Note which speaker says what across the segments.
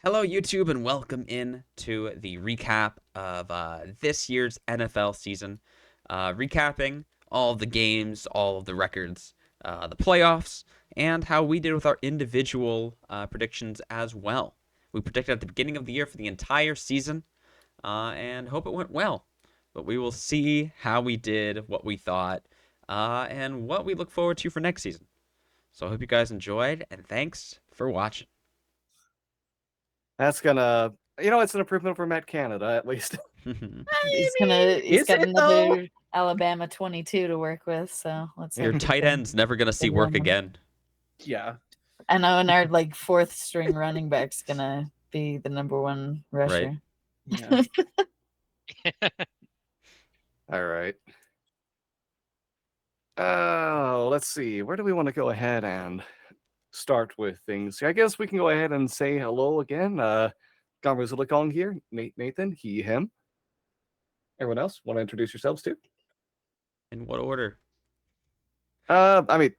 Speaker 1: Hello, YouTube, and welcome in to the recap of this year's NFL season. Recapping all of the games, all of the records, the playoffs, and how we did with our individual predictions as well. We predicted at the beginning of the year for the entire season, and hope it went well. But we will see how we did, what we thought, and what we look forward to for next season. So I hope you guys enjoyed, and thanks for watching.
Speaker 2: That's gonna, it's an improvement for Matt Canada at least.
Speaker 3: He's got another Alabama 22 to work with, so let's
Speaker 1: Your
Speaker 3: hope
Speaker 1: tight end's never gonna see work again.
Speaker 4: Yeah.
Speaker 3: I know, and our fourth string running back's gonna be the number one rusher.
Speaker 4: Yeah.
Speaker 2: All right. Let's see. Where do we want to go ahead and start with things? I guess we can go ahead and say hello again. Conversation here. Nathan, he, him. Everyone else, want to introduce yourselves too?
Speaker 1: In what order?
Speaker 2: I mean,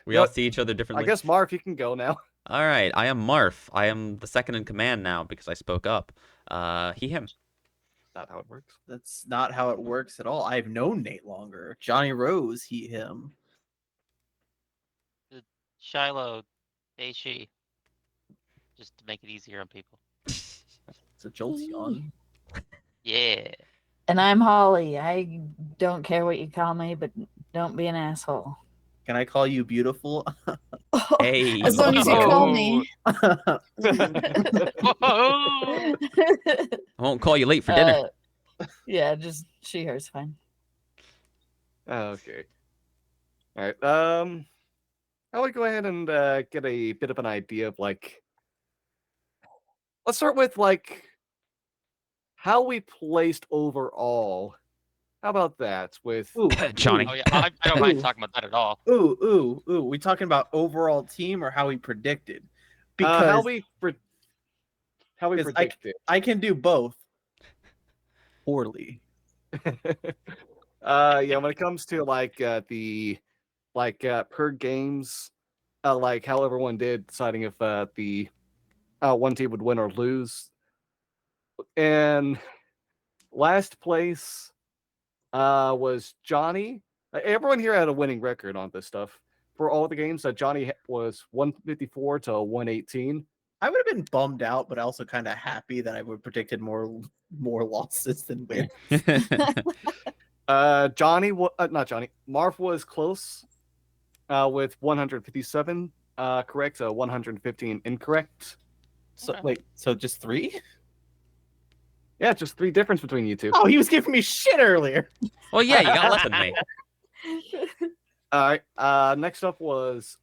Speaker 1: We all see each other differently.
Speaker 2: I guess Marv, you can go now.
Speaker 1: All right, I am Marf. I am the second in command now because I spoke up. He, him.
Speaker 2: Not how it works.
Speaker 4: That's not how it works at all. I've known Nate longer. Johnny Rose, he, him.
Speaker 5: Shiloh, they, she. Just to make it easier on people.
Speaker 4: It's a Jolteon.
Speaker 5: Yeah.
Speaker 3: And I'm Holly. I don't care what you call me, but don't be an asshole.
Speaker 4: Can I call you beautiful?
Speaker 1: Hey.
Speaker 3: As long as you call me.
Speaker 5: Whoa.
Speaker 1: I won't call you late for dinner.
Speaker 3: Yeah, just she, her's fine.
Speaker 2: Okay. All right. I would go ahead and get a bit of an idea of let's start with how we placed overall. How about that with
Speaker 4: Ooh,
Speaker 1: Johnny.
Speaker 5: Oh, yeah. I don't mind talking about that at all.
Speaker 4: Ooh. We talking about overall team or how we predicted? Because
Speaker 2: how we
Speaker 4: because
Speaker 2: predicted.
Speaker 4: I can do both poorly.
Speaker 2: Yeah, when it comes to the per games, how everyone did deciding if the one team would win or lose. And last place was Johnny. Everyone here had a winning record on this stuff for all the games. Johnny was 154 to 118.
Speaker 4: I would have been bummed out, but also kind of happy that I would have predicted more losses than wins.
Speaker 2: not Johnny. Marv was close with 157 correct, 115 incorrect.
Speaker 4: So wait, so just 3?
Speaker 2: Yeah, just 3 difference between you two.
Speaker 4: Oh, he was giving me shit earlier.
Speaker 1: Well, yeah, you got less than me.
Speaker 2: All right. Next up was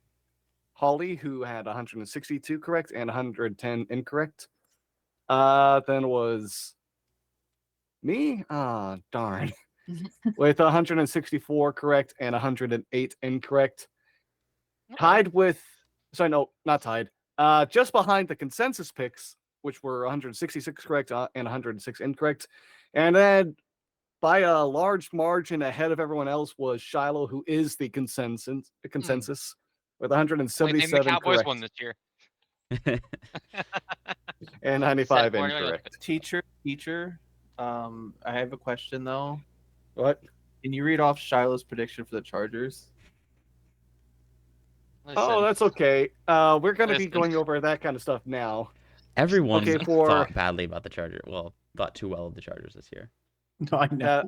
Speaker 2: Holly, who had 162 correct and 110 incorrect. Then was me. Darn. With 164 correct and 108 incorrect. Tied with, sorry, no, not tied. Just behind the consensus picks, which were 166 correct and 106 incorrect. And then by a large margin ahead of everyone else was Shiloh, who is the consensus with 177
Speaker 5: the Cowboys
Speaker 2: correct.
Speaker 5: won this year.
Speaker 2: And 95
Speaker 5: Set
Speaker 2: incorrect.
Speaker 4: Teacher, I have a question though.
Speaker 2: What?
Speaker 4: Can you read off Shiloh's prediction for the Chargers?
Speaker 2: Oh, that's okay. We're going to be
Speaker 5: Listen.
Speaker 2: going over that kind of stuff now.
Speaker 1: Everyone
Speaker 2: Okay,
Speaker 1: thought badly about the Chargers. Well, thought too well of the Chargers this year.
Speaker 4: No, I know.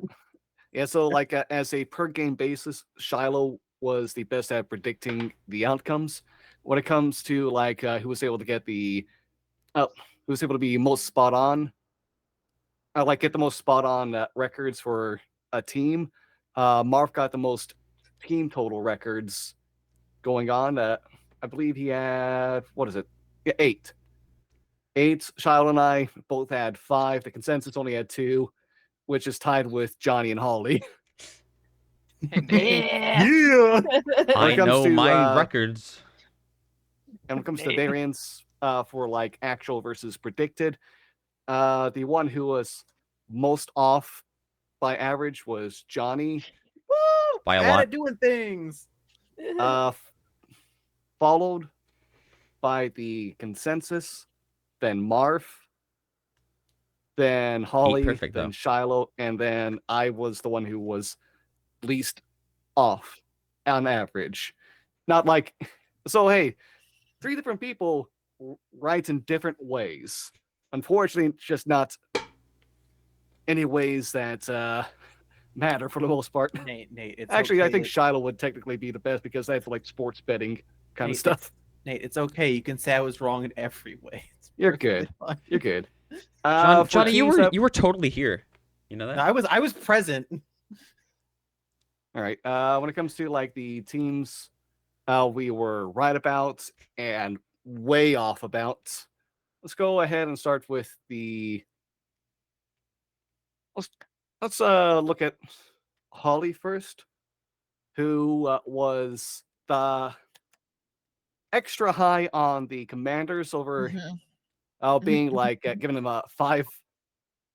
Speaker 2: Yeah, so as a per game basis, Shiloh was the best at predicting the outcomes. When it comes to who was able to get who was able to be most spot on, get the most spot on records for a team. Marv got the most team total records going on. I believe he had, what is it? Yeah, 8. 8. Shiloh and I both had 5. The consensus only had 2, which is tied with Johnny and Holly.
Speaker 3: Yeah.
Speaker 1: I know my records.
Speaker 2: And when it comes to variance for actual versus predicted, the one who was most off by average was Johnny.
Speaker 4: Woo!
Speaker 1: By a
Speaker 4: Bad
Speaker 1: lot.
Speaker 4: at doing things.
Speaker 2: Followed by the consensus, then Marv, then Holly,
Speaker 1: perfect,
Speaker 2: then
Speaker 1: though.
Speaker 2: Shiloh, and then I was the one who was least off on average. Not like, so hey, 3 different people write in different ways. Unfortunately, it's just not any ways that matter for the most part.
Speaker 4: Nate, it's
Speaker 2: Actually, I
Speaker 4: okay.
Speaker 2: think Shiloh would technically be the best because they have like sports betting kind of
Speaker 4: Nate,
Speaker 2: stuff.
Speaker 4: Nate, it's okay. You can say I was wrong in every way. It's
Speaker 2: You're
Speaker 4: perfectly
Speaker 2: good.
Speaker 4: fine.
Speaker 2: You're good.
Speaker 1: John,
Speaker 2: For
Speaker 1: Johnny,
Speaker 2: teams that-
Speaker 1: you were totally here. You know that?
Speaker 4: I was present.
Speaker 2: All right. When it comes to like the teams we were right about and way off about, let's go ahead and start with the. Let's look at Holly first, who was the extra high on the Commanders over
Speaker 3: Mhm.
Speaker 2: being like giving them 5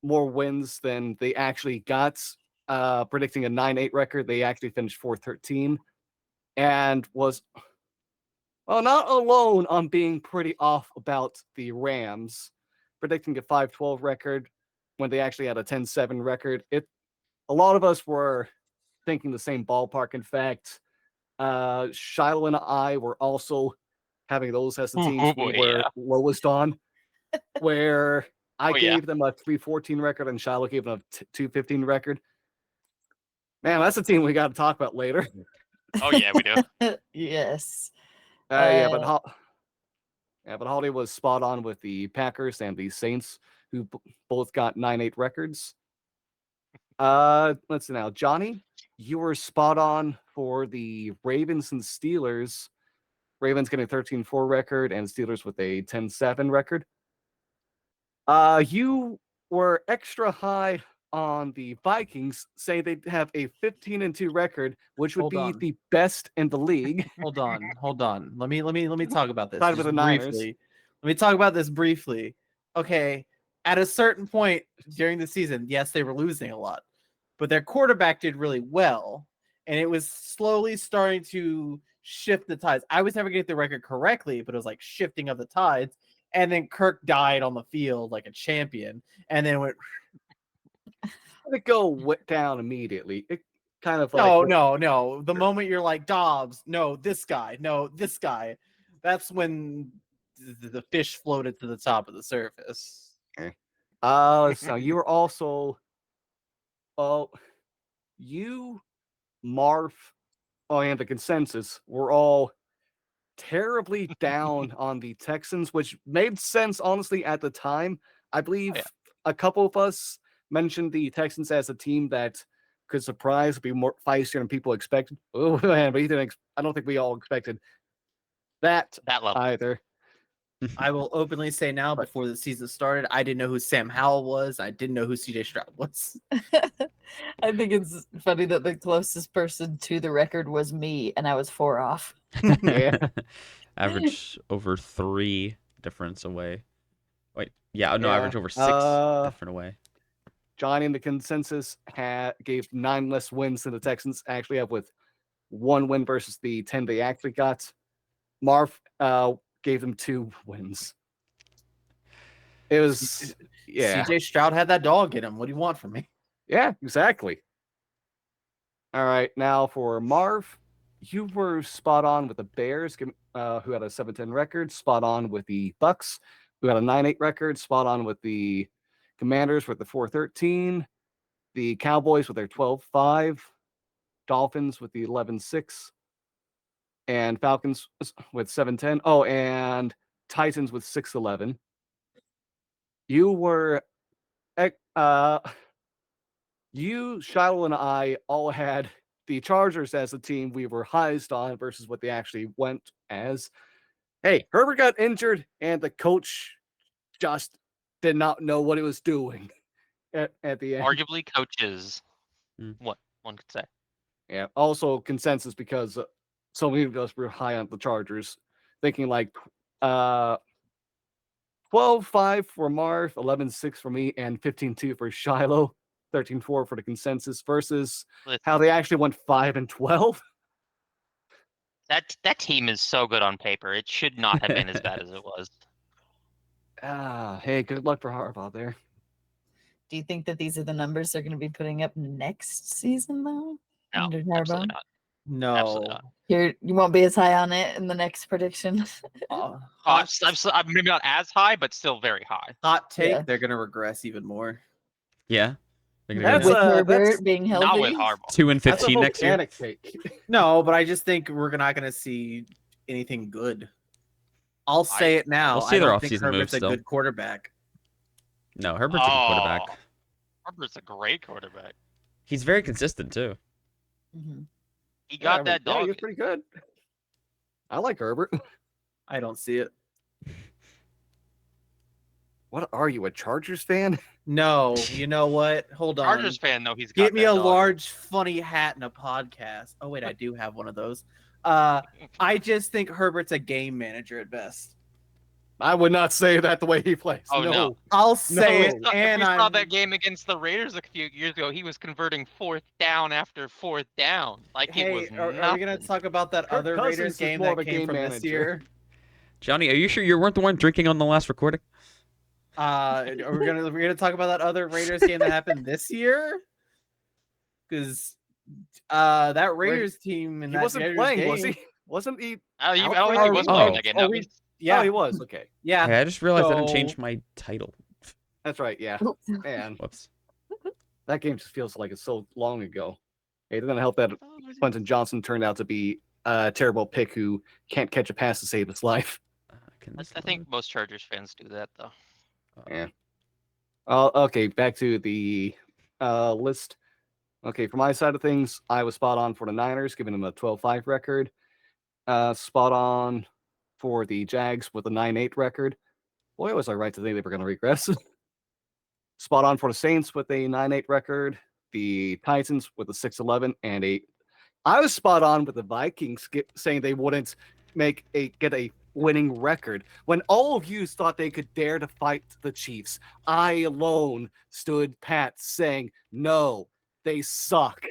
Speaker 2: more wins than they actually got. Predicting a 9-8 record, they actually finished 4-13, and was not alone on being pretty off about the Rams, predicting a 5-12 record when they actually had a 10-7 record. A lot of us were thinking the same ballpark. In fact, Shiloh and I were also having those as the teams we were lowest on, where I gave them a 3-14 record and Shiloh gave them a 2-15 record. Man, that's a team we got to talk about later.
Speaker 5: Oh yeah, we do.
Speaker 3: Yes.
Speaker 2: But Holly was spot on with the Packers and the Saints, who both got 9-8 records. Let's see now, Johnny, you were spot on for the Ravens and Steelers. Ravens getting a 13-4 record and Steelers with a 10-7 record. You were extra high on the Vikings, saying they'd have a 15-2 record, which would
Speaker 4: Hold
Speaker 2: be
Speaker 4: on.
Speaker 2: the best in the league.
Speaker 4: Hold on. Let me talk about this
Speaker 2: Side with
Speaker 4: just
Speaker 2: the Niners.
Speaker 4: briefly. Let me talk about this briefly. Okay, at a certain point during the season, yes, they were losing a lot, but their quarterback did really well, and it was slowly starting to shift the tides. I was never getting the record correctly, but it was like shifting of the tides. And then Kirk died on the field like a champion, and then went.
Speaker 2: It go down immediately. It kind of like
Speaker 4: No. The moment you're like Dobbs, no, this guy, that's when the fish floated to the top of the surface.
Speaker 2: So you were also, you, Marv, and the consensus were all terribly down on the Texans, which made sense honestly at the time. I believe a couple of us mentioned the Texans as a team that could surprise, be more feistier than people expected. Oh man, but I don't think we all expected that
Speaker 5: level.
Speaker 2: either.
Speaker 4: I will openly say now, before the season started, I didn't know who Sam Howell was. I didn't know who CJ Stroud was.
Speaker 3: I think it's funny that the closest person to the record was me, and I was 4 off.
Speaker 2: Yeah.
Speaker 1: Average over 3 difference away. Wait, yeah, no,
Speaker 2: Yeah,
Speaker 1: average over 6 different away.
Speaker 2: Johnny in the consensus gave 9 less wins than the Texans actually have, with 1 win versus the 10 they actually got. Marv gave them 2 wins. It was, yeah.
Speaker 4: CJ Stroud had that dog in him. What do you want from me?
Speaker 2: Yeah, exactly. All right, now for Marv, you were spot on with the Bears, who had a 7-10 record, spot on with the Bucks, who had a 9-8 record, spot on with the Commanders with the 4-13, the Cowboys with their 12-5, Dolphins with the 11-6, and Falcons with 7-10. Oh, and Titans with 6-11. You were, you, Shiloh, and I all had the Chargers as a team we were highest on versus what they actually went as. Hey, Herbert got injured, and the coach just did not know what he was doing at the end.
Speaker 5: Arguably coaches. What one could say.
Speaker 2: Yeah. Also consensus, because so many of us were high on the Chargers, thinking like 12-5 for Marv, 11-6 for me, and 15-2 for Shiloh, 13-4 for the consensus, versus how they actually went 5-12.
Speaker 5: That team is so good on paper. It should not have been as bad as it was.
Speaker 2: Hey, good luck for Harbaugh there.
Speaker 3: Do you think that these are the numbers they're going to be putting up next season, though?
Speaker 5: No,
Speaker 3: Under
Speaker 5: absolutely
Speaker 3: Harbaugh?
Speaker 5: not.
Speaker 4: No.
Speaker 5: Absolutely not.
Speaker 3: You won't be as high on it in the next prediction.
Speaker 5: Oh, I'm maybe not as high, but still very high.
Speaker 4: hot take,
Speaker 3: Yeah.
Speaker 4: they're gonna regress even more.
Speaker 1: Yeah. They're gonna
Speaker 2: That's
Speaker 1: go
Speaker 3: With
Speaker 2: that's
Speaker 3: Herbert being
Speaker 5: Not with
Speaker 3: healthy.
Speaker 5: Harbaugh.
Speaker 1: 2 and
Speaker 2: that's a
Speaker 1: 15 next year.
Speaker 2: volcanic take.
Speaker 4: No, but I just think we're not gonna see anything good. I'll say it now.
Speaker 1: We'll see
Speaker 4: I
Speaker 1: their
Speaker 4: don't think
Speaker 1: offseason moves
Speaker 4: Herbert's a
Speaker 1: still.
Speaker 4: good quarterback.
Speaker 1: No, Herbert's a good quarterback.
Speaker 5: Oh, Herbert's a great quarterback.
Speaker 1: He's very consistent too.
Speaker 3: Mhm.
Speaker 5: He got that
Speaker 2: Yeah,
Speaker 5: dog.
Speaker 2: he was pretty good. I like Herbert.
Speaker 4: I don't see it.
Speaker 2: What are you, a Chargers fan?
Speaker 4: No, you know what? Hold on.
Speaker 5: Chargers fan, though, he's got
Speaker 4: Get me
Speaker 5: that
Speaker 4: a
Speaker 5: dog.
Speaker 4: large, funny hat and a podcast. Oh wait, I do have one of those. I just think Herbert's a game manager at best.
Speaker 2: I would not say that the way he plays.
Speaker 5: Oh, no.
Speaker 4: I'll say
Speaker 2: No.
Speaker 4: it,
Speaker 5: If
Speaker 4: and
Speaker 5: we saw
Speaker 4: I'm
Speaker 5: that game against the Raiders a few years ago, he was converting 4th down after 4th down. Like it was
Speaker 4: hey, are we gonna
Speaker 5: nothing.
Speaker 4: talk about that
Speaker 2: Kirk
Speaker 4: other
Speaker 2: Cousins
Speaker 4: Raiders
Speaker 2: is
Speaker 4: game
Speaker 2: more of
Speaker 4: that
Speaker 2: a
Speaker 4: came
Speaker 2: game
Speaker 4: from this
Speaker 2: manager.
Speaker 4: year?
Speaker 1: Johnny, are you sure you weren't the one drinking on the last recording?
Speaker 4: Are we're gonna talk about that other Raiders game that happened this year? Because that Raiders team and
Speaker 2: He
Speaker 4: that
Speaker 2: wasn't
Speaker 4: Raiders
Speaker 2: playing,
Speaker 4: game,
Speaker 2: was he? Wasn't he?
Speaker 5: I
Speaker 2: out
Speaker 5: don't
Speaker 2: for
Speaker 5: think he
Speaker 2: that
Speaker 5: was
Speaker 2: game?
Speaker 5: playing
Speaker 1: Oh.
Speaker 5: that game.
Speaker 4: Oh,
Speaker 5: No,
Speaker 4: we-
Speaker 5: he's-
Speaker 4: yeah,
Speaker 2: Oh, he was. Okay.
Speaker 4: yeah.
Speaker 1: Hey, I just realized I didn't
Speaker 4: So-
Speaker 1: change my title.
Speaker 2: That's right. Yeah. Man,
Speaker 1: Whoops.
Speaker 2: that game just feels like it's so long ago. Hey, it doesn't help that Quentin Johnson turned out to be a terrible pick who can't catch a pass to save his life.
Speaker 5: I think most Chargers fans do that, though.
Speaker 2: Yeah. Okay, back to the list. Okay, for my side of things, I was spot on for the Niners, giving them a 12-5 record. Spot on for the Jags with a 9-8 record. Boy, was I right to think they were going to regress. Spot on for the Saints with a 9-8 record. The Titans with a 6-11 and a. I was spot on with the Vikings saying they wouldn't get a winning record when all of you thought they could dare to fight the Chiefs. I alone stood pat saying no, they suck.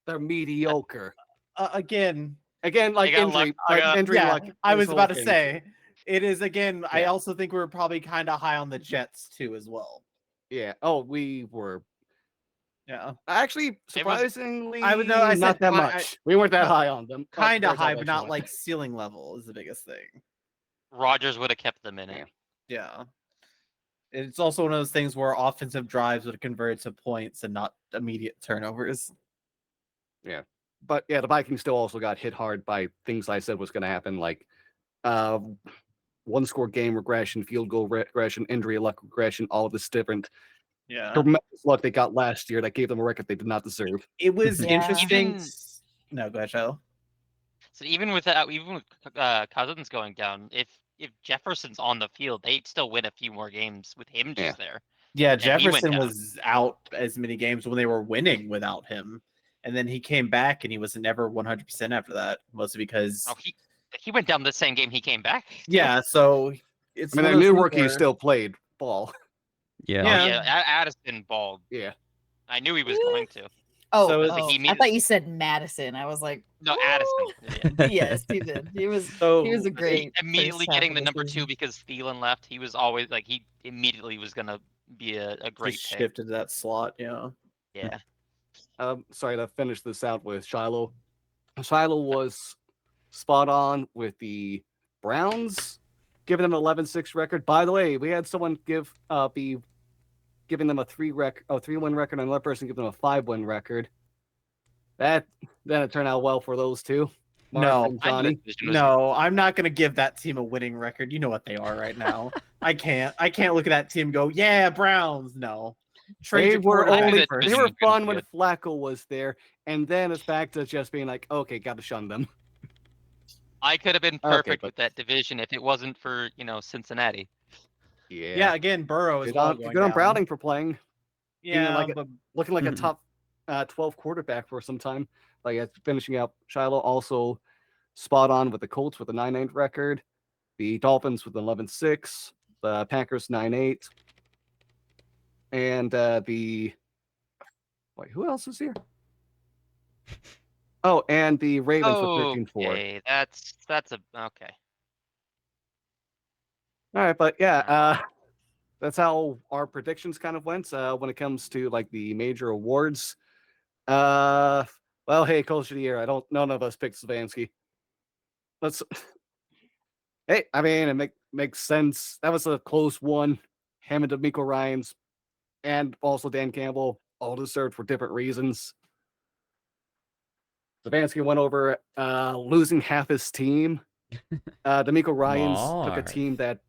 Speaker 2: They're mediocre.
Speaker 4: Again,
Speaker 2: Like
Speaker 5: got
Speaker 2: injury,
Speaker 5: luck- I got-
Speaker 2: injury
Speaker 4: yeah,
Speaker 2: luck.
Speaker 4: I
Speaker 2: this
Speaker 4: was about
Speaker 2: whole
Speaker 4: to
Speaker 2: thing.
Speaker 4: say it is again. I
Speaker 2: Yeah.
Speaker 4: also think we were probably kind of high on the Jets too, as well.
Speaker 2: Yeah. Oh, we were
Speaker 4: Yeah,
Speaker 2: actually surprisingly
Speaker 4: I would know. I
Speaker 2: not
Speaker 4: said
Speaker 2: that
Speaker 4: I-
Speaker 2: much. We weren't that
Speaker 4: no,
Speaker 2: high on them.
Speaker 4: kind of
Speaker 2: compared to
Speaker 4: high, but not
Speaker 2: actually.
Speaker 4: like ceiling level is the biggest thing.
Speaker 5: Rogers would have kept them in it.
Speaker 4: Yeah, it's also one of those things where offensive drives would convert to points and not immediate turnovers.
Speaker 2: But yeah, the Vikings still also got hit hard by things I said was going to happen, like one-score game regression, field goal regression, injury luck regression, all of this different
Speaker 4: Yeah,
Speaker 2: tremendous luck they got last year that gave them a record they did not deserve.
Speaker 4: it was
Speaker 3: Yeah.
Speaker 4: interesting.
Speaker 5: Even-
Speaker 4: No, go ahead, Shiloh.
Speaker 5: So even with Cousins going down, if Jefferson's on the field, they'd still win a few more games with him just there.
Speaker 4: Yeah,
Speaker 5: And he went
Speaker 4: Jefferson
Speaker 5: down.
Speaker 4: was out as many games when they were winning without him. And then he came back and he was never 100% after that, mostly because
Speaker 5: Oh, he went down the same game he came back.
Speaker 4: yeah, so it's
Speaker 2: I mean,
Speaker 4: one
Speaker 2: their
Speaker 4: of those
Speaker 2: new
Speaker 4: things
Speaker 2: rookie
Speaker 4: where-
Speaker 2: still played ball.
Speaker 1: Yeah.
Speaker 5: Oh,
Speaker 4: Yeah.
Speaker 5: yeah, Addison balled.
Speaker 2: Yeah.
Speaker 5: I knew he was going to.
Speaker 3: Oh,
Speaker 4: So
Speaker 3: oh,
Speaker 5: he
Speaker 3: I thought you said Madison. I was like,
Speaker 5: No,
Speaker 3: "Woo!"
Speaker 5: Addison. Yeah.
Speaker 3: Yes, he did. He was
Speaker 4: So
Speaker 3: a great
Speaker 5: Immediately
Speaker 3: first half
Speaker 5: getting
Speaker 3: of
Speaker 5: the
Speaker 3: the
Speaker 5: number
Speaker 3: season.
Speaker 5: 2 because Thielen left. He was always like he immediately was gonna be a great
Speaker 4: just
Speaker 5: pick.
Speaker 4: shifted to that slot, yeah.
Speaker 5: Yeah.
Speaker 2: Sorry to finish this out with Shiloh. Shiloh was spot on with the Browns, giving them an 11-6 record. By the way, we had someone be giving them a 3-win record, and another person giving them a 5-win record. That didn't turn out well for those two. Mark
Speaker 4: No,
Speaker 2: and Johnny.
Speaker 4: No, I'm not gonna give that team a winning record. You know what they are right now. I can't look at that team and go, yeah, Browns. No. Trade
Speaker 2: They
Speaker 4: your
Speaker 2: were
Speaker 4: quarterback
Speaker 2: only
Speaker 5: that
Speaker 4: first.
Speaker 2: they
Speaker 5: division
Speaker 2: were
Speaker 5: is gonna
Speaker 2: fun
Speaker 5: be
Speaker 2: when
Speaker 5: good.
Speaker 2: Flacco was there, and then it's back to just being like, okay, gotta shun them.
Speaker 5: I could have been
Speaker 2: Okay,
Speaker 5: perfect
Speaker 2: but-
Speaker 5: with that division if it wasn't for, Cincinnati.
Speaker 4: Yeah, again, Burrow is
Speaker 2: Good on, good on Browning for playing,
Speaker 4: Yeah,
Speaker 2: like
Speaker 4: but
Speaker 2: looking like a
Speaker 1: Mhm.
Speaker 2: top 12 quarterback for some time. Like finishing out Shiloh also spot on with the Colts with a 9-8 record, the Dolphins with 11-6, the Packers 9-8, and who else is here? Oh, and the Ravens with 13-4.
Speaker 5: Okay, that's a okay.
Speaker 2: All right, but yeah, that's how our predictions kind of went when it comes to like the major awards. Well, hey, Coach of the Year, none of us picked Savansky. Let's. Hey, I mean, it makes sense. That was a close one. Him and D'Amico Ryans, and also Dan Campbell, all deserved for different reasons. Savansky went over losing half his team. D'Amico Ryans took a
Speaker 1: Marv.
Speaker 2: team that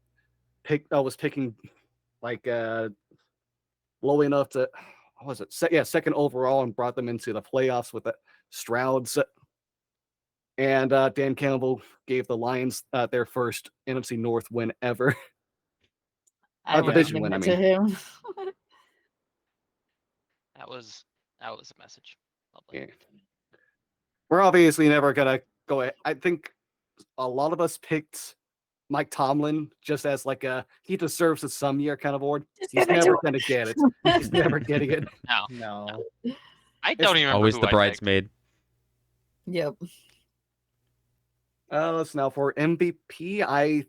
Speaker 2: was picking like low enough to what was it? Second overall, and brought them into the playoffs with the Strouds. And Dan Campbell gave the Lions their first NFC North win ever.
Speaker 3: I would
Speaker 2: division
Speaker 3: give
Speaker 2: win,
Speaker 3: it
Speaker 2: I
Speaker 3: to
Speaker 2: mean.
Speaker 3: him.
Speaker 5: That was a message. Lovely.
Speaker 2: Yeah. We're obviously never gonna go ahead. I think a lot of us picked Mike Tomlin just as like he deserves a some year kind of award.
Speaker 3: Just
Speaker 2: He's
Speaker 3: give it to
Speaker 2: never
Speaker 3: him.
Speaker 2: gonna get it. He's never getting it.
Speaker 5: No,
Speaker 4: No.
Speaker 5: I don't even remember
Speaker 1: Always
Speaker 5: who
Speaker 1: the
Speaker 5: I picked.
Speaker 1: bridesmaid.
Speaker 3: Yep.
Speaker 2: Let's now for MVP. I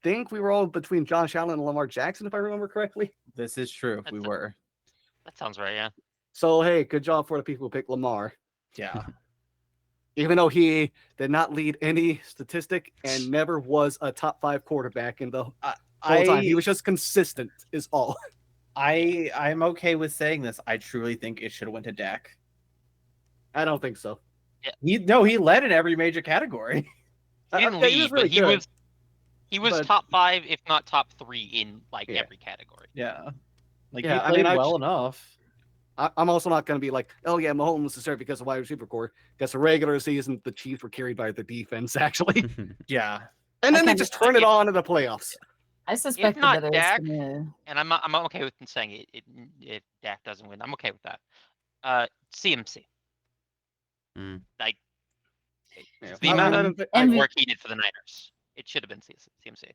Speaker 2: think we were all between Josh Allen and Lamar Jackson, if I remember correctly.
Speaker 4: This is true. We
Speaker 5: That's a-
Speaker 4: were.
Speaker 5: That sounds right. Yeah.
Speaker 2: So hey, good job for the people who picked Lamar.
Speaker 4: Yeah.
Speaker 2: Even though he did not lead any statistic and never was a top 5 quarterback in the whole time. He was just consistent, is all.
Speaker 4: I'm okay with saying this. I truly think it should have went to Dak.
Speaker 2: I don't think so.
Speaker 4: He led in every major category.
Speaker 5: He didn't
Speaker 2: Yeah,
Speaker 5: lead,
Speaker 2: was really
Speaker 5: but he
Speaker 2: good,
Speaker 5: was
Speaker 2: but-
Speaker 5: top 5, if not top 3, in like
Speaker 2: Yeah.
Speaker 5: every category.
Speaker 4: Yeah. Like
Speaker 2: Yeah,
Speaker 4: he
Speaker 2: I
Speaker 4: played
Speaker 2: mean,
Speaker 4: well enough.
Speaker 2: I'm also not going to be like, oh yeah, Mahomes deserved because of wide receiver core. Because the regular season, the Chiefs were carried by the defense, actually.
Speaker 4: Yeah.
Speaker 2: And then they
Speaker 3: kinda-
Speaker 2: just turn it on in the playoffs.
Speaker 3: I suspected
Speaker 5: not
Speaker 3: that it
Speaker 5: Dak,
Speaker 3: was gonna.
Speaker 5: And I'm okay with saying it. If Dak doesn't win, I'm okay with that. CMC.
Speaker 1: Mm.
Speaker 5: Like
Speaker 2: Yeah.
Speaker 5: the
Speaker 2: I
Speaker 5: amount
Speaker 2: don't
Speaker 5: of
Speaker 2: think-
Speaker 3: MVP
Speaker 5: work he did for the Niners, it should have been CMC.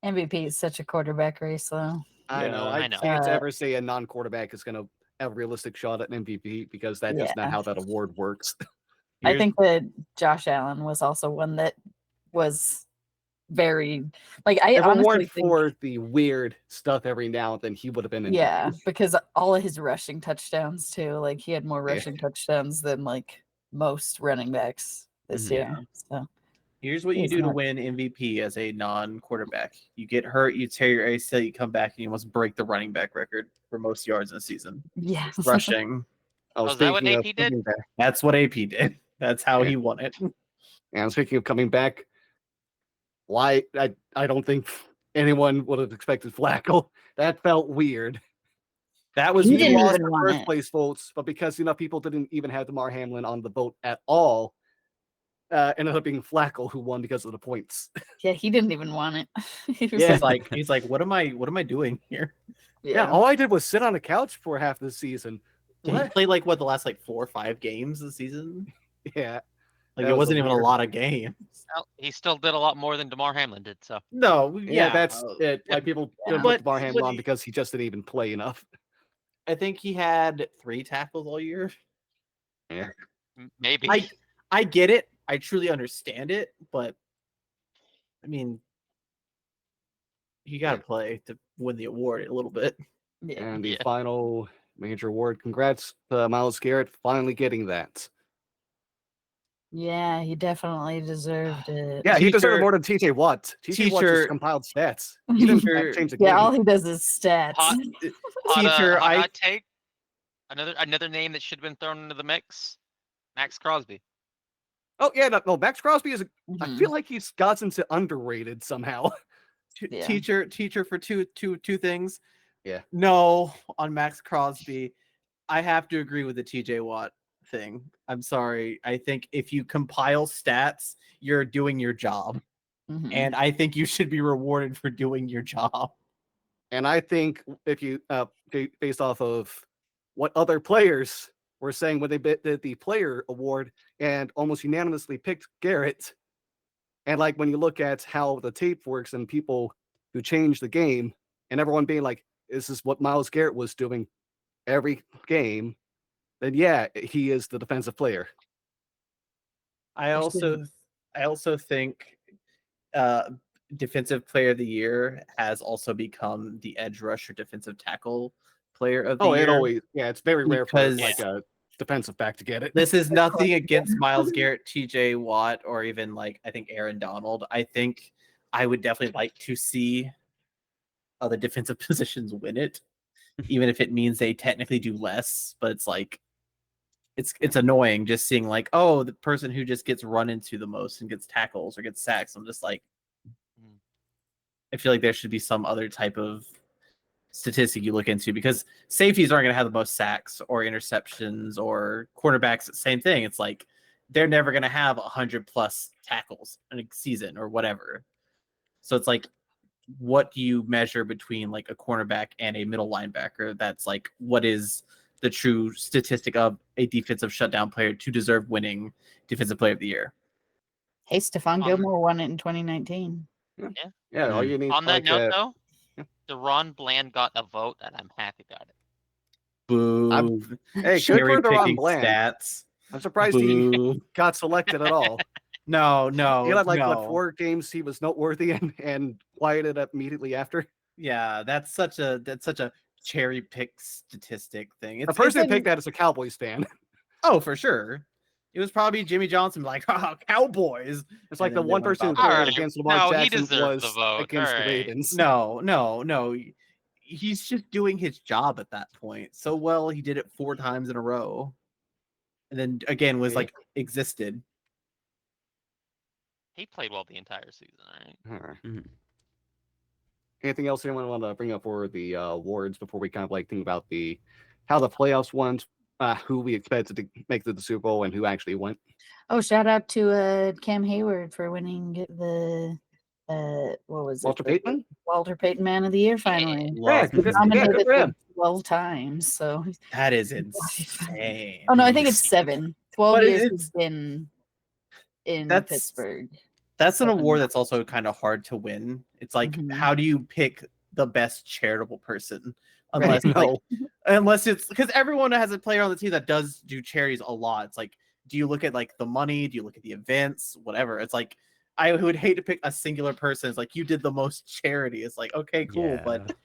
Speaker 3: MVP is such a quarterback race, though.
Speaker 2: I know.
Speaker 4: Yeah.
Speaker 2: I
Speaker 5: I know.
Speaker 2: can't ever say a non-quarterback is going to have a realistic shot at an MVP because that's just not
Speaker 3: Yeah.
Speaker 2: how that award works.
Speaker 3: I think that Josh Allen was also one that was very like I
Speaker 2: If
Speaker 3: honestly
Speaker 2: award
Speaker 3: think,
Speaker 2: for the weird stuff every now and then, he would have been in.
Speaker 3: yeah, because all of his rushing touchdowns too, like he had more
Speaker 2: Yeah.
Speaker 3: rushing touchdowns than like most running backs this
Speaker 1: Mhm.
Speaker 3: year. So
Speaker 4: Here's what you
Speaker 3: He's
Speaker 4: do to
Speaker 3: not-
Speaker 4: win MVP as a non-quarterback. You get hurt, you tear your ACL, you come back, and you almost break the running back record for most yards in a season.
Speaker 3: yeah,
Speaker 4: Rushing.
Speaker 2: Oh,
Speaker 5: Was that what
Speaker 2: speaking of
Speaker 5: AP did?
Speaker 2: coming back-
Speaker 4: That's what AP did. That's how
Speaker 2: Yeah.
Speaker 4: he won it.
Speaker 2: And speaking of coming back, why I don't think anyone would have expected Flacco. That felt weird.
Speaker 4: That was
Speaker 3: He
Speaker 2: He
Speaker 3: didn't
Speaker 2: lost
Speaker 3: even
Speaker 2: the
Speaker 3: want
Speaker 2: first
Speaker 3: it.
Speaker 2: place votes, but because people didn't even have Damar Hamlin on the vote at all, ended up being Flacco who won because of the points.
Speaker 3: yeah, he didn't even want it. He was
Speaker 2: Yeah.
Speaker 4: he's like, what am I doing here?
Speaker 2: Yeah, all I did was sit on the couch for half the season.
Speaker 4: He
Speaker 2: What?
Speaker 4: played like the last 4 or 5 games of the season.
Speaker 2: Yeah,
Speaker 4: Like
Speaker 2: That
Speaker 4: it
Speaker 2: was
Speaker 4: wasn't
Speaker 2: a
Speaker 4: even
Speaker 2: weird-
Speaker 4: a lot of games.
Speaker 5: Well, he still did a lot more than DeMar Hamlin did. So
Speaker 4: No,
Speaker 2: yeah, that's it.
Speaker 5: yeah.
Speaker 2: Like people
Speaker 3: Yeah.
Speaker 2: didn't put
Speaker 4: But-
Speaker 2: Damar Hamlin
Speaker 4: but
Speaker 2: on
Speaker 4: he-
Speaker 2: because he just didn't even play enough.
Speaker 4: I think he had 3 tackles all year.
Speaker 5: maybe.
Speaker 4: I get it. I truly understand it, but I mean, you got to play to win the award a little bit.
Speaker 3: Yeah.
Speaker 2: And the
Speaker 5: Yeah.
Speaker 2: final major award, congrats to Myles Garrett finally getting that.
Speaker 3: Yeah, he definitely deserved it.
Speaker 2: Yeah, he deserved
Speaker 4: Teacher-
Speaker 2: more than TJ Watt. TJ Watt
Speaker 4: Teacher-
Speaker 2: just compiled stats. He didn't
Speaker 4: Teacher-
Speaker 2: change the
Speaker 3: Yeah,
Speaker 2: game.
Speaker 3: all he does is stats.
Speaker 5: Hot-
Speaker 4: Teacher,
Speaker 5: hot take. Another name that should have been thrown into the mix. Max Crosby.
Speaker 2: Oh yeah, no, Max Crosby is. I
Speaker 3: Mhm.
Speaker 2: feel like he's gotten to underrated somehow.
Speaker 3: Yeah.
Speaker 4: Teacher for two things.
Speaker 2: Yeah.
Speaker 4: No, on Max Crosby, I have to agree with the TJ Watt thing. I'm sorry. I think if you compile stats, you're doing your job,
Speaker 3: Mhm.
Speaker 4: and I think you should be rewarded for doing your job.
Speaker 2: And I think if you based off of what other players were saying when they did the player award and almost unanimously picked Garrett, and like when you look at how the tape works and people who change the game and everyone being like, this is what Myles Garrett was doing every game, then yeah, he is the defensive player.
Speaker 4: I
Speaker 3: should-
Speaker 4: also think defensive player of the year has also become the edge rusher defensive tackle player of the
Speaker 2: Oh,
Speaker 4: year.
Speaker 2: it always it's very rare for
Speaker 4: Because-
Speaker 2: like a defensive back to get it.
Speaker 4: This is nothing against Myles Garrett, TJ Watt, or even like I think Aaron Donald. I think I would definitely like to see other defensive positions win it, even if it means they technically do less. But it's like it's annoying just seeing like, oh, the person who just gets run into the most and gets tackles or gets sacks. I'm just like, I feel like there should be some other type of statistic you look into, because safeties aren't going to have the most sacks or interceptions, or cornerbacks, same thing. It's like they're never going to have 100+ tackles in a season or whatever. So it's like, what do you measure between like a cornerback and a middle linebacker? That's like, what is the true statistic of a defensive shutdown player to deserve winning defensive player of the year?
Speaker 3: Hey, Stephon
Speaker 5: Um,
Speaker 3: Gilmore won it in 2019.
Speaker 2: Yeah, all you need
Speaker 5: On that
Speaker 2: like
Speaker 5: note, though, Deron Bland got a vote, and I'm happy about it.
Speaker 4: Boo.
Speaker 2: hey, good
Speaker 4: Cherry
Speaker 2: for Deron
Speaker 4: picking
Speaker 2: Bland.
Speaker 4: stats.
Speaker 2: I'm surprised he
Speaker 4: Boo.
Speaker 2: got selected at all.
Speaker 4: No,
Speaker 2: He had like
Speaker 4: no.
Speaker 2: what 4 games he was noteworthy and quieted up immediately after.
Speaker 4: Yeah, that's such a cherry pick statistic thing.
Speaker 2: The person who
Speaker 4: been-
Speaker 2: picked that is a Cowboys fan.
Speaker 4: Oh, for sure. It was probably Jimmy Johnson, like, oh, Cowboys.
Speaker 2: It's like
Speaker 4: And
Speaker 2: the
Speaker 4: then they
Speaker 2: one
Speaker 4: went
Speaker 2: person who
Speaker 4: about
Speaker 2: voted
Speaker 5: Alright,
Speaker 2: against Lamar
Speaker 5: no, he
Speaker 2: Jackson
Speaker 5: deserves the
Speaker 2: was
Speaker 5: vote,
Speaker 2: against the
Speaker 5: alright.
Speaker 2: Ravens.
Speaker 4: No. He's just doing his job at that point. So well, he did it 4 times in a row. And then again was
Speaker 2: Yeah.
Speaker 4: like existed.
Speaker 5: He played well the entire season, right?
Speaker 2: Alright.
Speaker 1: Mhm.
Speaker 2: Anything else anyone want to bring up for the awards before we kind of like think about how the playoffs went, who we expected to make the Super Bowl and who actually went?
Speaker 3: Oh, shout out to Cam Hayward for winning the what was
Speaker 2: Walter
Speaker 3: it? The
Speaker 2: Payton?
Speaker 3: Walter Payton Man of the Year finally.
Speaker 2: Yeah,
Speaker 4: Love
Speaker 2: good,
Speaker 4: him.
Speaker 2: yeah,
Speaker 3: Nominated
Speaker 2: good for him.
Speaker 3: like 12 times. So
Speaker 4: That is insane.
Speaker 3: oh no, I think it's 7. 12
Speaker 4: But
Speaker 3: years
Speaker 4: it's-
Speaker 3: he's been in
Speaker 4: That's-
Speaker 3: Pittsburgh.
Speaker 4: That's an
Speaker 3: 7
Speaker 4: award that's also kind of hard to win. It's like,
Speaker 3: Mhm.
Speaker 4: how do you pick the best charitable person?
Speaker 3: Right.
Speaker 4: Unless like, unless it's because everyone has a player on the team that does do charities a lot. It's like, do you look at like the money? Do you look at the events? Whatever. It's like, I would hate to pick a singular person. It's like, you did the most charity. It's like, okay, cool, but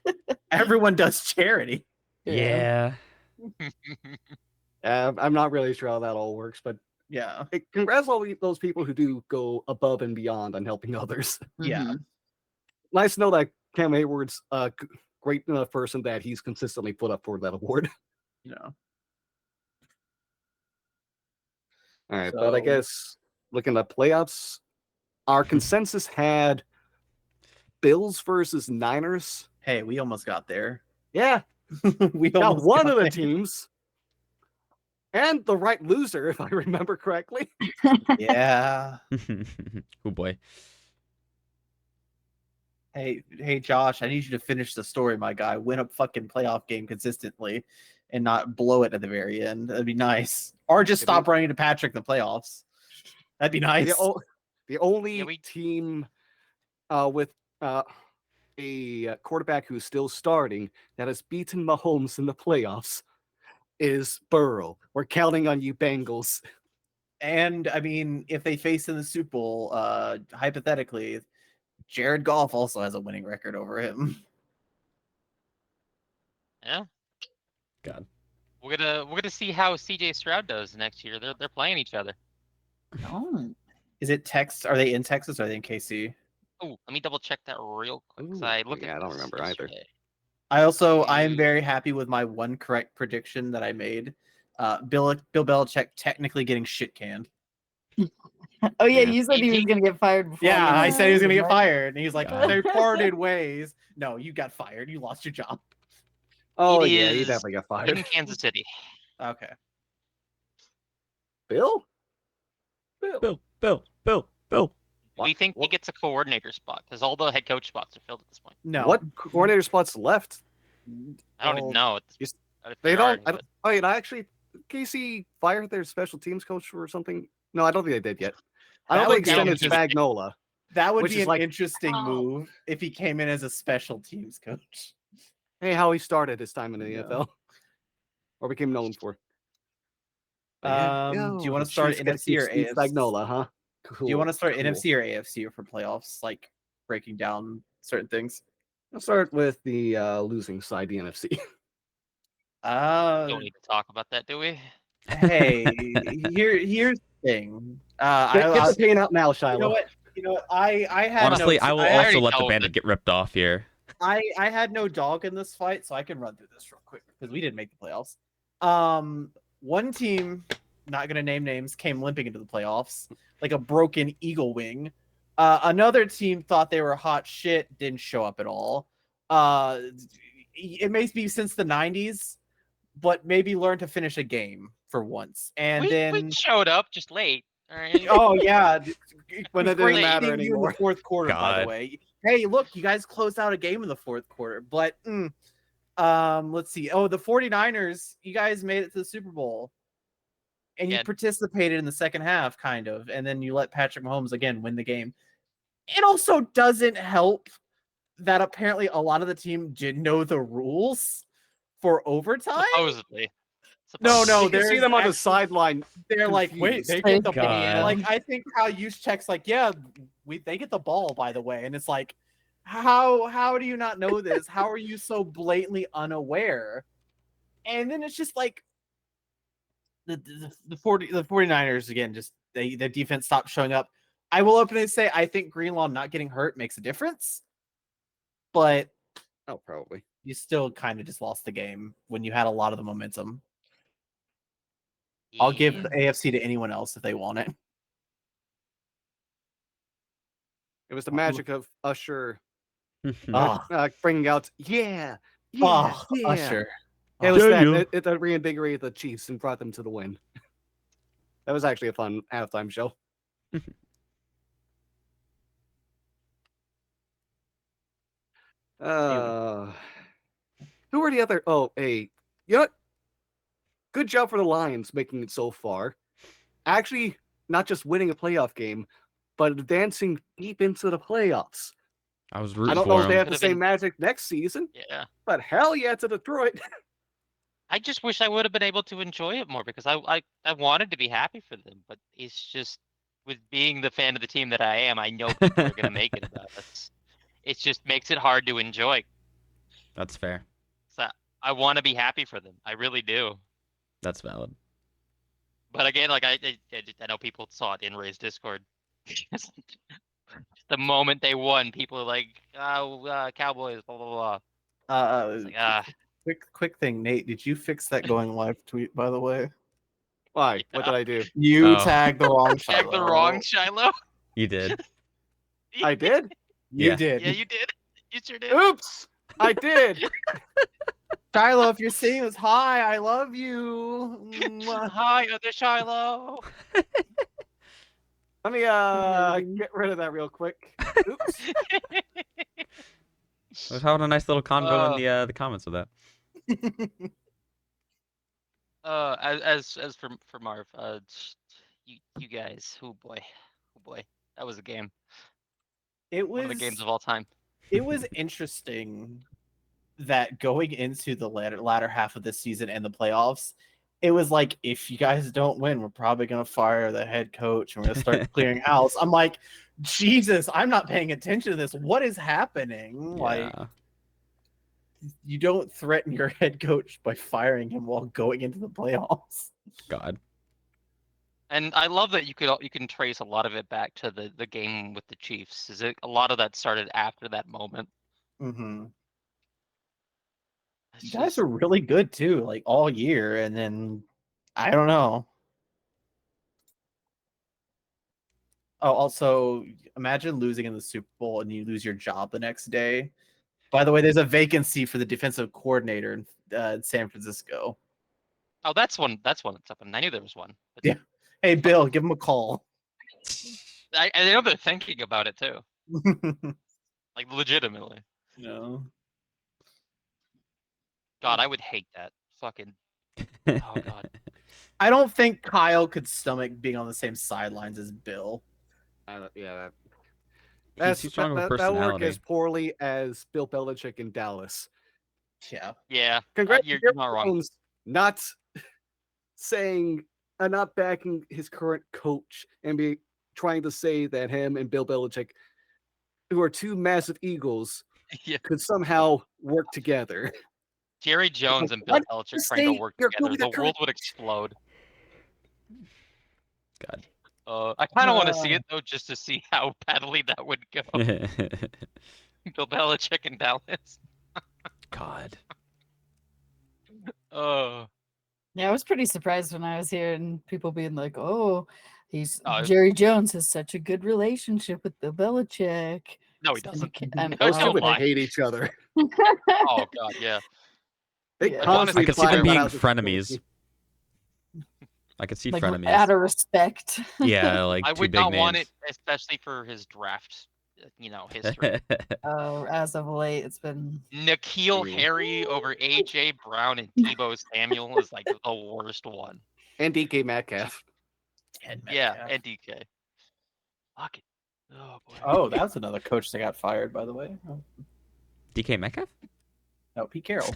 Speaker 4: everyone does charity.
Speaker 1: Yeah.
Speaker 2: I'm not really sure how that all works, but
Speaker 4: Yeah.
Speaker 2: hey, congrats all those people who do go above and beyond on helping others.
Speaker 4: Yeah.
Speaker 3: Mhm.
Speaker 2: Nice to know that Cam Hayward's a great enough person that he's consistently put up for that award.
Speaker 4: You know.
Speaker 2: All right, but I
Speaker 4: So-
Speaker 2: guess looking at playoffs, our consensus had Bills versus Niners.
Speaker 4: Hey, we almost got there.
Speaker 2: Yeah,
Speaker 4: We
Speaker 2: got
Speaker 4: almost
Speaker 2: one
Speaker 4: got
Speaker 2: of the
Speaker 4: there.
Speaker 2: teams. And the right loser, if I remember correctly.
Speaker 4: Yeah.
Speaker 1: Oh boy.
Speaker 4: Hey, Josh, I need you to finish the story, my guy. Win a fucking playoff game consistently and not blow it at the very end. That'd be nice. Or just
Speaker 2: If
Speaker 4: stop running to Patrick in the playoffs. That'd be nice.
Speaker 2: The only
Speaker 5: we-
Speaker 2: team with a quarterback who's still starting that has beaten Mahomes in the playoffs is Burrow. We're counting on you, Bengals.
Speaker 4: And I mean, if they face in the Super Bowl, hypothetically, Jared Goff also has a winning record over him.
Speaker 5: Yeah,
Speaker 1: God.
Speaker 5: we're gonna see how CJ Stroud does next year. They're playing each other.
Speaker 3: Oh,
Speaker 4: Is it Texas? Are they in Texas or are they in KC?
Speaker 5: Oh, let me double check that real quick. 'Cause
Speaker 2: Ooh,
Speaker 5: I looked
Speaker 2: yeah,
Speaker 5: at
Speaker 2: I don't
Speaker 5: this
Speaker 2: remember either.
Speaker 5: yesterday.
Speaker 4: I am very happy with my one correct prediction that I made. Bill Belichick technically getting shit canned.
Speaker 3: oh yeah,
Speaker 2: Yeah.
Speaker 3: you said he was gonna get fired before.
Speaker 4: Yeah,
Speaker 3: the
Speaker 4: I said he was gonna
Speaker 3: season,
Speaker 4: get
Speaker 3: right?
Speaker 4: fired, and he's like,
Speaker 1: God.
Speaker 4: they parted ways. No, you got fired. You lost your job.
Speaker 2: Oh
Speaker 5: It
Speaker 2: yeah, he
Speaker 5: is
Speaker 2: definitely got
Speaker 5: in
Speaker 2: fired.
Speaker 5: Kansas City.
Speaker 4: Okay.
Speaker 2: Bill?
Speaker 1: Bill.
Speaker 5: Do we think he
Speaker 2: What-
Speaker 5: gets a coordinator spot? Because all the head coach spots are filled at this point.
Speaker 4: No.
Speaker 2: What coordinator spots left?
Speaker 5: I don't
Speaker 4: Oh,
Speaker 5: even know.
Speaker 2: just-
Speaker 5: If
Speaker 2: They
Speaker 5: there
Speaker 2: don't.
Speaker 5: are,
Speaker 2: Oh, wait, I actually, Casey fired their special teams coach or something. No, I don't think they did yet. I
Speaker 4: That
Speaker 2: don't
Speaker 4: would
Speaker 2: think
Speaker 4: be
Speaker 2: extended
Speaker 5: interesting.
Speaker 2: Spagnola.
Speaker 4: That would
Speaker 2: Which
Speaker 4: be
Speaker 2: is
Speaker 4: an
Speaker 2: like-
Speaker 4: interesting
Speaker 3: Oh.
Speaker 4: move if he came in as a special teams coach.
Speaker 2: Hey, how he started his time in the
Speaker 4: Yeah.
Speaker 2: NFL, or became known for. But yeah,
Speaker 4: Do you
Speaker 2: the
Speaker 4: want to start
Speaker 2: Chiefs get to
Speaker 4: NFC or
Speaker 2: keep Steve
Speaker 4: AFC?
Speaker 2: Spagnola, huh?
Speaker 4: Do you want to start
Speaker 2: Cool.
Speaker 4: NFC or AFC for playoffs? Like breaking down certain things.
Speaker 2: Let's start with the losing side, the NFC.
Speaker 5: Don't need to talk about that, do we?
Speaker 4: Hey, here's the thing.
Speaker 2: Get the pain out now,
Speaker 4: you know
Speaker 2: Shiloh.
Speaker 4: what? I had
Speaker 1: Honestly,
Speaker 4: no,
Speaker 1: I will
Speaker 5: I
Speaker 1: also
Speaker 5: already
Speaker 1: let the
Speaker 5: told
Speaker 1: bandit
Speaker 5: it.
Speaker 1: get ripped off here.
Speaker 4: I had no dog in this fight, so I can run through this real quick because we didn't make the playoffs. One team, not gonna name names, came limping into the playoffs like a broken eagle wing. Another team thought they were hot shit, didn't show up at all. It may be since the '90s, but maybe learn to finish a game for once. And
Speaker 5: We
Speaker 4: then,
Speaker 5: showed up just late. All right.
Speaker 4: oh yeah,
Speaker 2: When it
Speaker 4: great
Speaker 2: didn't matter
Speaker 4: seeing you in the
Speaker 2: anymore.
Speaker 4: fourth quarter, by the
Speaker 1: God.
Speaker 4: way. Hey, look, you guys closed out a game in the fourth quarter, but let's see. Oh, the 49ers, you guys made it to the Super Bowl. And you
Speaker 5: Yeah.
Speaker 4: participated in the second half, kind of, and then you let Patrick Mahomes again win the game. It also doesn't help that apparently a lot of the team didn't know the rules for overtime.
Speaker 5: Supposedly.
Speaker 4: No,
Speaker 2: You can see
Speaker 4: there's
Speaker 2: them on the
Speaker 4: actually-
Speaker 2: sideline.
Speaker 4: They're like, wait,
Speaker 2: confused.
Speaker 4: they get the ball.
Speaker 1: God.
Speaker 4: Like, I think how use checks like, yeah, they get the ball, by the way, and it's like, how do you not know this? How are you so blatantly unaware? And then it's just like the 49ers again, just their defense stopped showing up. I will openly say I think Greenlaw not getting hurt makes a difference, but
Speaker 2: Oh, probably.
Speaker 4: you still kind of just lost the game when you had a lot of the momentum. I'll give the AFC to anyone else if they want it.
Speaker 2: It was the magic of Usher
Speaker 4: Oh,
Speaker 2: bringing out, yeah, yeah, yeah.
Speaker 4: Usher.
Speaker 2: It was
Speaker 1: Yeah,
Speaker 2: that.
Speaker 1: yeah.
Speaker 2: It reinvigorated the Chiefs and brought them to the win. That was actually a fun halftime show. Who are the other? Oh, hey, you know what? Good job for the Lions making it so far. Actually, not just winning a playoff game, but advancing deep into the playoffs.
Speaker 1: I was
Speaker 2: I
Speaker 1: rooting
Speaker 2: don't know
Speaker 1: for
Speaker 2: if they
Speaker 1: him.
Speaker 2: have the
Speaker 5: Could've
Speaker 2: same
Speaker 5: been-
Speaker 2: magic next season,
Speaker 5: Yeah.
Speaker 2: but hell yeah to Detroit.
Speaker 5: I just wish I would have been able to enjoy it more because I wanted to be happy for them, but it's just with being the fan of the team that I am, I know people are gonna make it about us. It just makes it hard to enjoy.
Speaker 1: That's fair.
Speaker 5: So I want to be happy for them. I really do.
Speaker 1: That's valid.
Speaker 5: But again, like I know people saw it in Ray's Discord. The moment they won, people are like, "Oh, Cowboys, blah blah blah." It's like,
Speaker 4: Quick thing, Nate. Did you fix that going live tweet, by the way?
Speaker 2: Why? What did I do?
Speaker 4: You
Speaker 1: Oh.
Speaker 4: tagged the wrong
Speaker 5: tag the
Speaker 4: Shiloh.
Speaker 5: wrong Shiloh.
Speaker 1: You did.
Speaker 2: I did?
Speaker 4: You
Speaker 1: Yeah.
Speaker 4: did.
Speaker 5: Yeah, you did. You sure did.
Speaker 2: Oops! I did.
Speaker 4: Shiloh, if you're seeing this, hi, I love you. Mwah.
Speaker 5: Hi, other Shiloh.
Speaker 2: Let me get rid of that real quick. Oops.
Speaker 1: I was having a nice little convo in the comments with that.
Speaker 5: As for Marv, you guys, oh boy, that was a game.
Speaker 4: It
Speaker 5: One
Speaker 4: was
Speaker 5: of the games of all time.
Speaker 4: it was interesting that going into the latter half of this season and the playoffs, it was like, if you guys don't win, we're probably gonna fire the head coach and we're gonna start clearing house. I'm like, Jesus, I'm not paying attention to this. What is happening? Like,
Speaker 1: Yeah.
Speaker 4: you don't threaten your head coach by firing him while going into the playoffs.
Speaker 1: God.
Speaker 5: And I love that you can trace a lot of it back to the game with the Chiefs. Is it a lot of that started after that moment?
Speaker 4: Mm-hmm.
Speaker 5: It's
Speaker 4: You guys
Speaker 5: just-
Speaker 4: are really good too, like all year, and then I don't know. Oh, also, imagine losing in the Super Bowl and you lose your job the next day. By the way, there's a vacancy for the defensive coordinator in San Francisco.
Speaker 5: Oh, that's one that's happened. I knew there was one. But
Speaker 4: Yeah. Hey, Bill, give him a call.
Speaker 5: I know they're thinking about it too. Like legitimately.
Speaker 4: No.
Speaker 5: God, I would hate that. Fucking oh god.
Speaker 4: I don't think Kyle could stomach being on the same sidelines as Bill.
Speaker 2: Yeah,
Speaker 1: He's too strong of a
Speaker 2: that work
Speaker 1: personality.
Speaker 2: as poorly as Bill Belichick in Dallas.
Speaker 4: Yeah.
Speaker 5: Yeah.
Speaker 2: Congrats,
Speaker 5: You're
Speaker 2: to
Speaker 5: not wrong.
Speaker 2: Jones not saying, not backing his current coach and be trying to say that him and Bill Belichick who are two massive egos
Speaker 5: Yeah.
Speaker 2: could somehow work together.
Speaker 5: Jerry Jones and Bill
Speaker 2: What?
Speaker 5: Belichick
Speaker 2: Just
Speaker 5: trying to
Speaker 2: say
Speaker 5: work
Speaker 2: you're
Speaker 5: together,
Speaker 2: going
Speaker 5: the
Speaker 2: to
Speaker 5: world would explode.
Speaker 1: God.
Speaker 5: I kind of want to see it though, just to see how badly that would go. Bill Belichick and Dallas.
Speaker 1: God.
Speaker 5: Oh,
Speaker 3: Yeah, I was pretty surprised when I was here and people being like, "Oh,
Speaker 5: Oh.
Speaker 3: Jerry Jones has such a good relationship with Bill Belichick."
Speaker 5: no, he
Speaker 3: And
Speaker 5: doesn't.
Speaker 3: and
Speaker 2: Those
Speaker 3: I
Speaker 2: two
Speaker 3: was
Speaker 2: would
Speaker 3: like,
Speaker 2: hate each other.
Speaker 5: Oh God, yeah.
Speaker 2: They
Speaker 3: Yeah.
Speaker 5: I wanna
Speaker 2: constantly
Speaker 1: I could see
Speaker 2: fight
Speaker 1: them
Speaker 2: about
Speaker 1: being
Speaker 2: houses of
Speaker 1: frenemies. I could see
Speaker 3: like
Speaker 1: frenemies.
Speaker 3: out of respect.
Speaker 1: Yeah, like
Speaker 5: I
Speaker 1: two
Speaker 5: would
Speaker 1: big
Speaker 5: not want
Speaker 1: names.
Speaker 5: it, especially for his draft, history.
Speaker 3: Oh, as of late, it's been
Speaker 5: N'Keal
Speaker 2: Ooh.
Speaker 5: Harry over AJ Brown and Tebow Samuel is like the worst one.
Speaker 2: And DK Metcalf.
Speaker 4: Ted
Speaker 5: Yeah,
Speaker 4: Metcalf.
Speaker 5: and DK. Fuck it. Oh boy.
Speaker 4: Oh, that's another coach that got fired, by the way. Oh,
Speaker 1: DK Metcalf?
Speaker 4: no, Pete Carroll.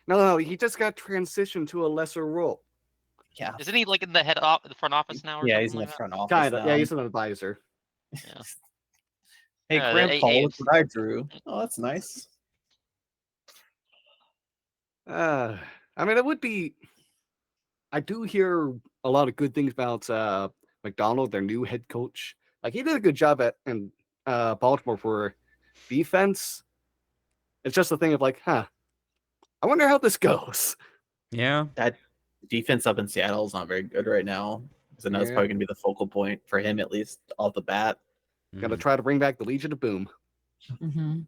Speaker 2: No, he just got transitioned to a lesser role.
Speaker 4: Yeah.
Speaker 5: Isn't he like in the the front office now? Or
Speaker 4: Yeah,
Speaker 5: something
Speaker 4: he's in the
Speaker 5: like
Speaker 4: front office
Speaker 2: Kind of.
Speaker 4: now.
Speaker 2: Yeah, he's an advisor.
Speaker 5: Yeah.
Speaker 4: Hey,
Speaker 5: Yeah, the
Speaker 4: Grandpa, look
Speaker 5: AFC.
Speaker 4: what I drew. Oh, that's nice.
Speaker 2: I mean, it would be. I do hear a lot of good things about McDonald, their new head coach. Like he did a good job in Baltimore for defense. It's just a thing of like, I wonder how this goes.
Speaker 1: Yeah.
Speaker 4: That defense up in Seattle is not very good right now. Because I know it's
Speaker 2: Yeah.
Speaker 4: probably going to be the focal point for him, at least off the bat.
Speaker 2: Got to try to bring back the Legion of Boom.
Speaker 3: Mhm.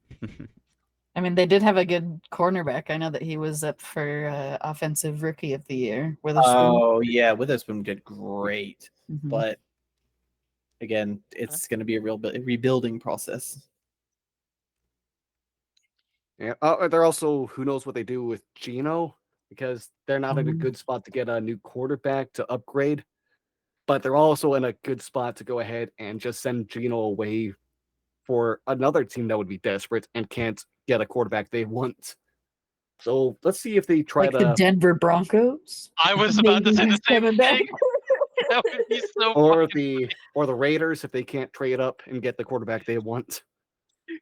Speaker 3: I mean, they did have a good cornerback. I know that he was up for offensive rookie of the year. Witherspoon.
Speaker 4: Oh, yeah. Witherspoon did great.
Speaker 3: Mhm.
Speaker 4: But again, it's going to be a real rebuilding process.
Speaker 2: Yeah. They're also, who knows what they do with Geno, because they're not in a good spot to get a new quarterback to upgrade, but they're also in a good spot to go ahead and just send Geno away for another team that would be desperate and can't get a quarterback they want. So let's see if they try
Speaker 3: Like the Denver Broncos.
Speaker 5: I was about to say
Speaker 3: Maybe
Speaker 5: the
Speaker 3: he's
Speaker 5: same
Speaker 3: coming back.
Speaker 5: thing. That would be so
Speaker 2: or
Speaker 5: fucking
Speaker 2: the Raiders if they can't trade up and get the quarterback they want.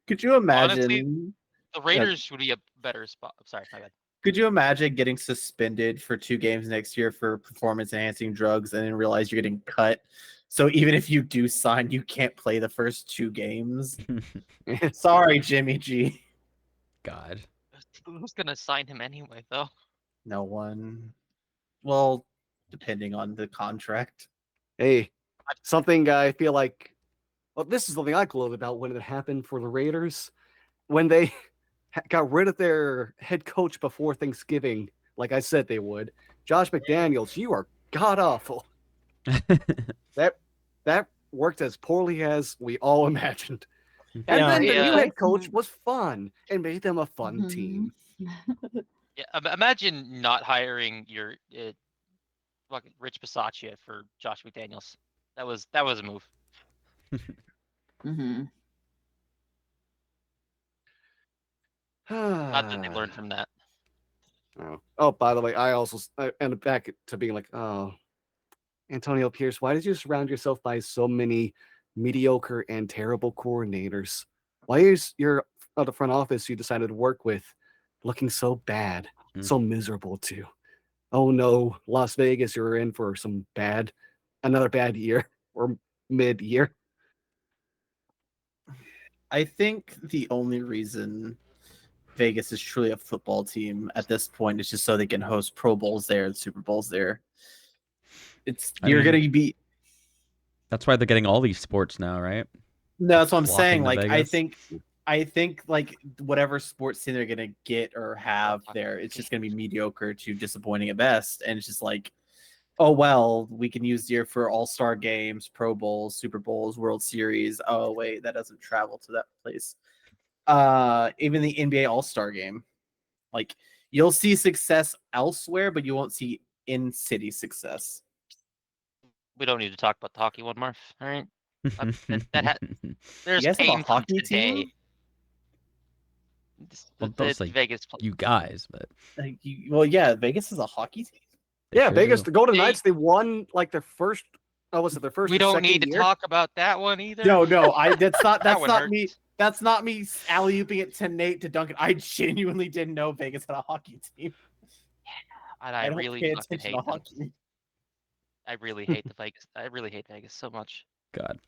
Speaker 4: Could you imagine?
Speaker 5: Honestly, the Raiders would be a better spot. Sorry, my bad.
Speaker 4: Could you imagine getting suspended for 2 games next year for performance enhancing drugs and then realize you're getting cut? So even if you do sign, you can't play the first 2 games. Sorry, Jimmy G.
Speaker 1: God.
Speaker 5: Who's gonna sign him anyway, though?
Speaker 4: No one. Well, depending on the contract.
Speaker 2: Hey, something I feel like, well, this is something I gloated about when it happened for the Raiders. When they got rid of their head coach before Thanksgiving, like I said they would. Josh McDaniels, you are god awful. That worked as poorly as we all imagined. And then the new head coach was fun and made them a fun team.
Speaker 5: Yeah, imagine not hiring your fucking Rich Bisaccia for Josh McDaniels. That was a move.
Speaker 3: Mm-hmm.
Speaker 5: Not that they learned from that.
Speaker 2: Oh, by the way, I also ended back to being like, oh, Antonio Pierce, why did you surround yourself by so many mediocre and terrible coordinators? Why is your the front office you decided to work with looking so bad, so miserable too? Oh no, Las Vegas, you're in for another bad year or mid-year.
Speaker 4: I think the only reason Vegas is truly a football team at this point is just so they can host Pro Bowls there and Super Bowls there. You're going to be.
Speaker 1: That's why they're getting all these sports now, right?
Speaker 4: No, that's what I'm
Speaker 1: Flocking
Speaker 4: saying.
Speaker 1: to
Speaker 4: Like,
Speaker 1: Vegas.
Speaker 4: I think like whatever sports team they're gonna get or have there, it's just gonna be mediocre to disappointing at best. And it's just like, oh well, we can use the year for all-star games, Pro Bowls, Super Bowls, World Series. Oh wait, that doesn't travel to that place. Even the NBA All-Star game. Like you'll see success elsewhere, but you won't see in-city success.
Speaker 5: We don't need to talk about the hockey one, Marv. All right. There's
Speaker 4: You guys have a
Speaker 5: pain from
Speaker 4: hockey
Speaker 5: today.
Speaker 4: team?
Speaker 1: Well, those, like,
Speaker 5: Vegas.
Speaker 1: you guys, but
Speaker 4: Well, yeah, Vegas is a hockey team.
Speaker 1: they
Speaker 2: Yeah,
Speaker 1: sure
Speaker 2: Vegas,
Speaker 1: do.
Speaker 2: the Golden
Speaker 5: They-
Speaker 2: Knights, they won like their first Oh, was it their first?
Speaker 5: We
Speaker 2: or
Speaker 5: don't
Speaker 2: second
Speaker 5: need to
Speaker 2: year?
Speaker 5: talk about that one either.
Speaker 4: No, that's not
Speaker 5: That one
Speaker 4: me.
Speaker 5: hurts.
Speaker 4: That's not me alley ooping it to Nate to Duncan. I genuinely didn't know Vegas had a hockey team.
Speaker 5: And
Speaker 4: I
Speaker 5: I
Speaker 4: don't
Speaker 5: really
Speaker 4: pay
Speaker 5: fucking
Speaker 4: attention
Speaker 5: hate
Speaker 4: to
Speaker 5: them.
Speaker 4: hockey.
Speaker 5: I really hate the Vegas. I really hate Vegas so much.
Speaker 1: God.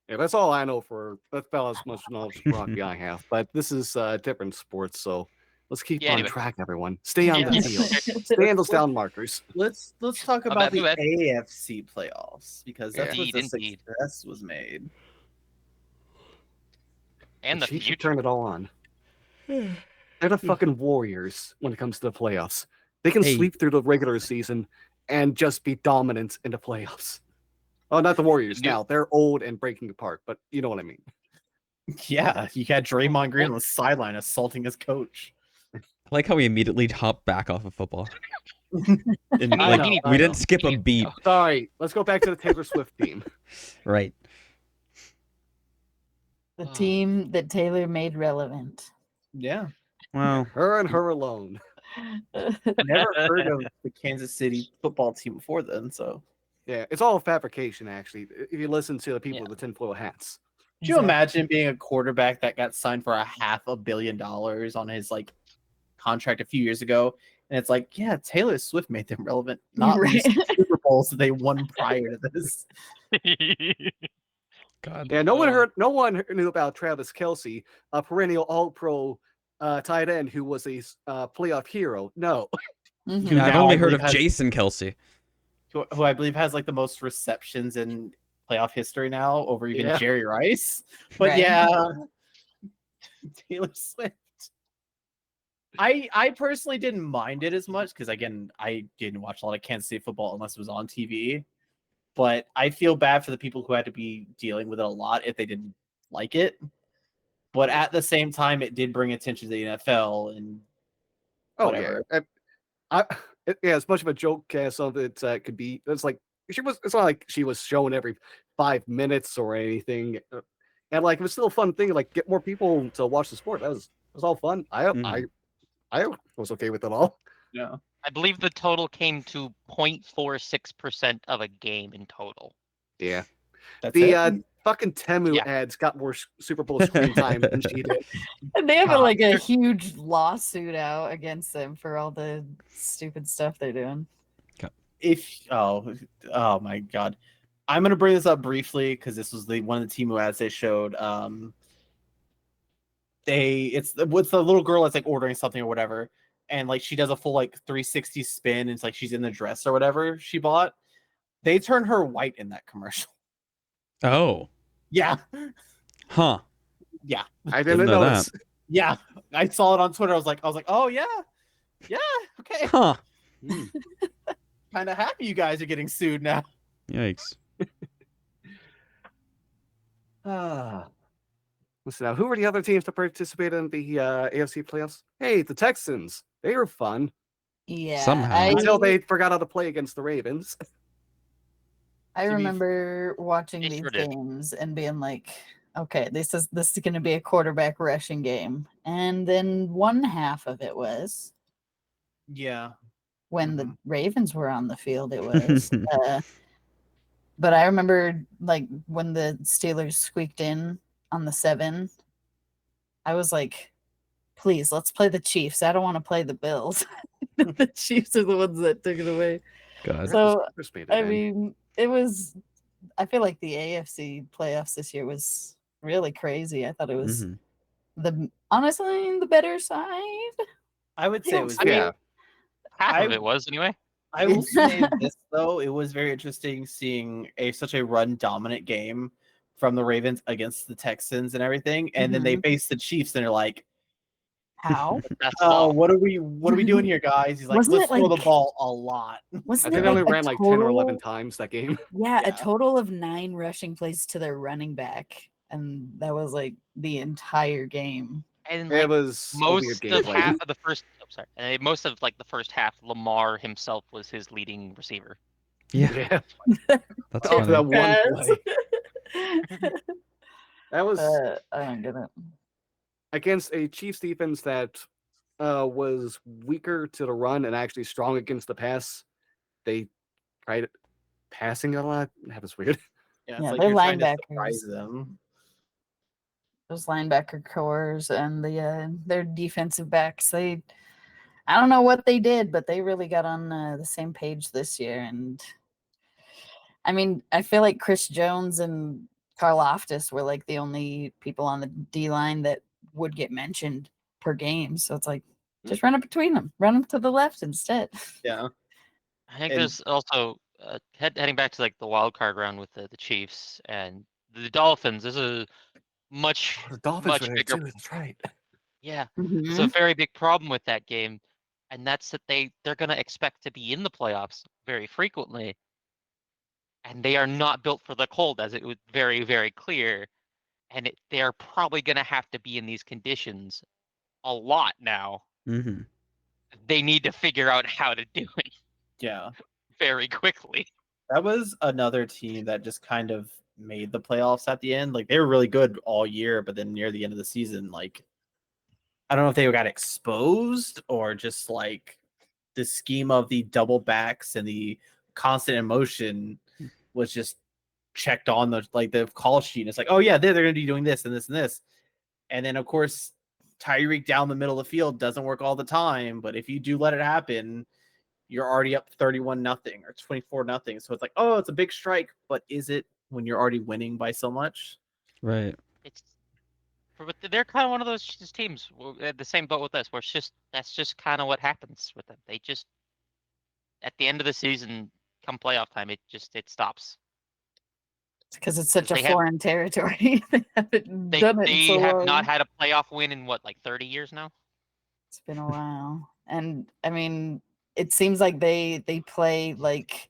Speaker 2: Yeah, that's all I know for that's about as much knowledge of hockey I have. But this is different sports, so let's keep
Speaker 5: Yeah,
Speaker 2: on
Speaker 5: anyway.
Speaker 2: track, everyone. Stay on the
Speaker 5: Yeah.
Speaker 2: field. Stay on those down markers.
Speaker 4: Let's talk
Speaker 5: My
Speaker 4: about
Speaker 5: bad, my
Speaker 4: the
Speaker 5: bad.
Speaker 4: AFC playoffs because that's
Speaker 2: Yeah.
Speaker 4: where the
Speaker 5: Indeed.
Speaker 4: success was made.
Speaker 5: And the
Speaker 2: Chiefs
Speaker 5: future.
Speaker 2: turn it all on. They're the fucking Warriors when it comes to the playoffs. They can
Speaker 1: Hey.
Speaker 2: sleep through the regular season and just be dominant in the playoffs. Oh, not the Warriors
Speaker 5: You-
Speaker 2: now. They're old and breaking apart, but you know what I mean.
Speaker 4: Yeah, you had Draymond Green on the sideline assaulting his coach.
Speaker 1: I like how we immediately hopped back off of football. And,
Speaker 5: I
Speaker 1: like,
Speaker 5: know,
Speaker 1: we didn't skip a beat.
Speaker 2: Sorry, let's go back to the Taylor Swift team.
Speaker 1: Right.
Speaker 3: The
Speaker 5: Oh.
Speaker 3: team that Taylor made relevant.
Speaker 4: Yeah,
Speaker 1: Well,
Speaker 2: Her and her alone.
Speaker 4: never heard of the Kansas City football team before then. So,
Speaker 2: Yeah, it's all fabrication, actually. If you listen to the people
Speaker 5: Yeah.
Speaker 2: with the tinfoil hats.
Speaker 4: could you imagine being a quarterback that got signed for $500 million on his like contract a few years ago? And it's like, yeah, Taylor Swift made them relevant, not
Speaker 3: Right.
Speaker 4: these Super Bowls that they won prior to this.
Speaker 1: God.
Speaker 2: Yeah, no one knew about Travis Kelsey, a perennial All-Pro tight end who was a playoff hero. No,
Speaker 3: Mhm.
Speaker 1: I've
Speaker 4: Now
Speaker 1: only
Speaker 4: I
Speaker 1: heard of
Speaker 4: believe has-
Speaker 1: Jason Kelsey.
Speaker 4: who I believe has like the most receptions in playoff history now over even
Speaker 2: Yeah.
Speaker 4: Jerry Rice. But
Speaker 3: Right.
Speaker 4: yeah, Taylor Swift. I personally didn't mind it as much because again, I didn't watch a lot of Kansas City football unless it was on TV. But I feel bad for the people who had to be dealing with it a lot if they didn't like it. But at the same time, it did bring attention to the NFL and whatever.
Speaker 2: Yeah, as much of a joke as some of it could be. It's like it's not like she was shown every 5 minutes or anything, and like it was still a fun thing. Like get more people to watch the sport. It was all fun. I was okay with it all.
Speaker 4: Yeah.
Speaker 5: I believe the total came to 0.46% of a game in total.
Speaker 2: Yeah,
Speaker 4: That's
Speaker 2: the
Speaker 4: it.
Speaker 2: fucking Temu
Speaker 5: Yeah.
Speaker 2: ads got more Super Bowl screen time than she did.
Speaker 3: And they have
Speaker 4: God.
Speaker 3: like a huge lawsuit out against them for all the stupid stuff they're doing.
Speaker 4: Oh my god. I'm gonna bring this up briefly because this was one of the Temu ads they showed. It's the little girl that's like ordering something or whatever, and like she does a full like 360 spin, and it's like she's in the dress or whatever she bought. They turn her white in that commercial.
Speaker 1: Oh.
Speaker 4: Yeah,
Speaker 1: Huh.
Speaker 4: yeah,
Speaker 2: I
Speaker 1: Didn't
Speaker 2: didn't
Speaker 1: know
Speaker 2: notice.
Speaker 4: yeah. I saw it on Twitter. I was like, oh yeah, okay.
Speaker 1: Huh.
Speaker 2: Hmm.
Speaker 4: Kind of happy you guys are getting sued now.
Speaker 1: Yikes.
Speaker 2: Listen now, who were the other teams to participate in the AFC playoffs? Hey, the Texans. They were fun
Speaker 3: Yeah.
Speaker 1: Somehow.
Speaker 2: until they forgot how to play against the Ravens.
Speaker 3: I
Speaker 4: To be f-
Speaker 3: remember watching
Speaker 5: They
Speaker 3: these
Speaker 5: sure did.
Speaker 3: games and being like, okay, this is going to be a quarterback rushing game. And then one half of it was
Speaker 4: Yeah,
Speaker 3: when the
Speaker 2: Mhm.
Speaker 3: Ravens were on the field, it was. But I remember like when the Steelers squeaked in on the 7, I was like, please, let's play the Chiefs. I don't want to play the Bills. The Chiefs are the ones that took it away.
Speaker 1: God.
Speaker 3: So,
Speaker 2: Just made it
Speaker 3: I
Speaker 2: in.
Speaker 3: mean, it was. I feel like the AFC playoffs this year was really crazy. I thought it was
Speaker 1: Mhm.
Speaker 3: honestly the better side.
Speaker 4: I would say
Speaker 2: Yeah,
Speaker 4: it was.
Speaker 5: I mean,
Speaker 2: yeah.
Speaker 5: Half
Speaker 4: I-
Speaker 5: of it was anyway.
Speaker 4: I will say this though, it was very interesting seeing such a run dominant game from the Ravens against the Texans and everything, and then they face the Chiefs and they're like,
Speaker 3: How
Speaker 5: That's
Speaker 4: "Oh,
Speaker 5: all.
Speaker 4: what are we doing here, guys?" He's like,
Speaker 3: Wasn't
Speaker 4: "Let's
Speaker 3: it
Speaker 4: throw the
Speaker 3: like-
Speaker 4: ball a lot."
Speaker 3: wasn't
Speaker 2: I
Speaker 3: it
Speaker 2: think they only
Speaker 3: like a
Speaker 2: ran like 10 or 11
Speaker 3: total-
Speaker 2: times that game.
Speaker 3: Yeah,
Speaker 4: Yeah.
Speaker 3: a total of 9 rushing plays to their running back, and that was like the entire game.
Speaker 5: And
Speaker 2: It
Speaker 5: like
Speaker 2: was a weird
Speaker 5: most
Speaker 2: game
Speaker 5: of
Speaker 2: plan.
Speaker 5: half of the first, sorry, and most of like the first half, Lamar himself was his leading receiver.
Speaker 1: Yeah,
Speaker 2: Yeah,
Speaker 1: that's
Speaker 2: oh, that
Speaker 1: funny.
Speaker 2: one
Speaker 3: Yes.
Speaker 2: play. That was
Speaker 3: I don't get it.
Speaker 2: against a Chiefs defense that was weaker to the run and actually strong against the pass. They tried passing a lot. That was weird.
Speaker 4: Yeah,
Speaker 3: Yeah,
Speaker 4: it's like
Speaker 3: they're
Speaker 4: you're trying to
Speaker 3: linebackers.
Speaker 4: surprise them.
Speaker 3: Those linebacker cores and their defensive backs. I don't know what they did, but they really got on the same page this year. And I mean, I feel like Chris Jones and Carl Loftus were like the only people on the D line that would get mentioned per game. So it's like, just run it between them, run them to the left instead.
Speaker 4: Yeah.
Speaker 5: I think
Speaker 4: And-
Speaker 5: there's also heading back to like the wild card round with the Chiefs and the Dolphins. There's a much
Speaker 2: The Dolphins
Speaker 5: much
Speaker 2: were there
Speaker 5: bigger
Speaker 2: too. That's right.
Speaker 5: yeah.
Speaker 3: Mhm.
Speaker 5: There's a very big problem with that game, and that's that they're gonna expect to be in the playoffs very frequently, and they are not built for the cold, as it was very very clear, and they are probably gonna have to be in these conditions a lot now.
Speaker 1: Mm-hmm.
Speaker 5: They need to figure out how to do it
Speaker 4: Yeah.
Speaker 5: very quickly.
Speaker 4: That was another team that just kind of made the playoffs at the end. Like they were really good all year, but then near the end of the season, like I don't know if they got exposed or just like the scheme of the double backs and the constant emotion was just checked on the call sheet. It's like, oh yeah, they're going to be doing this and this and this, and then of course Tyreek down the middle of the field doesn't work all the time. But if you do let it happen, you're already up 31-0 or 24-0. So it's like, oh, it's a big strike, but is it when you're already winning by so much?
Speaker 1: Right.
Speaker 5: It's but they're kind of one of those just teams, the same boat with us, where that's just kind of what happens with them. They just at the end of the season, come playoff time, it stops.
Speaker 3: Because it's such a
Speaker 5: They have-
Speaker 3: foreign territory. They haven't
Speaker 5: They
Speaker 3: done it in so
Speaker 5: have
Speaker 3: long.
Speaker 5: not had a playoff win in what, like 30 years now?
Speaker 3: It's been a while. And I mean, it seems like they play like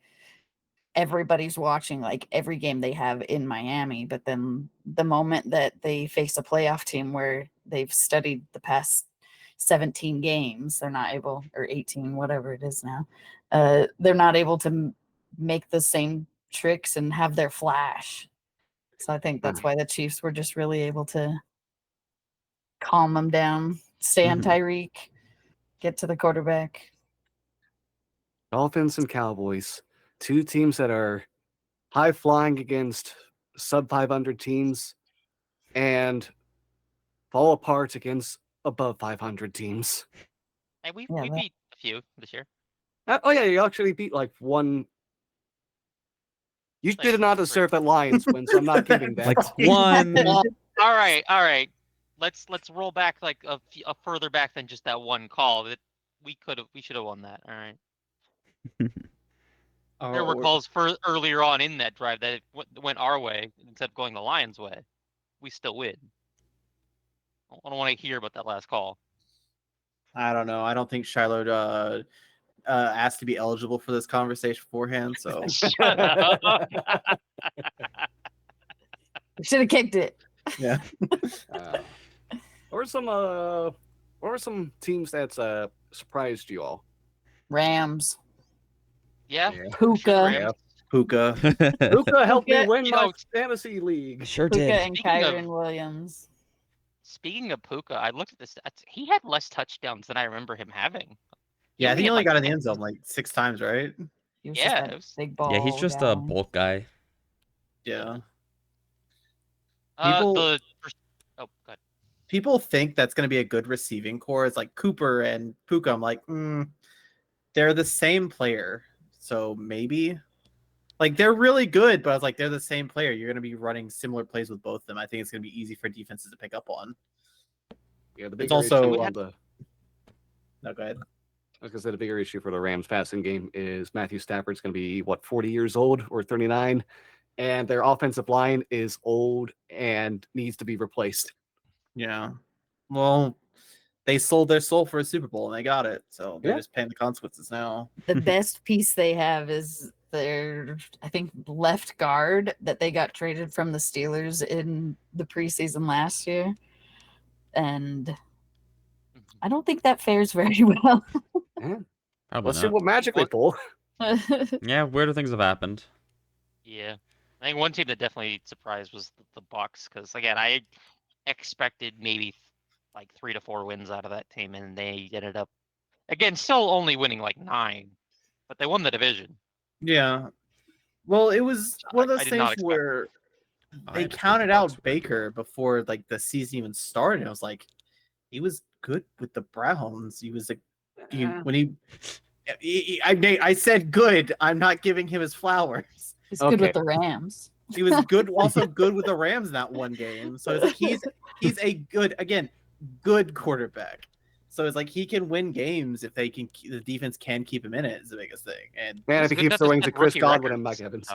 Speaker 3: everybody's watching like every game they have in Miami, but then the moment that they face a playoff team where they've studied the past 17 games, they're not able, or 18, whatever it is now, they're not able to make the same tricks and have their flash. So I think that's why the Chiefs were just really able to calm them down, stay on Tyreek, get to the quarterback.
Speaker 2: Dolphins and Cowboys, two teams that are high flying against sub 500 teams and fall apart against above 500 teams.
Speaker 5: And we
Speaker 3: Yeah, that-
Speaker 5: beat a few this year.
Speaker 2: Oh yeah, you actually beat like one. You
Speaker 5: Like,
Speaker 2: did not deserve that Lions win, so I'm not giving that.
Speaker 1: Like one.
Speaker 5: All right. Let's roll back like a further back than just that one call. That we should have won that. All right. There were calls for earlier on in that drive that it went our way instead of going the Lions' way. We still win. I don't want to hear about that last call.
Speaker 4: I don't know. I don't think Shiloh asked to be eligible for this conversation beforehand. So
Speaker 5: Shut up.
Speaker 3: Should have kicked it.
Speaker 4: yeah.
Speaker 2: What were some teams that's surprised you all?
Speaker 3: Rams,
Speaker 5: Yeah.
Speaker 3: Puka,
Speaker 5: Rams.
Speaker 4: Puka.
Speaker 2: Luca helped me
Speaker 3: Puka,
Speaker 2: win
Speaker 5: you
Speaker 2: my
Speaker 5: know-
Speaker 2: fantasy league.
Speaker 1: Sure
Speaker 3: Puka
Speaker 1: did.
Speaker 3: and
Speaker 5: Speaking of-
Speaker 3: Kyron Williams.
Speaker 5: Speaking of Puka, I looked at the stats. He had less touchdowns than I remember him having.
Speaker 4: Yeah, I think he
Speaker 5: had,
Speaker 4: only
Speaker 5: like,
Speaker 4: got in the
Speaker 5: 10.
Speaker 4: end zone like 6 times, right?
Speaker 3: He was
Speaker 5: Yeah,
Speaker 3: just
Speaker 5: it
Speaker 3: that
Speaker 5: was-
Speaker 3: big ball.
Speaker 1: Yeah, he's just
Speaker 3: guy.
Speaker 1: a bulk guy.
Speaker 4: Yeah.
Speaker 5: Uh,
Speaker 4: People-
Speaker 5: the first, oh, good.
Speaker 4: People think that's going to be a good receiving core. It's like Cooper and Puka. I'm like, they're the same player. So maybe. Like, they're really good, but I was like, they're the same player. You're going to be running similar plays with both of them. I think it's going to be easy for defenses to pick up on.
Speaker 2: Yeah, the
Speaker 4: It's
Speaker 2: bigger
Speaker 4: also-
Speaker 2: issue on the.
Speaker 4: No, go ahead.
Speaker 2: I was gonna say the bigger issue for the Rams passing game is Matthew Stafford's gonna be 40 years old or 39, and their offensive line is old and needs to be replaced.
Speaker 4: Yeah. Well, they sold their soul for a Super Bowl and they got it. So they're
Speaker 2: Yeah.
Speaker 4: just paying the consequences now.
Speaker 3: The best piece they have is their, I think, left guard that they got traded from the Steelers in the preseason last year. And I don't think that fares very well.
Speaker 1: Probably
Speaker 2: Let's see
Speaker 1: not.
Speaker 2: what magic they pull.
Speaker 1: Yeah, weirder things have happened.
Speaker 5: Yeah, I think one team that definitely surprised was the Bucks, because again, I expected maybe like 3 to 4 wins out of that team, and they ended up again still only winning like 9, but they won the division.
Speaker 4: Yeah. Well, it was one of
Speaker 5: I
Speaker 4: those
Speaker 5: did not
Speaker 4: things
Speaker 5: expect.
Speaker 4: where
Speaker 1: I
Speaker 4: they
Speaker 1: had to think
Speaker 4: counted
Speaker 1: the Bucks
Speaker 4: out
Speaker 1: were good.
Speaker 4: Baker before like the season even started. I was like, he was good with the Browns. He was like,
Speaker 2: Yeah.
Speaker 4: I said good. I'm not giving him his flowers.
Speaker 3: He's good
Speaker 2: Okay.
Speaker 3: with the Rams.
Speaker 4: He was good, also good with the Rams in that one game. So it's like he's a good quarterback. So it's like he can win games if the defense can keep him in it is the biggest thing. And
Speaker 2: Man,
Speaker 5: He's
Speaker 2: if he
Speaker 5: good
Speaker 2: keeps
Speaker 5: enough to
Speaker 2: throwing
Speaker 5: set
Speaker 2: to Chris
Speaker 5: rookie
Speaker 2: Godwin and
Speaker 5: records,
Speaker 2: Mike Evans.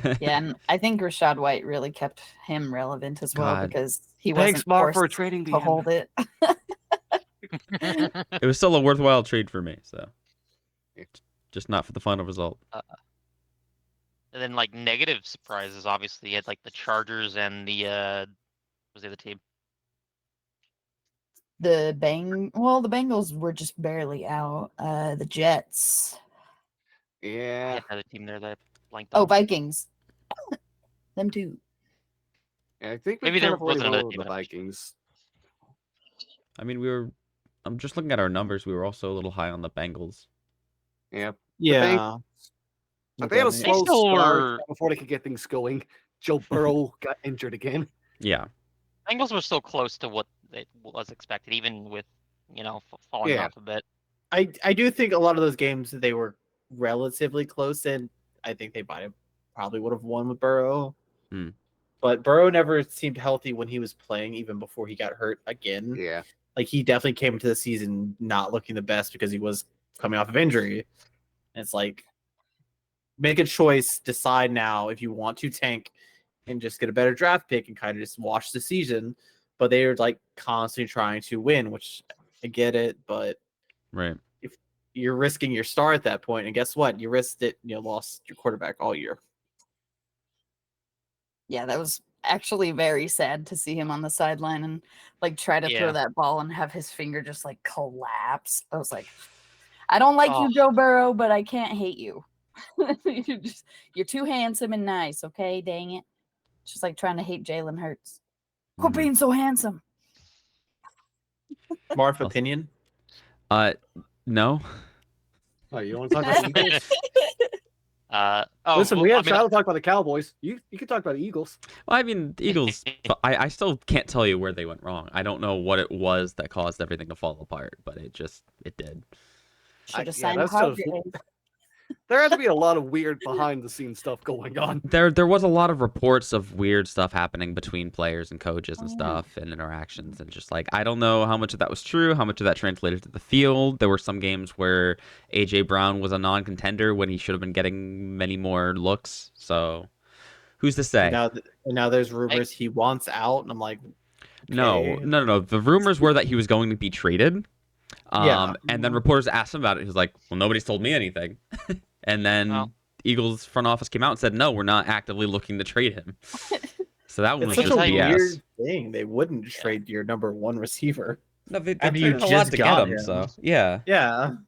Speaker 5: so.
Speaker 3: Yeah, and I think Rashad White really kept him relevant as well
Speaker 1: God.
Speaker 3: because he
Speaker 2: Thanks,
Speaker 3: wasn't
Speaker 2: Mark, for
Speaker 3: forced
Speaker 2: trading
Speaker 3: to
Speaker 2: the
Speaker 3: hold it.
Speaker 1: It was still a worthwhile trade for me, so just not for the final result.
Speaker 5: And then like negative surprises, obviously, you had like the Chargers and the what was the other team?
Speaker 3: The Bengals were just barely out. The Jets.
Speaker 5: I
Speaker 2: Yeah.
Speaker 5: had another team there that I blanked
Speaker 3: Oh,
Speaker 5: on.
Speaker 3: Vikings. Them too.
Speaker 2: I think we
Speaker 5: Maybe
Speaker 2: kind
Speaker 5: there
Speaker 2: of already
Speaker 5: wasn't another
Speaker 2: rolled
Speaker 5: team
Speaker 2: the
Speaker 5: that I mentioned.
Speaker 2: Vikings.
Speaker 1: I mean, I'm just looking at our numbers. We were also a little high on the Bengals.
Speaker 2: Yeah.
Speaker 4: yeah.
Speaker 2: But they had a
Speaker 4: They
Speaker 2: slow
Speaker 5: still
Speaker 2: start
Speaker 5: were-
Speaker 2: before they could get things going. Joe Burrow got injured again.
Speaker 1: Yeah.
Speaker 5: Bengals were still close to what it was expected, even with falling
Speaker 2: Yeah.
Speaker 5: off a bit.
Speaker 4: I do think a lot of those games they were relatively close, and I think they probably would have won with Burrow.
Speaker 1: Hmm.
Speaker 4: But Burrow never seemed healthy when he was playing, even before he got hurt again.
Speaker 2: Yeah.
Speaker 4: Like he definitely came into the season not looking the best because he was coming off of injury. And it's like make a choice, decide now if you want to tank and just get a better draft pick and kind of just watch the season. But they're like constantly trying to win, which I get it, but
Speaker 1: Right.
Speaker 4: if you're risking your star at that point, and guess what? You risked it, lost your quarterback all year.
Speaker 3: Yeah, that was actually very sad to see him on the sideline and like try to throw
Speaker 5: Yeah.
Speaker 3: that ball and have his finger just like collapse. I was like, I don't like
Speaker 5: Oh.
Speaker 3: you, Joe Burrow, but I can't hate you. You're too handsome and nice, okay? Dang it. It's just like trying to hate Jalen Hurts. Quit
Speaker 1: Mhm.
Speaker 3: being so handsome.
Speaker 4: Marv,
Speaker 1: Awesome.
Speaker 4: opinion?
Speaker 1: No.
Speaker 2: Oh, you want to talk about the Eagles? Listen,
Speaker 5: well,
Speaker 2: we
Speaker 5: I
Speaker 2: had
Speaker 5: mean,
Speaker 2: Shiloh talk about the Cowboys. You can talk about the Eagles.
Speaker 1: Well, I mean, the Eagles. But I still can't tell you where they went wrong. I don't know what it was that caused everything to fall apart, but it did.
Speaker 3: Should have
Speaker 2: yeah,
Speaker 3: signed
Speaker 2: that's just-
Speaker 3: Hargrave.
Speaker 2: There had to be a lot of weird behind the scenes stuff going on.
Speaker 1: There was a lot of reports of weird stuff happening between players and coaches and
Speaker 3: Oh, yeah.
Speaker 1: stuff and interactions, and just like I don't know how much of that was true, how much of that translated to the field. There were some games where AJ Brown was a non-contender when he should have been getting many more looks. So who's to say?
Speaker 4: And now there's rumors he wants out, and I'm like,
Speaker 1: No.
Speaker 4: okay.
Speaker 1: The rumors were that he was going to be traded.
Speaker 4: Yeah.
Speaker 1: And then reporters asked him about it. He was like, "Well, nobody's told me anything." And then
Speaker 5: Well.
Speaker 1: Eagles front office came out and said, "No, we're not actively looking to trade him." So that one
Speaker 4: It's
Speaker 1: was
Speaker 4: such
Speaker 1: just
Speaker 4: a
Speaker 1: BS.
Speaker 4: weird thing. They wouldn't trade your number one receiver.
Speaker 1: No, they
Speaker 4: After you
Speaker 1: traded a lot
Speaker 4: just
Speaker 1: to get
Speaker 4: got
Speaker 1: him.
Speaker 4: him.
Speaker 1: So yeah,
Speaker 4: Yeah.
Speaker 1: I
Speaker 5: and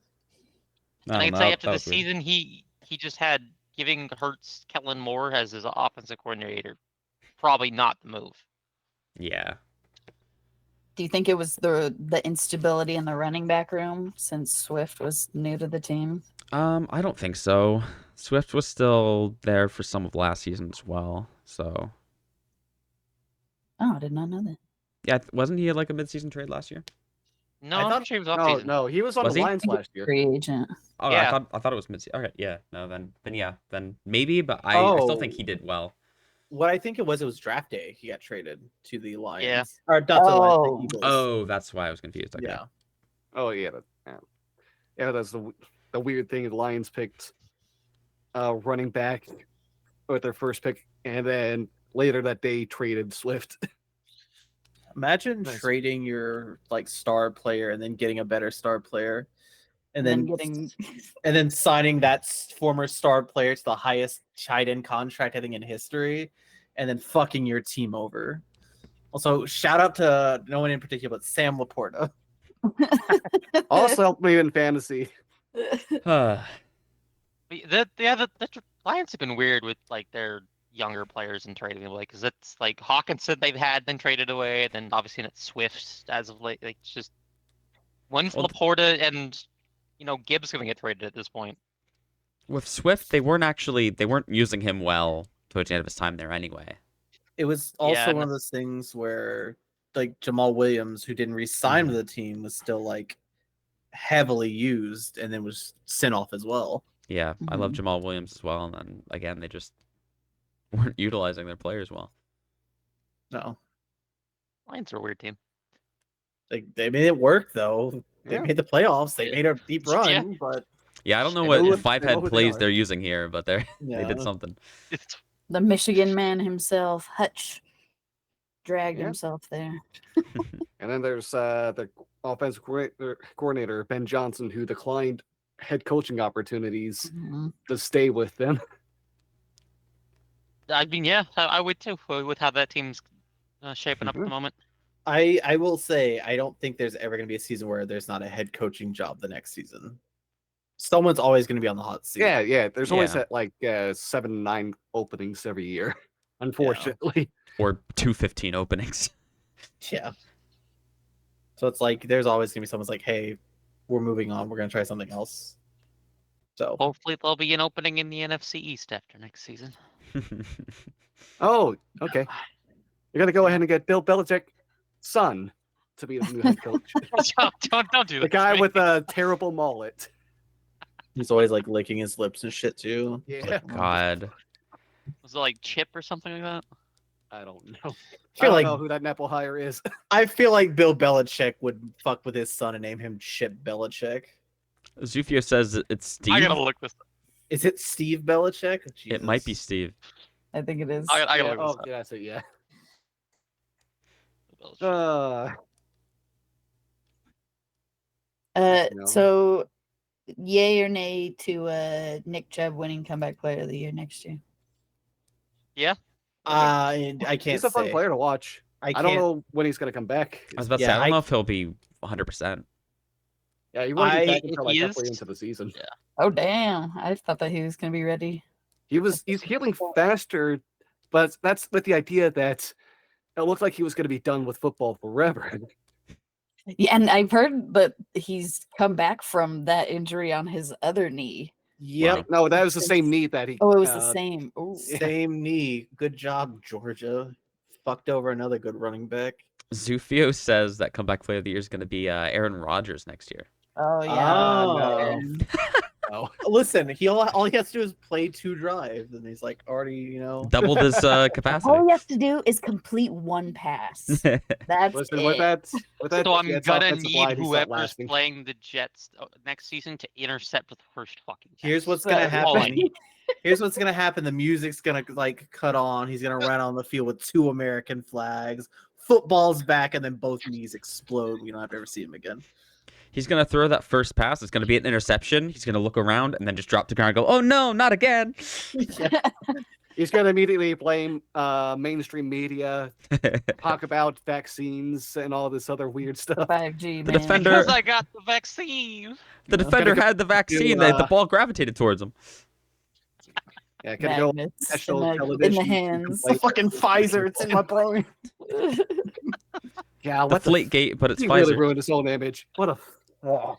Speaker 1: don't
Speaker 5: I'd
Speaker 1: know.
Speaker 5: say after
Speaker 1: That
Speaker 5: the
Speaker 1: was weird.
Speaker 5: season, he just had giving Hurts Kellen Moore as his offensive coordinator. Probably not the move.
Speaker 1: Yeah.
Speaker 3: Do you think it was the instability in the running back room since Swift was new to the team?
Speaker 1: I don't think so. Swift was still there for some of last season as well. So
Speaker 3: Oh, I did not know that.
Speaker 1: yeah, wasn't he like a mid-season trade last year?
Speaker 5: No,
Speaker 4: I
Speaker 5: I'm
Speaker 4: thought-
Speaker 5: pretty sure he was off
Speaker 2: No,
Speaker 5: season.
Speaker 2: no, he was on
Speaker 1: Was
Speaker 2: the
Speaker 1: he?
Speaker 2: Lions last year.
Speaker 3: Free agent.
Speaker 1: Oh,
Speaker 5: Yeah.
Speaker 1: I thought it was mid-season. Okay, yeah. No, then yeah, then maybe, but I still think he did well.
Speaker 4: What I think it was draft day. He got traded to the Lions.
Speaker 5: Yeah.
Speaker 4: Or not to the Lions,
Speaker 3: Oh.
Speaker 4: the Eagles.
Speaker 1: Oh, that's why I was confused. Okay.
Speaker 4: Yeah.
Speaker 2: Oh yeah, that's the weird thing. The Lions picked running back with their first pick, and then later that day traded Swift.
Speaker 4: Imagine
Speaker 2: Nice.
Speaker 4: trading your like star player and then getting a better star player, and then
Speaker 3: getting
Speaker 4: and then signing that former star player to the highest tight end contract I think in history, and then fucking your team over. Also, shout out to no one in particular, but Sam Laporta.
Speaker 2: Also helped me in fantasy.
Speaker 5: But the Lions have been weird with like their younger players and trading away because it's like Hawkinson they've had then traded away, then obviously it's Swift as of late. Like it's just when's
Speaker 1: Well,
Speaker 5: Laporta and Gibbs gonna get traded at this point?
Speaker 1: with Swift, they weren't using him well towards the end of his time there anyway.
Speaker 4: It was
Speaker 5: Yeah,
Speaker 4: also
Speaker 5: and
Speaker 4: one of those things where like Jamal Williams, who didn't re-sign with the team, was still like heavily used and then was sent off as well.
Speaker 1: Yeah, I love
Speaker 3: Mhm.
Speaker 1: Jamal Williams as well, and then again they just weren't utilizing their players well.
Speaker 4: No,
Speaker 5: Lions are a weird team.
Speaker 4: they made it work though. They
Speaker 2: Yeah.
Speaker 4: made the playoffs. They made a deep run,
Speaker 5: Yeah.
Speaker 4: but
Speaker 1: Yeah, I don't know
Speaker 2: They
Speaker 1: what
Speaker 2: know what-
Speaker 1: five
Speaker 2: they know
Speaker 1: head
Speaker 2: who they
Speaker 1: plays
Speaker 2: are.
Speaker 1: they're using here, but they did
Speaker 4: yeah.
Speaker 1: something.
Speaker 3: The Michigan man himself, Hutch, dragged
Speaker 2: Yeah.
Speaker 3: himself there.
Speaker 2: And then there's the offensive coordinator, Ben Johnson, who declined head coaching opportunities
Speaker 3: Mhm.
Speaker 2: to stay with them.
Speaker 5: I mean, yeah, I would too with how that team's shaping up at
Speaker 2: Mhm.
Speaker 5: the moment.
Speaker 4: I will say I don't think there's ever going to be a season where there's not a head coaching job the next season. Someone's always going to be on the hot seat.
Speaker 2: Yeah. There's always
Speaker 1: Yeah.
Speaker 2: at like 7, 9 openings every year, unfortunately.
Speaker 1: Or 215 openings.
Speaker 4: Yeah. So it's like there's always gonna be someone's like, hey, we're moving on. We're gonna try something else. So
Speaker 5: Hopefully, there'll be an opening in the NFC East after next season.
Speaker 2: Oh, okay. You're gonna go ahead and get Bill Belichick's son to be the new head coach.
Speaker 5: don't do
Speaker 2: The
Speaker 5: that.
Speaker 2: guy with a terrible mullet.
Speaker 4: he's always like licking his lips and shit too. It's
Speaker 2: Yeah.
Speaker 4: like,
Speaker 1: God.
Speaker 5: Was it like Chip or something like that?
Speaker 2: I don't know.
Speaker 4: I
Speaker 2: I
Speaker 4: feel
Speaker 2: don't
Speaker 4: like
Speaker 2: know who that Nepal hire is.
Speaker 4: I feel like Bill Belichick would fuck with his son and name him Chip Belichick.
Speaker 1: Zufio says it's Steve.
Speaker 5: I gotta look this.
Speaker 4: Is it Steve Belichick?
Speaker 1: It might be
Speaker 4: Jesus.
Speaker 1: Steve.
Speaker 3: I think it is.
Speaker 5: I gotta
Speaker 2: Yeah,
Speaker 5: look
Speaker 2: oh,
Speaker 5: this
Speaker 2: yeah, that's it, yeah.
Speaker 5: up.
Speaker 2: Uh, no.
Speaker 3: So, yay or nay to Nick Chubb winning comeback player of the year next year?
Speaker 4: I can't
Speaker 2: he's a fun
Speaker 4: say.
Speaker 2: player to watch.
Speaker 4: I
Speaker 2: I
Speaker 4: can't.
Speaker 2: don't know when he's gonna come back.
Speaker 1: I was about to say,
Speaker 4: Yeah,
Speaker 1: I don't
Speaker 4: I-
Speaker 1: know if he'll be 100%.
Speaker 2: Yeah, he won't be back
Speaker 5: He
Speaker 2: until like halfway
Speaker 5: is-
Speaker 2: into the season.
Speaker 3: Oh damn! I thought that he was gonna be ready.
Speaker 2: He's healing faster, but that's with the idea that it looked like he was gonna be done with football forever.
Speaker 3: Yeah, and I've heard that he's come back from that injury on his other knee.
Speaker 4: Yep.
Speaker 2: No, that was the same knee that he.
Speaker 3: Oh, it was the same. Ooh.
Speaker 4: Same knee. Good job, Georgia. Fucked over another good running back.
Speaker 1: Zufio says that comeback player of the year is going to be Aaron Rodgers next year.
Speaker 3: Oh yeah.
Speaker 4: Oh.
Speaker 2: No.
Speaker 4: Listen, all he has to do is play 2 drives, and he's like already, you know.
Speaker 1: Doubled his capacity.
Speaker 3: All you have to do is complete one pass. That's
Speaker 2: Listen,
Speaker 3: it.
Speaker 2: with that,
Speaker 5: So I'm
Speaker 2: Jets
Speaker 5: gonna
Speaker 2: offensive
Speaker 5: need
Speaker 2: line, he's not
Speaker 5: whoever's
Speaker 2: lasting.
Speaker 5: playing the Jets next season to intercept the first fucking.
Speaker 4: Here's
Speaker 5: pass.
Speaker 4: what's gonna
Speaker 3: But-
Speaker 4: happen. Here's what's gonna happen. The music's gonna like cut on. He's gonna run on the field with 2 American flags. Football's back, and then both knees explode. We don't have to ever see him again.
Speaker 1: He's going to throw that first pass. It's going to be an interception. He's going to look around and then just drop to the ground and go, oh, no, not again.
Speaker 2: He's gonna immediately blame mainstream media, talk about vaccines and all this other weird stuff.
Speaker 3: 5G,
Speaker 1: The
Speaker 3: man.
Speaker 1: defender-
Speaker 5: Because I got the vaccine.
Speaker 1: The defender
Speaker 2: go
Speaker 1: had the vaccine. The ball gravitated towards him.
Speaker 2: Yeah, gonna go
Speaker 3: Magnets
Speaker 2: national
Speaker 3: in the
Speaker 2: television.
Speaker 3: hands.
Speaker 2: Like,
Speaker 4: Fucking Pfizer. It's in my brain.
Speaker 2: yeah,
Speaker 1: The
Speaker 2: what the
Speaker 1: Flate Gate, but it's
Speaker 2: he really
Speaker 1: Pfizer.
Speaker 2: ruined his own image. What a. Oh.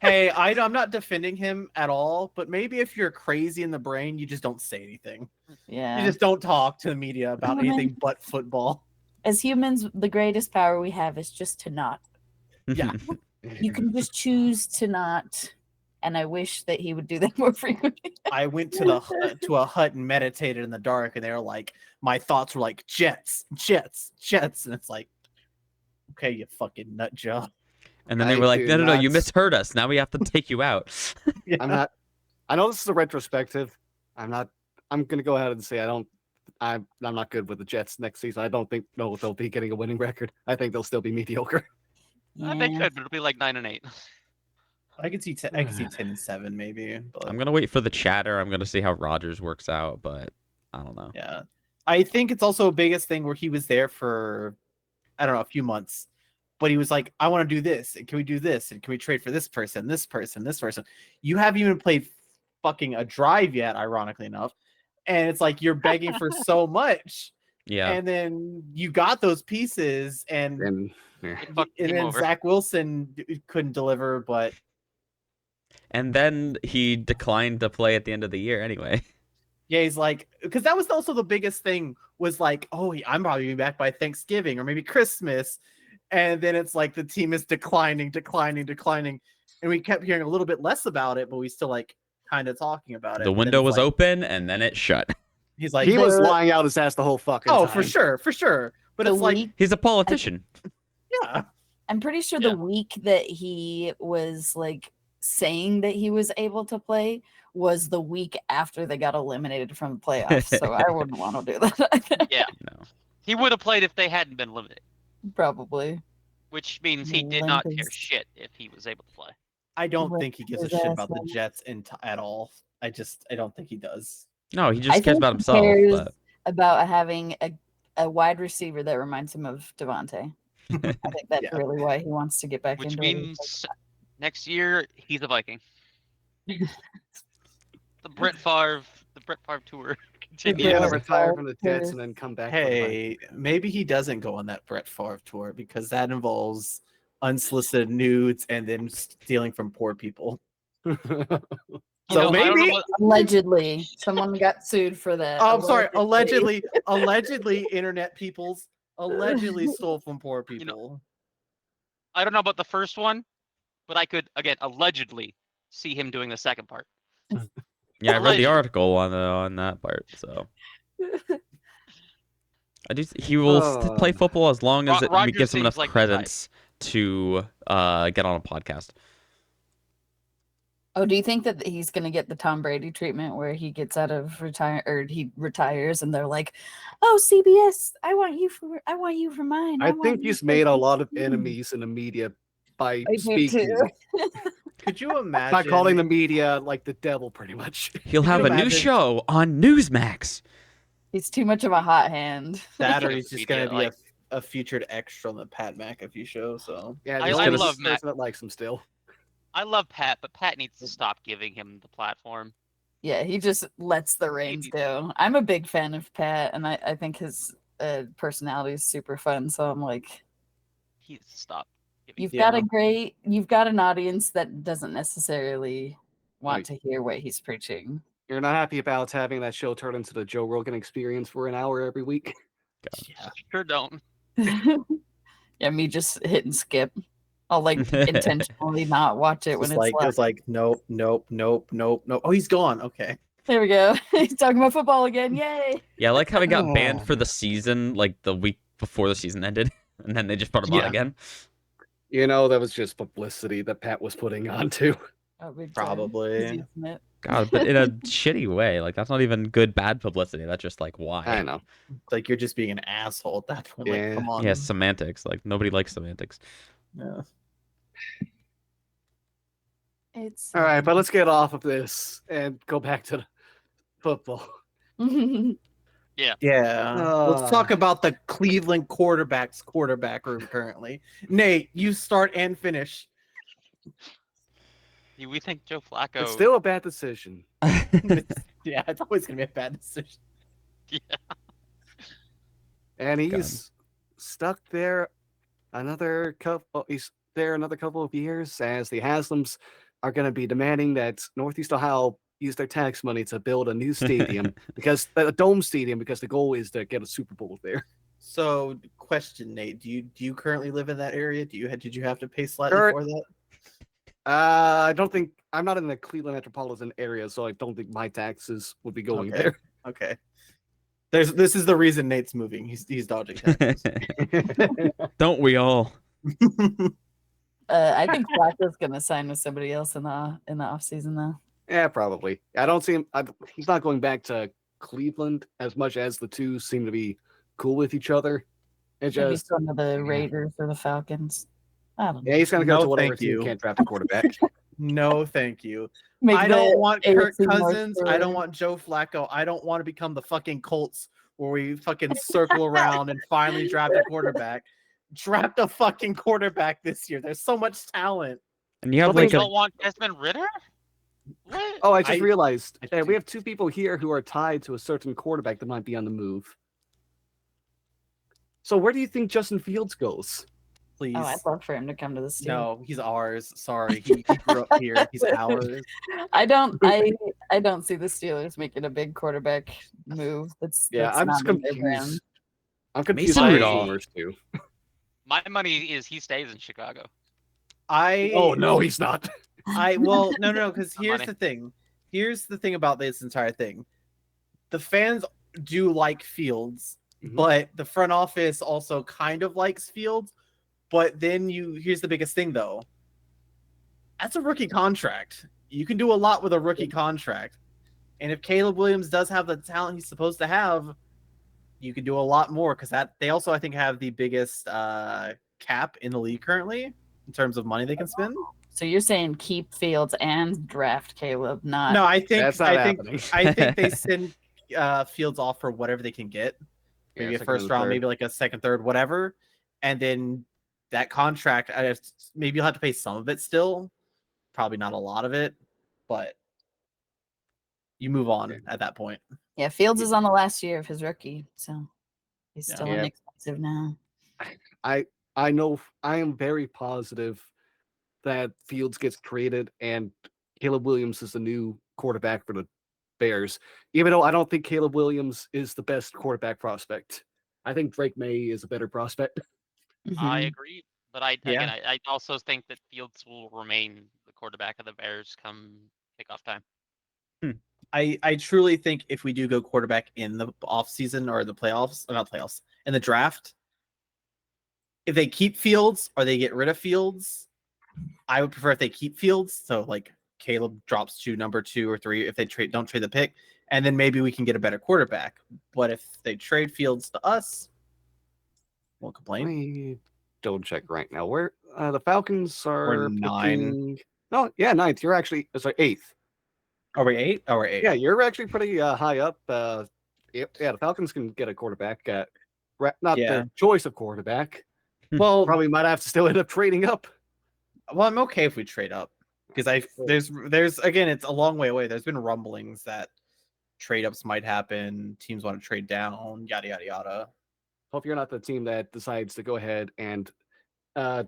Speaker 4: Hey, I'm not defending him at all, but maybe if you're crazy in the brain, you just don't say anything.
Speaker 3: Yeah.
Speaker 4: You just don't talk to the media about
Speaker 3: Come on,
Speaker 4: anything but football.
Speaker 3: As humans, the greatest power we have is just to not.
Speaker 4: Yeah.
Speaker 3: You can just choose to not. And I wish that he would do that more frequently.
Speaker 4: I went to a hut and meditated in the dark, and they were like, my thoughts were like jets, jets, jets, and it's like, okay, you fucking nut job.
Speaker 1: And then they
Speaker 2: I
Speaker 1: were like,
Speaker 2: do
Speaker 1: no, you
Speaker 2: not-
Speaker 1: misheard us. Now we have to take you out.
Speaker 2: I'm not. I know this is a retrospective. I'm gonna go ahead and say I'm not good with the Jets next season. I don't think they'll be getting a winning record. I think they'll still be mediocre.
Speaker 5: They
Speaker 3: Yeah.
Speaker 5: could, but it'll be like 9-8.
Speaker 4: I could see 10-7 maybe. But
Speaker 1: I'm going to wait for the chatter. I'm going to see how Rodgers works out, but I don't know.
Speaker 4: yeah, I think it's also a biggest thing where he was there for, I don't know, a few months, but he was like, I want to do this, and can we do this, and can we trade for this person, this person, this person? You haven't even played fucking a drive yet, ironically enough, and it's like you're begging for so much,
Speaker 1: Yeah.
Speaker 4: and then you got those pieces, and
Speaker 2: And
Speaker 5: It fucked
Speaker 4: and
Speaker 5: him
Speaker 4: then
Speaker 5: over.
Speaker 4: Zach Wilson couldn't deliver, but
Speaker 1: And then he declined to play at the end of the year anyway.
Speaker 4: Yeah, he's like, because that was also the biggest thing was like, oh, I'm probably gonna be back by Thanksgiving or maybe Christmas. And then it's like the team is declining. And we kept hearing a little bit less about it, but we still like kind of talking about it.
Speaker 1: The
Speaker 4: But then
Speaker 1: window
Speaker 4: it's
Speaker 1: was
Speaker 4: like-
Speaker 1: open and then it shut.
Speaker 4: He's like,
Speaker 2: He was
Speaker 4: "The-
Speaker 2: lying out his ass the whole fucking time.
Speaker 4: Oh, for sure. But
Speaker 3: The
Speaker 4: it's like,
Speaker 3: week-
Speaker 1: He's a politician.
Speaker 4: yeah.
Speaker 3: I'm pretty sure
Speaker 5: Yeah.
Speaker 3: the week that he was like saying that he was able to play was the week after they got eliminated from the playoffs. So I wouldn't want to do that.
Speaker 5: Yeah.
Speaker 1: No.
Speaker 5: He would have played if they hadn't been limited,
Speaker 3: Probably.
Speaker 5: which means he did not care
Speaker 3: Limpers.
Speaker 5: shit if he was able to play.
Speaker 4: I don't
Speaker 3: Right,
Speaker 4: think he gives a
Speaker 3: his
Speaker 4: shit
Speaker 3: ass
Speaker 4: about the
Speaker 3: on.
Speaker 4: Jets at all. I don't think he does.
Speaker 1: No, he
Speaker 3: I
Speaker 1: just cares
Speaker 3: think
Speaker 1: about
Speaker 3: he
Speaker 1: himself.
Speaker 3: cares
Speaker 1: But
Speaker 3: about having a wide receiver that reminds him of Devontae. I think that's
Speaker 4: Yeah.
Speaker 3: really why he wants to get back
Speaker 5: Which
Speaker 3: into it.
Speaker 5: means next year he's a Viking. the Brett Favre tour
Speaker 2: He's
Speaker 5: continues.
Speaker 2: gonna
Speaker 3: Yeah.
Speaker 2: retire from the Jets and then come back. for the
Speaker 4: Hey, maybe he doesn't go on that Brett Favre tour because that involves unsolicited nudes and then stealing from poor people.
Speaker 2: Vikings.
Speaker 5: You know, I don't know
Speaker 4: maybe-
Speaker 5: what-
Speaker 3: Allegedly, someone got sued for that.
Speaker 4: Oh, I'm sorry. Allegedly, internet peoples allegedly stole from poor
Speaker 5: know,
Speaker 4: people.
Speaker 5: I don't know about the first one, but I could again allegedly see him doing the second part.
Speaker 1: yeah, I read the
Speaker 5: Allegedly.
Speaker 1: article on that part. So he will play football as long as it
Speaker 5: Roger
Speaker 1: gives him
Speaker 5: seems
Speaker 1: enough
Speaker 5: like the type.
Speaker 1: credits to get on a podcast.
Speaker 3: Oh, do you think that he's going to get the Tom Brady treatment where he gets out of retire or he retires and they're like, "Oh, CBS, I want you for mine."
Speaker 2: I
Speaker 3: want
Speaker 2: think
Speaker 3: you
Speaker 2: he's
Speaker 3: for
Speaker 2: made a lot of
Speaker 3: mine."
Speaker 2: enemies in the media by
Speaker 3: I do
Speaker 2: speaking,
Speaker 3: too.
Speaker 4: Could you imagine?
Speaker 2: by calling the media like the devil, pretty much.
Speaker 1: He'll
Speaker 4: Can
Speaker 1: have
Speaker 4: you
Speaker 1: a new
Speaker 4: imagine-
Speaker 1: show on Newsmax.
Speaker 3: He's too much of a hot hand.
Speaker 4: that, or
Speaker 5: Social
Speaker 4: he's just
Speaker 5: media,
Speaker 4: gonna be
Speaker 5: like-
Speaker 4: a featured extra on the Pat McAfee show. So
Speaker 2: Yeah,
Speaker 5: I
Speaker 2: he's
Speaker 1: I
Speaker 2: the
Speaker 5: love
Speaker 2: person
Speaker 5: Matt.
Speaker 2: that likes him still.
Speaker 5: I love Pat, but Pat needs to stop giving him the platform.
Speaker 3: Yeah, he just lets the reins go. I'm a big fan of Pat, and I think his personality is super fun. So I'm like,
Speaker 5: He needs to stop giving.
Speaker 3: you've
Speaker 4: Yeah.
Speaker 3: got an audience that doesn't necessarily want
Speaker 2: Right.
Speaker 3: to hear what he's preaching.
Speaker 2: You're not happy about having that show turn into the Joe Rogan experience for an hour every week.
Speaker 4: yeah,
Speaker 5: Sure don't.
Speaker 3: Yeah, me just hit and skip. I'll like intentionally not watch it
Speaker 4: it's
Speaker 3: when
Speaker 4: just
Speaker 3: it's
Speaker 4: like it's like nope. Oh, he's gone. Okay.
Speaker 3: There we go. He's talking about football again. Yay!
Speaker 1: Yeah, I like how he got banned
Speaker 2: Oh.
Speaker 1: for the season, like the week before the season ended, and then they just brought him on
Speaker 4: Yeah.
Speaker 1: again.
Speaker 2: You know, that was just publicity that Pat was putting on too.
Speaker 3: Oh, big time.
Speaker 4: Probably.
Speaker 3: He's using it.
Speaker 1: God, but in a shitty way. Like that's not even good bad publicity. That's just like why.
Speaker 2: I know.
Speaker 4: It's like you're just being an asshole at that point.
Speaker 2: Yeah.
Speaker 4: Like, come on.
Speaker 1: Yeah, semantics. Like nobody likes semantics.
Speaker 4: Yeah.
Speaker 3: It's
Speaker 2: All right, but let's get off of this and go back to the football.
Speaker 4: Yeah. Let's talk about the Cleveland quarterback room currently. Nate, you start and finish.
Speaker 5: We think Joe Flacco.
Speaker 2: It's still a bad decision.
Speaker 4: Yeah, it's always gonna be a bad decision.
Speaker 2: And he's stuck there another couple. He's there another couple of years as the Haslams are going to be demanding that Northeast Ohio use their tax money to build a new stadium because a dome stadium because the goal is to get a Super Bowl there.
Speaker 4: So, question, Nate, do you currently live in that area? Did you have to pay slightly
Speaker 2: Current-
Speaker 4: for that?
Speaker 2: I don't think I'm not in the Cleveland metropolitan area, so I don't think my taxes would be going
Speaker 4: Okay.
Speaker 2: there.
Speaker 4: Okay. This is the reason Nate's moving. He's dodging taxes.
Speaker 1: Don't we all?
Speaker 3: I think Flacco's gonna sign with somebody else in the off season though.
Speaker 2: Yeah, probably. I don't see him. He's not going back to Cleveland as much as the two seem to be cool with each other. It's
Speaker 3: Maybe
Speaker 2: just
Speaker 3: some of the Raiders or the Falcons. I don't know.
Speaker 2: yeah, he's going to go
Speaker 4: No,
Speaker 2: to whatever
Speaker 4: thank
Speaker 2: team
Speaker 4: you.
Speaker 2: can't draft a quarterback.
Speaker 4: No, thank you.
Speaker 3: Make
Speaker 4: I
Speaker 3: the
Speaker 4: don't want Kirk
Speaker 3: AFC more
Speaker 4: Cousins. I don't
Speaker 3: thrilling.
Speaker 4: want Joe Flacco. I don't want to become the fucking Colts where we fucking circle around and finally draft a quarterback. Draft a fucking quarterback this year. There's so much talent.
Speaker 1: And you have
Speaker 2: Well,
Speaker 5: You
Speaker 1: like a
Speaker 5: don't want Desmond Ritter? What?
Speaker 2: Oh, I just
Speaker 4: I-
Speaker 2: realized
Speaker 4: I
Speaker 2: we have two people here who are tied to a certain quarterback that might be on the move. So where do you think Justin Fields goes?
Speaker 4: Please.
Speaker 3: Oh, I'd love for him to come to the Steelers.
Speaker 4: No, he's ours. Sorry, he grew up here. He's ours.
Speaker 3: I don't see the Steelers making a big quarterback move. That's
Speaker 2: I'm
Speaker 3: not
Speaker 2: just
Speaker 3: in their brand.
Speaker 2: confused. I'm confused
Speaker 1: Mason
Speaker 2: with the
Speaker 1: Rudolph.
Speaker 2: rumors too.
Speaker 5: My money is he stays in Chicago.
Speaker 2: Oh no, he's not.
Speaker 4: No, because
Speaker 5: My
Speaker 4: here's
Speaker 5: money.
Speaker 4: the thing. Here's the thing about this entire thing. The fans do like Fields,
Speaker 2: Mhm.
Speaker 4: but the front office also kind of likes Fields. But then here's the biggest thing though. That's a rookie contract. You can do a lot with a rookie contract. And if Caleb Williams does have the talent he's supposed to have, you can do a lot more because they also, I think, have the biggest cap in the league currently in terms of money they can spend.
Speaker 3: So you're saying keep Fields and draft Caleb, not
Speaker 4: No, I think
Speaker 2: That's not happening.
Speaker 4: I think they send Fields off for whatever they can get. Maybe a
Speaker 2: second
Speaker 4: first
Speaker 2: and
Speaker 4: round,
Speaker 2: third.
Speaker 4: maybe like a second, third, whatever. And then that contract, maybe you'll have to pay some of it still. Probably not a lot of it, but you move on at that point.
Speaker 3: Yeah, Fields is on the last year of his rookie, so he's
Speaker 4: Yeah.
Speaker 3: still
Speaker 2: Yeah.
Speaker 3: inexpensive now.
Speaker 2: I know I am very positive that Fields gets traded and Caleb Williams is the new quarterback for the Bears. Even though I don't think Caleb Williams is the best quarterback prospect. I think Drake May is a better prospect.
Speaker 5: I
Speaker 3: Mhm.
Speaker 5: agree, but I also think that Fields will remain the quarterback of the Bears come kickoff time.
Speaker 4: I truly think if we do go quarterback in the offseason or the playoffs, or not playoffs, in the draft, if they keep Fields or they get rid of Fields, I would prefer if they keep Fields. So like Caleb drops to number 2 or 3 if they don't trade the pick, and then maybe we can get a better quarterback. But if they trade Fields to us, won't
Speaker 2: Let
Speaker 4: complain.
Speaker 2: me double check right now. Where the Falcons are
Speaker 4: We're 9.
Speaker 2: picking. No, yeah, 9th. You're actually 8th.
Speaker 4: Are we 8? Oh, we're 8.
Speaker 2: Yeah, you're actually pretty high up. Yeah, the Falcons can get a quarterback. Not
Speaker 4: Yeah.
Speaker 2: their choice of quarterback.
Speaker 4: Well,
Speaker 2: Probably might have to still end up trading up.
Speaker 4: I'm okay if we trade up because there's again, it's a long way away. There's been rumblings that trade ups might happen. Teams want to trade down, yada yada yada.
Speaker 2: Hope you're not the team that decides to go ahead and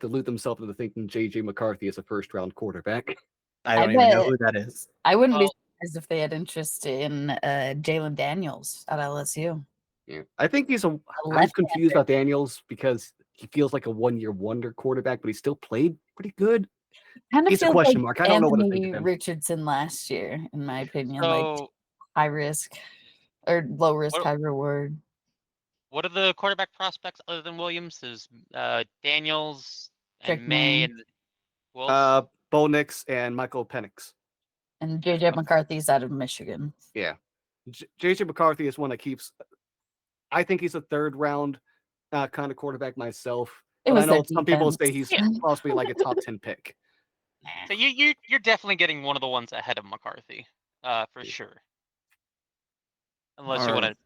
Speaker 2: delude themselves into thinking JJ McCarthy is a first round quarterback.
Speaker 4: I
Speaker 3: I
Speaker 4: don't even know
Speaker 3: bet-
Speaker 4: who that is.
Speaker 3: I wouldn't be
Speaker 5: Well-
Speaker 3: surprised if they had interest in Jalen Daniels at LSU.
Speaker 2: Yeah. I think he's I'm
Speaker 3: left-hander.
Speaker 2: confused about Daniels because he feels like a 1-year wonder quarterback, but he still played pretty good.
Speaker 3: Kind of
Speaker 2: He's a
Speaker 3: feels
Speaker 2: question
Speaker 3: like
Speaker 2: mark. I don't know what to think
Speaker 3: Anthony
Speaker 2: of him.
Speaker 3: Richardson last year, in my opinion. Like
Speaker 5: So,
Speaker 3: high risk or low risk,
Speaker 5: What-
Speaker 3: high reward.
Speaker 5: what are the quarterback prospects other than Williams? Is Daniels
Speaker 3: Drake
Speaker 5: and May
Speaker 3: May.
Speaker 5: and Wills?
Speaker 2: Bo Nix and Michael Penix.
Speaker 3: And JJ McCarthy's out of Michigan.
Speaker 2: Yeah. JJ McCarthy is one that keeps. I think he's a 3rd round kind of quarterback myself.
Speaker 3: It
Speaker 2: But
Speaker 3: was
Speaker 2: I know
Speaker 3: their
Speaker 2: some people
Speaker 3: defense.
Speaker 2: say he's
Speaker 5: Yeah.
Speaker 2: possibly like a top 10 pick.
Speaker 5: So you're definitely getting one of the ones ahead of McCarthy, for
Speaker 2: Yeah.
Speaker 5: sure. Unless you want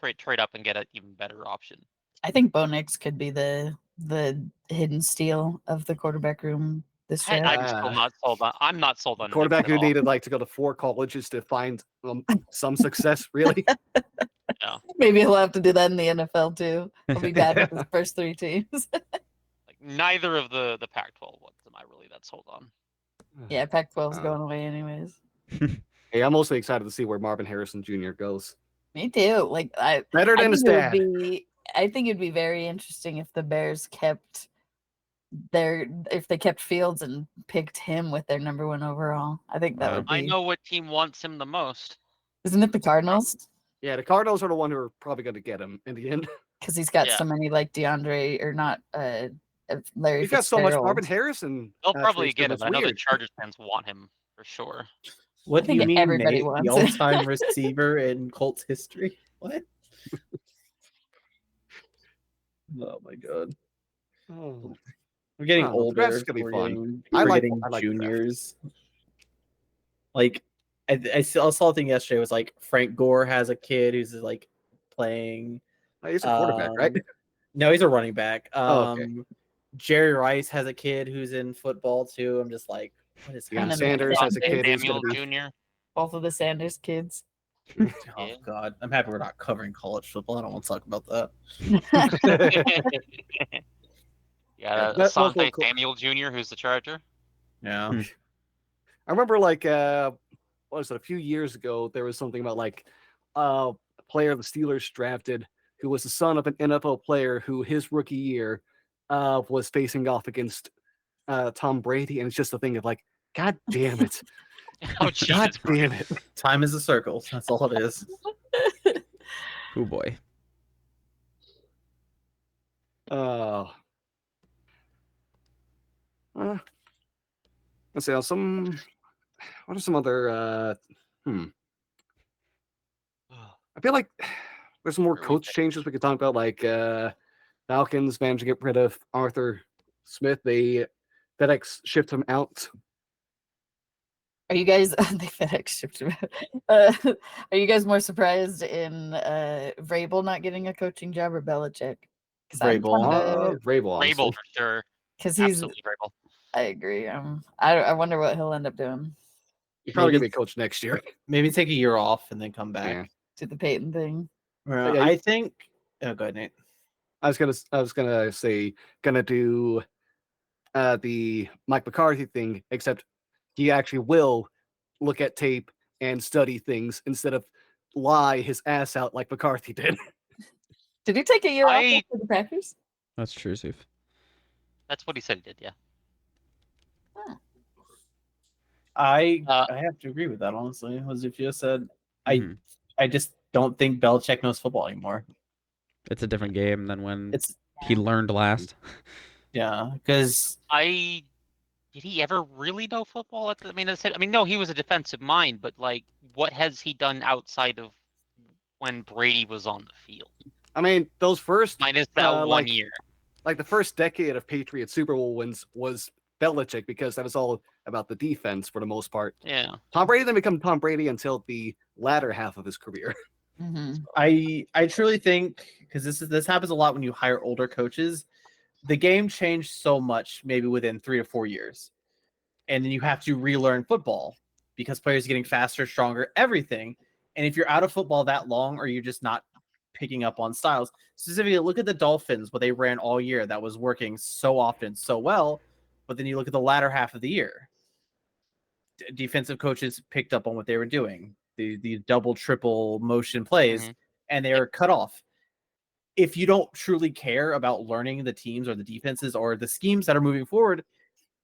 Speaker 5: to trade up and get an even better option.
Speaker 3: I think Bo Nix could be the hidden steal of the quarterback room this draft.
Speaker 5: I'm still not sold on. I'm not sold on
Speaker 2: Quarterback
Speaker 5: Nix
Speaker 2: who
Speaker 5: at all.
Speaker 2: needed like to go to 4 colleges to find some success, really.
Speaker 3: Maybe he'll have to do that in the NFL too. He'll be bad with his first 3 teams.
Speaker 5: Like neither of the Pac-12 ones am I really that sold on.
Speaker 3: Yeah, Pac-12's
Speaker 2: Uh,
Speaker 3: going away anyways.
Speaker 2: Hey, I'm mostly excited to see where Marvin Harrison Jr. goes.
Speaker 3: Me too. Like
Speaker 2: Better than his dad.
Speaker 3: I think it'd be very interesting if the Bears kept if they kept Fields and picked him with their number 1 overall. I think that would be.
Speaker 5: I know what team wants him the most.
Speaker 3: Isn't it the Cardinals?
Speaker 2: Yeah, the Cardinals are the one who are probably going to get him in the end.
Speaker 3: Because he's got
Speaker 5: Yeah.
Speaker 3: so many like DeAndre or not Larry.
Speaker 2: He's got so much
Speaker 3: Fitzgerald.
Speaker 2: Marvin Harrison.
Speaker 5: They'll probably
Speaker 2: traits to
Speaker 5: get
Speaker 2: him,
Speaker 5: him.
Speaker 2: it's
Speaker 5: I know the
Speaker 2: weird.
Speaker 5: Chargers fans want him for sure.
Speaker 4: What do
Speaker 3: think
Speaker 4: you mean,
Speaker 3: everybody
Speaker 4: Nate?
Speaker 3: wants
Speaker 4: The
Speaker 3: it.
Speaker 4: all-time receiver in Colts history? What? Oh my god.
Speaker 2: Oh.
Speaker 4: We're getting
Speaker 2: Oh, the
Speaker 4: older.
Speaker 2: draft's gonna be
Speaker 4: We're
Speaker 2: fun.
Speaker 4: getting,
Speaker 2: I
Speaker 4: we're
Speaker 2: like-
Speaker 4: getting
Speaker 2: I like the draft.
Speaker 4: juniors. Like, I saw a thing yesterday. It was like Frank Gore has a kid who's like playing.
Speaker 2: He's a quarterback, right?
Speaker 4: No, he's a running back.
Speaker 2: Oh, okay.
Speaker 4: Jerry Rice has a kid who's in football too. I'm just like, what is
Speaker 2: Deion
Speaker 3: Kinda
Speaker 4: happening?
Speaker 2: Sanders has a
Speaker 3: Sanders.
Speaker 2: kid who's
Speaker 5: Samuel
Speaker 2: going to be.
Speaker 5: Jr.
Speaker 3: Both of the Sanders kids.
Speaker 4: Oh
Speaker 5: Yeah.
Speaker 4: god, I'm happy we're not covering college football. I don't want to talk about that.
Speaker 5: Yeah,
Speaker 2: that was
Speaker 5: Asante
Speaker 2: cool.
Speaker 5: Samuel Jr., who's the Charger.
Speaker 4: Yeah.
Speaker 1: Hmm.
Speaker 2: I remember like what was it, a few years ago, there was something about like a player the Steelers drafted who was the son of an NFL player who his rookie year was facing off against Tom Brady, and it's just a thing of like, God damn it.
Speaker 5: Oh, Jesus
Speaker 2: God damn
Speaker 5: Christ.
Speaker 2: it.
Speaker 4: Time is a circle. That's all it is.
Speaker 1: Oh boy.
Speaker 2: Uh, let's see, what are some other I feel like there's some more
Speaker 5: Where are we
Speaker 2: coach changes we could talk about, like Falcons managed to get rid of Arthur Smith. They FedEx shipped him out.
Speaker 3: Are you guys? They FedEx shipped him out. Are you guys more surprised in Vrabel not getting a coaching job or Belichick?
Speaker 4: Vrabel.
Speaker 2: Vrabel, honestly.
Speaker 5: Rabel for sure.
Speaker 3: Because he's.
Speaker 5: Absolutely Rabel.
Speaker 3: I agree. I wonder what he'll end up doing.
Speaker 2: He's probably
Speaker 4: Maybe-
Speaker 2: gonna be a coach next year.
Speaker 4: Maybe take a year off and then come back.
Speaker 2: Yeah.
Speaker 3: Do the Peyton thing.
Speaker 2: Yeah,
Speaker 4: I think. Oh, go ahead, Nate.
Speaker 2: I was gonna say gonna do the Mike McCarthy thing, except he actually will look at tape and study things instead of lie his ass out like McCarthy did.
Speaker 3: Did he take a year off
Speaker 5: I-
Speaker 3: for the Packers?
Speaker 1: That's true, Steve.
Speaker 5: That's what he said he did, yeah.
Speaker 4: I
Speaker 5: Uh,
Speaker 4: have to agree with that, honestly. As if you said,
Speaker 1: Mhm.
Speaker 4: I just don't think Belichick knows football anymore.
Speaker 1: It's a different game than when
Speaker 4: It's
Speaker 1: he learned last.
Speaker 4: yeah, because
Speaker 5: did he ever really know football? I mean, no, he was a defensive mind, but like, what has he done outside of when Brady was on the field?
Speaker 2: I mean, those first
Speaker 5: Minus that one
Speaker 2: like
Speaker 5: year.
Speaker 2: like the first decade of Patriot Super Bowl wins was Belichick, because that was all about the defense for the most part.
Speaker 5: Yeah.
Speaker 2: Tom Brady didn't become Tom Brady until the latter half of his career.
Speaker 3: Mm-hmm.
Speaker 4: I truly think, because this happens a lot when you hire older coaches, the game changed so much maybe within 3 to 4 years, and then you have to relearn football because players are getting faster, stronger, everything. And if you're out of football that long, or you're just not picking up on styles, specifically look at the Dolphins, what they ran all year that was working so often so well, but then you look at the latter half of the year, defensive coaches picked up on what they were doing, the double triple motion plays,
Speaker 5: Mhm.
Speaker 4: and they are cut off. If you don't truly care about learning the teams or the defenses or the schemes that are moving forward,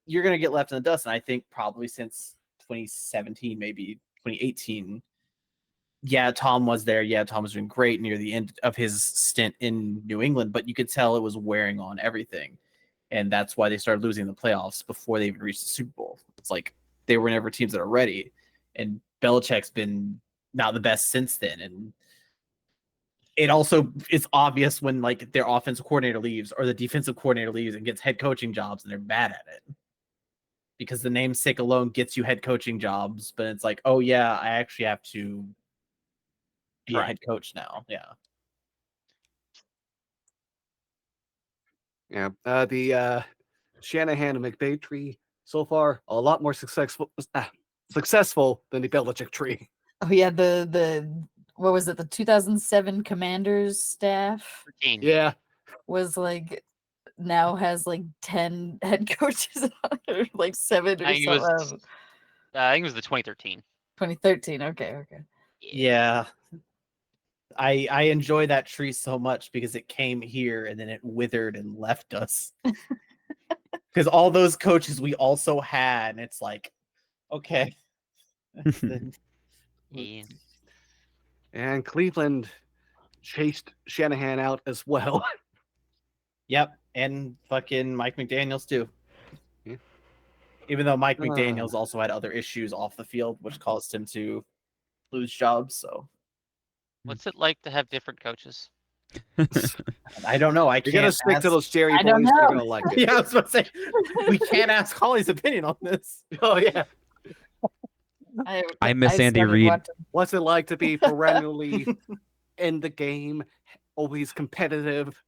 Speaker 4: you're going to get left in the dust. And I think probably since 2017, maybe 2018, yeah, Tom was there. Yeah, Tom was doing great near the end of his stint in New England, but you could tell it was wearing on everything. And that's why they started losing the playoffs before they even reached the Super Bowl. It's like they were never teams that are ready. And Belichick's been not the best since then. And it also is obvious when like their offensive coordinator leaves or the defensive coordinator leaves and gets head coaching jobs, and they're bad at it. Because the namesake alone gets you head coaching jobs, but it's like, oh yeah, I actually have to be a head coach now. Yeah.
Speaker 2: Yeah. The Shanahan and McVay tree so far a lot more successful than the Belichick tree.
Speaker 3: Oh yeah, the what was it? The 2007 Commanders staff
Speaker 5: 13.
Speaker 2: Yeah.
Speaker 3: was like now has like 10 head coaches on it, or like 7 or
Speaker 5: I think it was-
Speaker 3: something.
Speaker 5: I think it was the 2013.
Speaker 3: 2013. Okay.
Speaker 4: Yeah. I enjoy that tree so much because it came here and then it withered and left us. Because all those coaches we also had, and it's like, okay.
Speaker 5: Yeah.
Speaker 2: And Cleveland chased Shanahan out as well.
Speaker 4: Yep, and fucking Mike McDaniels too.
Speaker 2: Yeah.
Speaker 4: Even though Mike McDaniels also had other issues off the field, which caused him to lose jobs. So
Speaker 5: What's it like to have different coaches?
Speaker 4: I don't know. I
Speaker 2: You're
Speaker 4: can't
Speaker 2: gonna stick to
Speaker 4: ask-
Speaker 2: those Jerry
Speaker 3: I don't
Speaker 2: boys. They're
Speaker 3: know.
Speaker 2: gonna like it.
Speaker 4: Yeah, I was about to say we can't ask Holly's opinion on this.
Speaker 2: Oh yeah.
Speaker 1: I miss Andy
Speaker 3: started
Speaker 1: Reid.
Speaker 3: watching-
Speaker 2: What's it like to be perennially in the game, always competitive?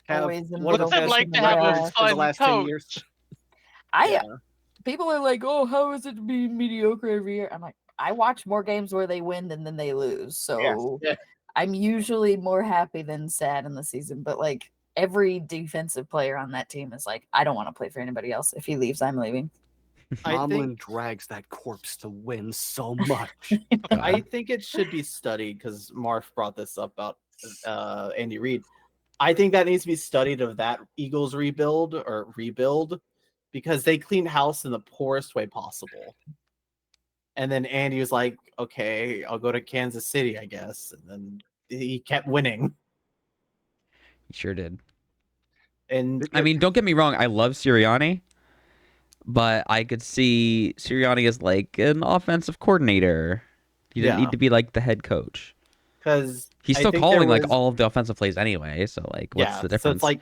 Speaker 3: Always in
Speaker 2: one of the
Speaker 3: middle
Speaker 5: What's it
Speaker 2: best
Speaker 5: like to
Speaker 3: position,
Speaker 5: have
Speaker 3: yeah.
Speaker 5: a
Speaker 2: records for the
Speaker 5: fun
Speaker 2: last 10
Speaker 5: coach?
Speaker 2: years.
Speaker 3: People are like, "Oh, how is it to be mediocre every year?" I'm like, I watch more games where they win than they lose, so
Speaker 2: Yeah.
Speaker 3: I'm usually more happy than sad in the season. But like every defensive player on that team is like, I don't want to play for anybody else. If he leaves, I'm leaving.
Speaker 4: I
Speaker 2: Tomlin
Speaker 4: think
Speaker 2: drags that corpse to win so much.
Speaker 4: I think it should be studied because Marf brought this up about Andy Reid. I think that needs to be studied of that Eagles rebuild because they cleaned house in the poorest way possible. And then Andy was like, okay, I'll go to Kansas City, I guess. And then he kept winning.
Speaker 1: He sure did.
Speaker 4: And
Speaker 1: I mean, don't get me wrong. I love Sirianni, but I could see Sirianni as like an offensive coordinator. He didn't
Speaker 4: Yeah.
Speaker 1: need to be like the head coach.
Speaker 4: because
Speaker 1: He's still calling like all of the offensive plays anyway. So like, what's the difference?
Speaker 4: So it's like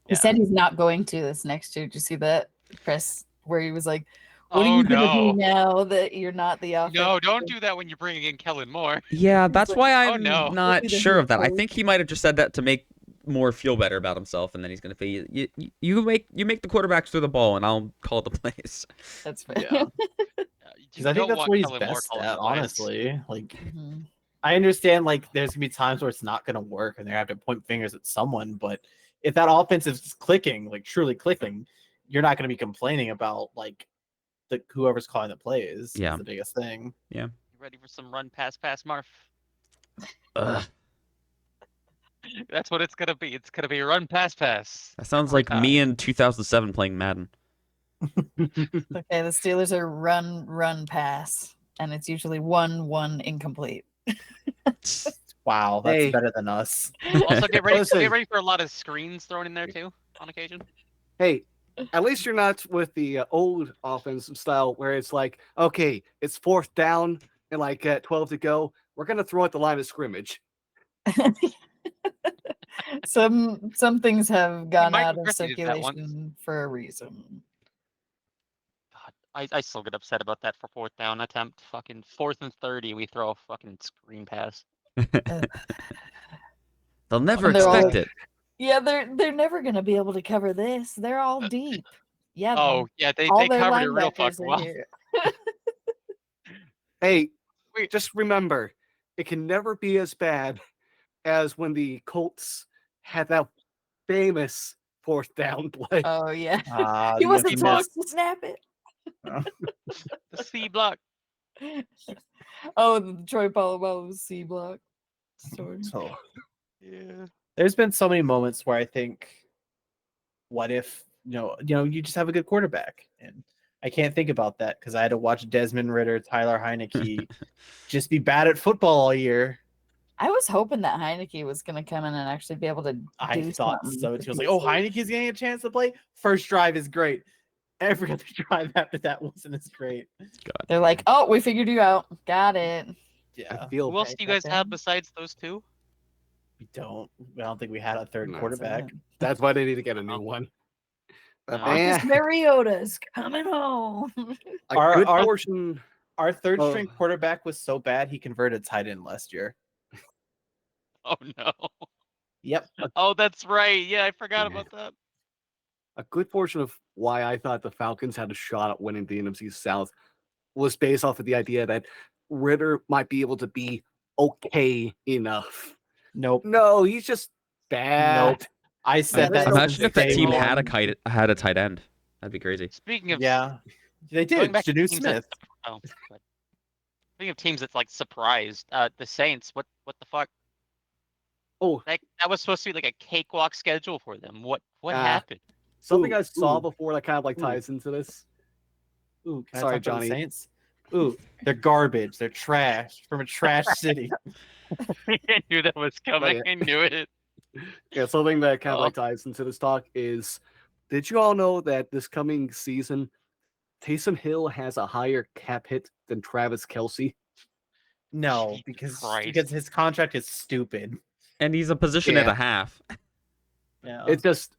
Speaker 3: He said he's not going to this next year. Did you see that press where he was like, what are
Speaker 5: Oh,
Speaker 3: you going to
Speaker 5: no.
Speaker 3: do now that you're not the offense?
Speaker 5: No, don't do that when you're bringing in Kellen Moore.
Speaker 1: yeah, that's
Speaker 3: like,
Speaker 1: why
Speaker 5: "Oh,
Speaker 1: I'm
Speaker 5: no."
Speaker 1: not
Speaker 3: Maybe the
Speaker 1: sure of
Speaker 3: head
Speaker 1: that. I
Speaker 3: coach.
Speaker 1: think he might have just said that to make Moore feel better about himself, and then he's gonna say, "You make the quarterbacks throw the ball, and I'll call the plays."
Speaker 3: That's fair.
Speaker 4: Yeah. Because I think that's what he's
Speaker 5: Kellen Moore
Speaker 4: best
Speaker 5: calling
Speaker 4: at,
Speaker 5: the plays.
Speaker 4: honestly. Like,
Speaker 3: Mhm.
Speaker 4: I understand like there's gonna be times where it's not gonna work and they have to point fingers at someone, but if that offense is clicking, like truly clicking, you're not gonna be complaining about like the whoever's calling the plays.
Speaker 1: Yeah.
Speaker 4: Is the biggest thing.
Speaker 5: You ready for some run, pass, Marf?
Speaker 1: Ugh,
Speaker 5: That's what it's gonna be. It's gonna be run, pass.
Speaker 1: that sounds
Speaker 5: Every
Speaker 1: like me
Speaker 5: time.
Speaker 1: in 2007 playing Madden.
Speaker 3: Okay, the Steelers are run, pass, and it's usually 1 incomplete.
Speaker 4: Wow, that's
Speaker 2: Hey.
Speaker 4: better than us.
Speaker 5: Also, get ready
Speaker 2: Listen.
Speaker 5: for a lot of screens thrown in there too, on occasion.
Speaker 2: Hey, at least you're not with the old offensive style where it's like, okay, it's 4th down and like 12 to go. We're gonna throw at the line of scrimmage.
Speaker 3: Some things have gone
Speaker 5: Mike
Speaker 3: out of
Speaker 5: McCarthy did that once.
Speaker 3: circulation for a reason.
Speaker 5: God, I still get upset about that for 4th down attempt. Fucking 4th and 30, we throw a fucking screen pass.
Speaker 1: They'll never
Speaker 3: And they're all
Speaker 1: expect
Speaker 3: like,
Speaker 1: it.
Speaker 3: Yeah, they're never gonna be able to cover this. They're all deep. Yeah,
Speaker 5: Oh yeah, they
Speaker 3: all their
Speaker 5: covered it real
Speaker 3: linebackers
Speaker 5: fucking
Speaker 3: are
Speaker 5: well.
Speaker 3: here.
Speaker 2: Hey,
Speaker 5: Wait.
Speaker 2: just remember, it can never be as bad as when the Colts had that famous 4th down play.
Speaker 3: Oh yeah,
Speaker 4: Uh,
Speaker 3: he
Speaker 4: the
Speaker 3: wasn't
Speaker 4: empty
Speaker 3: supposed
Speaker 4: net.
Speaker 3: to snap it.
Speaker 5: The C block.
Speaker 3: Oh, the Troy Polamalu's C block. Sorry.
Speaker 4: So
Speaker 5: Yeah.
Speaker 4: there's been so many moments where I think, what if you just have a good quarterback? And I can't think about that because I had to watch Desmond Ritter, Tyler Heineke just be bad at football all year.
Speaker 3: I was hoping that Heineke was gonna come in and actually be able to
Speaker 4: I
Speaker 3: do
Speaker 4: thought
Speaker 3: something.
Speaker 4: so too. I was like, oh, Heineke's getting a chance to play. First drive is great. Every other drive after that wasn't as great.
Speaker 3: They're like, oh, we figured you out. Got it.
Speaker 4: Yeah,
Speaker 2: I feel
Speaker 5: Who else do you guys
Speaker 3: Okay.
Speaker 5: have besides those two?
Speaker 4: we don't. I don't think we had a third
Speaker 2: No,
Speaker 4: quarterback.
Speaker 2: that's why they need to get a new one. But
Speaker 5: No.
Speaker 2: man,
Speaker 3: Marcus Mariota's coming home.
Speaker 2: a
Speaker 4: Our-
Speaker 2: good
Speaker 4: our-
Speaker 2: portion.
Speaker 4: Our third
Speaker 2: Oh.
Speaker 4: string quarterback was so bad he converted tight end last year.
Speaker 5: Oh no.
Speaker 4: Yep.
Speaker 5: Oh, that's right. Yeah, I forgot
Speaker 2: Yeah.
Speaker 5: about that.
Speaker 2: A good portion of why I thought the Falcons had a shot at winning the NFC South was based off of the idea that Ritter might be able to be okay enough.
Speaker 4: Nope.
Speaker 2: No, he's just bad.
Speaker 4: Nope. I said that.
Speaker 1: Imagine
Speaker 4: since
Speaker 1: if that
Speaker 4: day
Speaker 1: team
Speaker 4: one.
Speaker 1: had a tight end. That'd be crazy.
Speaker 5: Speaking of
Speaker 4: Yeah, they
Speaker 5: going
Speaker 4: did.
Speaker 5: back to
Speaker 4: Janu
Speaker 5: teams that-
Speaker 4: Smith.
Speaker 5: oh, but speaking of teams that's like surprised, the Saints. What the fuck?
Speaker 2: Oh,
Speaker 5: That was supposed to be like a cakewalk schedule for them. What
Speaker 2: Ah.
Speaker 5: happened?
Speaker 2: something
Speaker 4: Ooh,
Speaker 2: I saw
Speaker 4: ooh.
Speaker 2: before that kind of like
Speaker 4: Ooh.
Speaker 2: ties into this.
Speaker 4: Ooh, can
Speaker 2: Sorry,
Speaker 4: I talk about the
Speaker 2: Johnny.
Speaker 4: Saints? Ooh, they're garbage. They're trash from a trash city.
Speaker 5: I knew that was coming.
Speaker 2: yeah.
Speaker 5: I knew it.
Speaker 2: Yeah, something that kind of
Speaker 5: Oh.
Speaker 2: like ties into this talk is, did you all know that this coming season, Taysom Hill has a higher cap hit than Travis Kelce?
Speaker 4: No,
Speaker 5: Jesus
Speaker 4: because
Speaker 5: Christ.
Speaker 4: his contract is stupid.
Speaker 1: And he's a position and
Speaker 2: Yeah.
Speaker 1: a half.
Speaker 4: Yeah.
Speaker 2: It's just